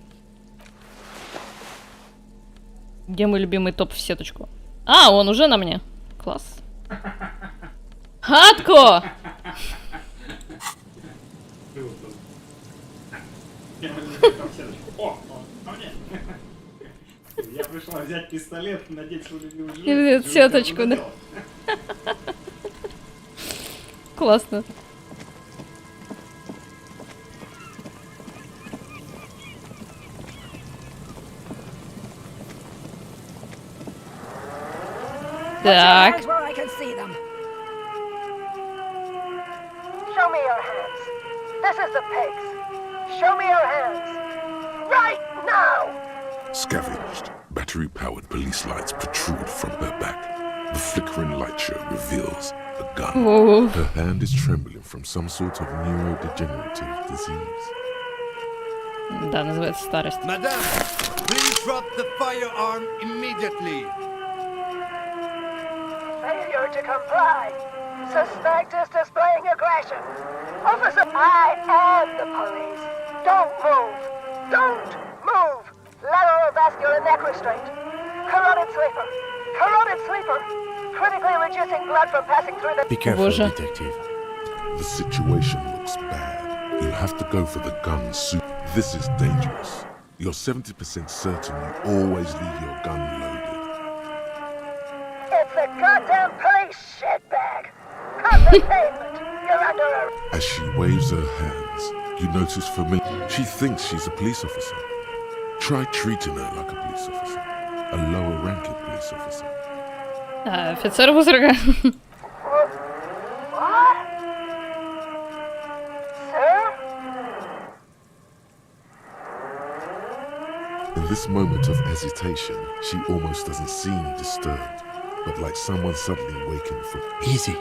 Где мой любимый топ в сеточку? А, он уже на мне. Класс. Хатко! О, ко мне. Я пришла взять пистолет, надеть свой любимый жилет. Сеточку, да. Классно. Так. Where I can see them. Show me your hands. This is the pigs. Show me your hands. Right now! Scavenged, battery-powered police lights protrude from her back. The flickering light show reveals a gun. Whoa. Her hand is trembling from some sort of neurodegenerative disease. Да, называется старость. Madame, please drop the firearm immediately. Failure to comply. Suspect is displaying aggression. Officer, I am the police. Don't move. Don't move. Lateral vascular neck restraint. Carotid sleeper. Carotid sleeper. Critically reducing blood from passing through the... Be careful, detective. The situation looks bad. You have to go for the gun soon. This is dangerous. You're 70% certain you always leave your gun loaded. It's a goddamn police shitbag. Cut the pavement. You're under arrest. As she waves her hands, you notice familiar. She thinks she's a police officer. Try treating her like a police officer. A lower-ranking police officer. Офицер возрага. What? Sir? In this moment of hesitation, she almost doesn't seem disturbed, but like someone suddenly waking from... Easy.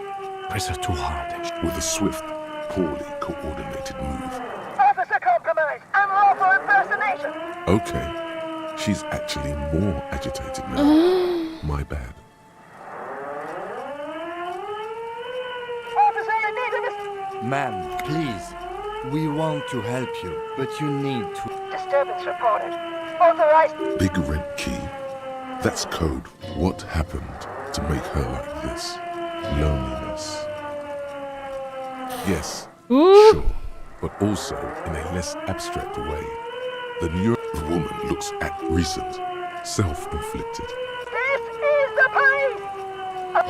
Press her too hard. With a swift, poorly coordinated move. Officer compromise. Unlawful impersonation. Okay, she's actually more agitated now. My bad. Officer, you need to... Ma'am, please. We want to help you, but you need to... Disturbance reported. Authorized... Big red key. That's code. What happened to make her like this? Loneliness. Yes, sure, but also in a less abstract way. The woman looks at recent, self-inflicted. This is the police!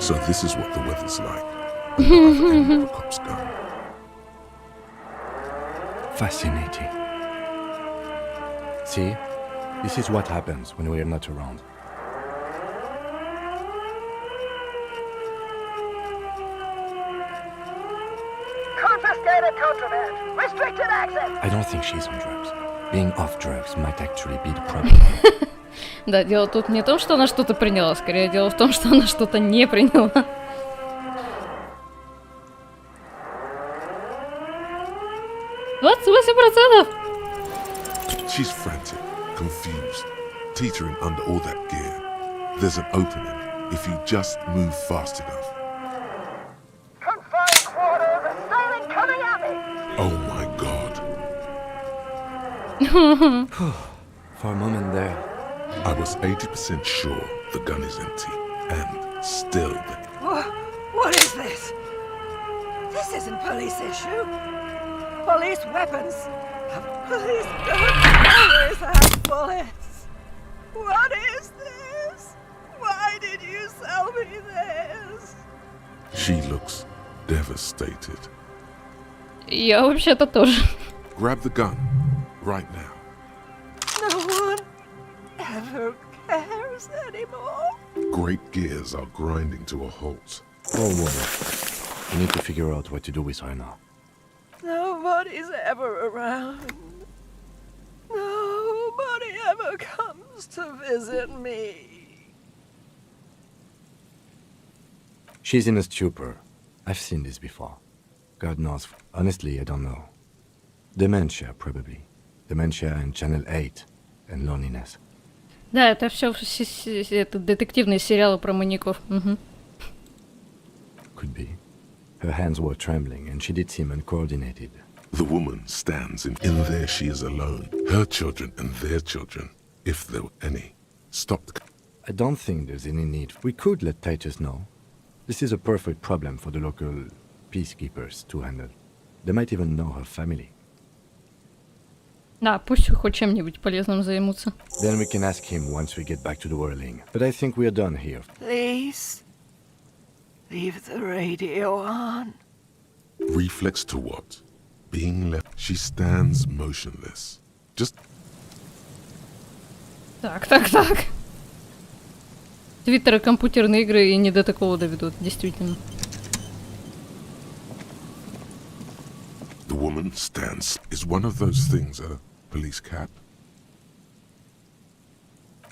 So this is what the weather's like. At the other end of a cop's gun. Fascinating. See? This is what happens when we are not around. Confiscated contraband. Restricted access. I don't think she's on drugs. Being off drugs might actually be the problem. Да, дело тут не в том, что она что-то приняла, скорее дело в том, что она что-то не приняла. %28%! She's frantic, confused, teetering under all that gear. There's an opening if you just move fast enough. Confined quarters, assailant coming at me! Oh my god. For a moment there, I was 80% sure the gun is empty, and still What is this? This isn't police issue. Police weapons have police guns always have bullets. What is this? Why did you sell me this? she looks devastated. Я вообще-то тоже. Grab the gun, right now. No one ever cares anymore. Great gears are grinding to a halt. oh woman, we need to figure out what to do with her now. Nobody's ever around. Nobody ever comes to visit me. She's in a stupor. I've seen this before. God knows. Honestly, I don't know. Dementia, probably. Dementia and Channel 8 and loneliness. Да, это все это детективные сериалы про маньяков. Угу. Could be. Her hands were trembling and she did seem uncoordinated. The woman stands in there she is alone. Her children and their children, if there were any, stopped. I don't think there's any need. We could let Titus know. This is a perfect problem for the local peacekeepers to handle. They might even know her family. Да, пусть хоть чем-нибудь полезным займутся. Then we can ask him once we get back to the whirling. But I think we're done here. Please, leave the radio on. Reflex to what? Being left. She stands motionless. Just Так. Твиттер и компьютерные игры и не до такого доведут, действительно. the woman stands. Is one of those things a police cap?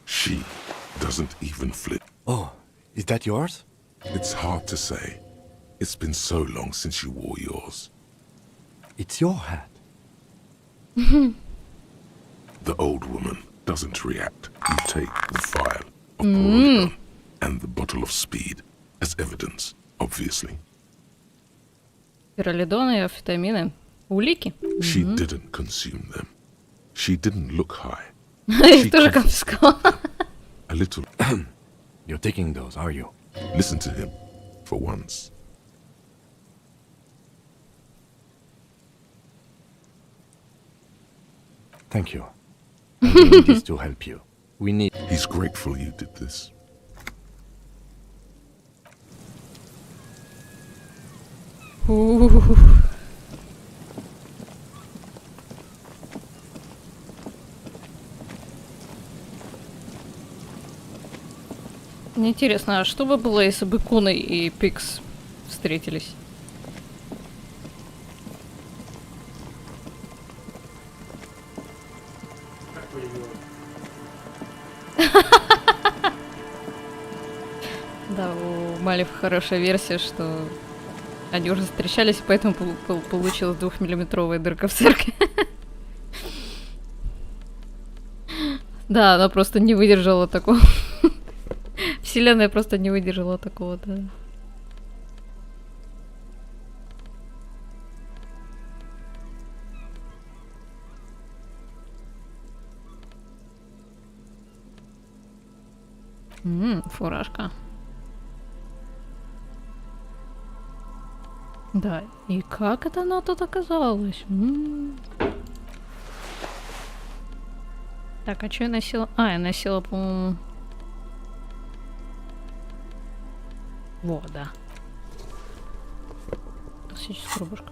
She doesn't even flip. Oh, is that yours? It's hard to say. It's been so long since you wore yours. It's your hat. The old woman doesn't react. You take the file of Porygon and the bottle of speed as evidence, obviously. Пиролидоны и амфетамины. Улики. She didn't consume them. She didn't look high. Их тоже конфисковала. A little. You're taking those, are you? Listen to him, for once. Thank you. I'm doing this to help you. We need... He's grateful you did this. Мне интересно, а что бы было, если бы Куна и Пикс встретились? Да, у Малев хорошая версия, что они уже встречались, и поэтому получилась 2-миллиметровая дырка в церкви. Да, она просто не выдержала такого. Вселенная просто не выдержала такого, да. Фуражка. Да, и как это она тут оказалась? Так, а что я носила? А, я носила, по-моему... Вот, да. Классическая рубашка.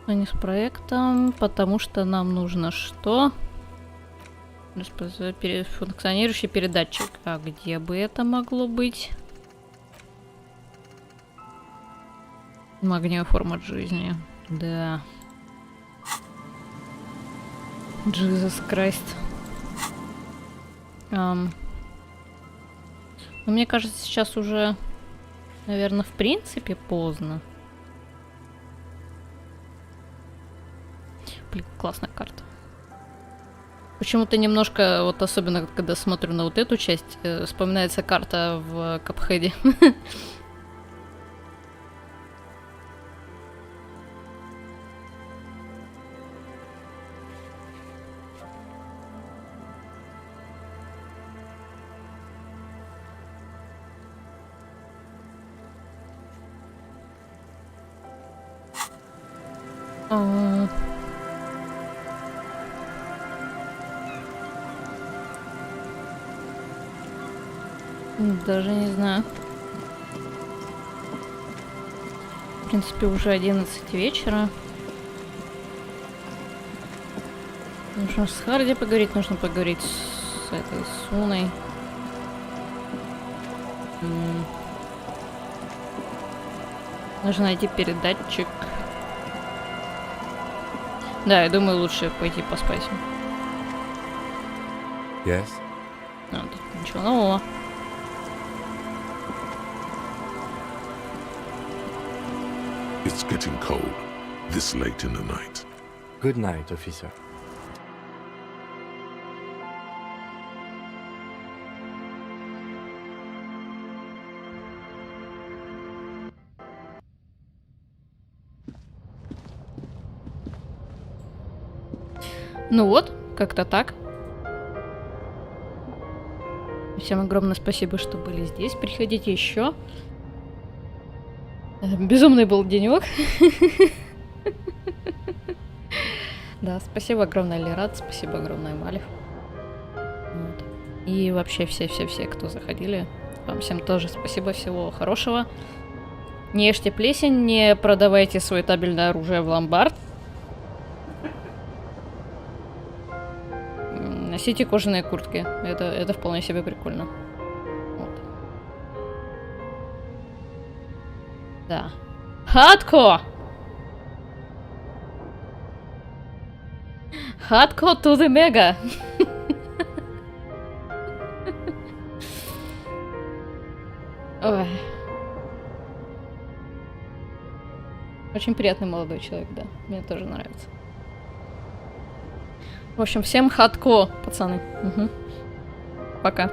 А не с проектом, потому что нам нужно что? Функционирующий передатчик. А где бы это могло быть? Магниевая форма жизни. Да. Jesus Christ. Ну, мне кажется, сейчас уже, наверное, в принципе поздно. Блин, классная карта. Почему-то немножко, вот особенно когда смотрю на вот эту часть, вспоминается карта в Капхеде. Даже не знаю. В принципе, уже 11 вечера. Нужно с Харди поговорить, нужно поговорить с этой Суной. Нужно найти передатчик. Да, я думаю, лучше пойти поспать. Yes? А, тут ничего нового. It's getting cold, this late in the night. Good night, officer. Ну вот, как-то так. Всем огромное спасибо, что были здесь. Приходите еще. Безумный был денек. Да, спасибо огромное, Лерат, спасибо огромное, Малев. Вот. И вообще все, кто заходили. Вам всем тоже спасибо, всего хорошего. Не ешьте плесень, не продавайте свое табельное оружие в ломбард. Носите кожаные куртки. Это вполне себе прикольно. Вот. Да. Hardcore! Hardcore to the mega! Ой. Очень приятный молодой человек, да. Мне тоже нравится. В общем, всем хардкор, пацаны. Угу. Пока.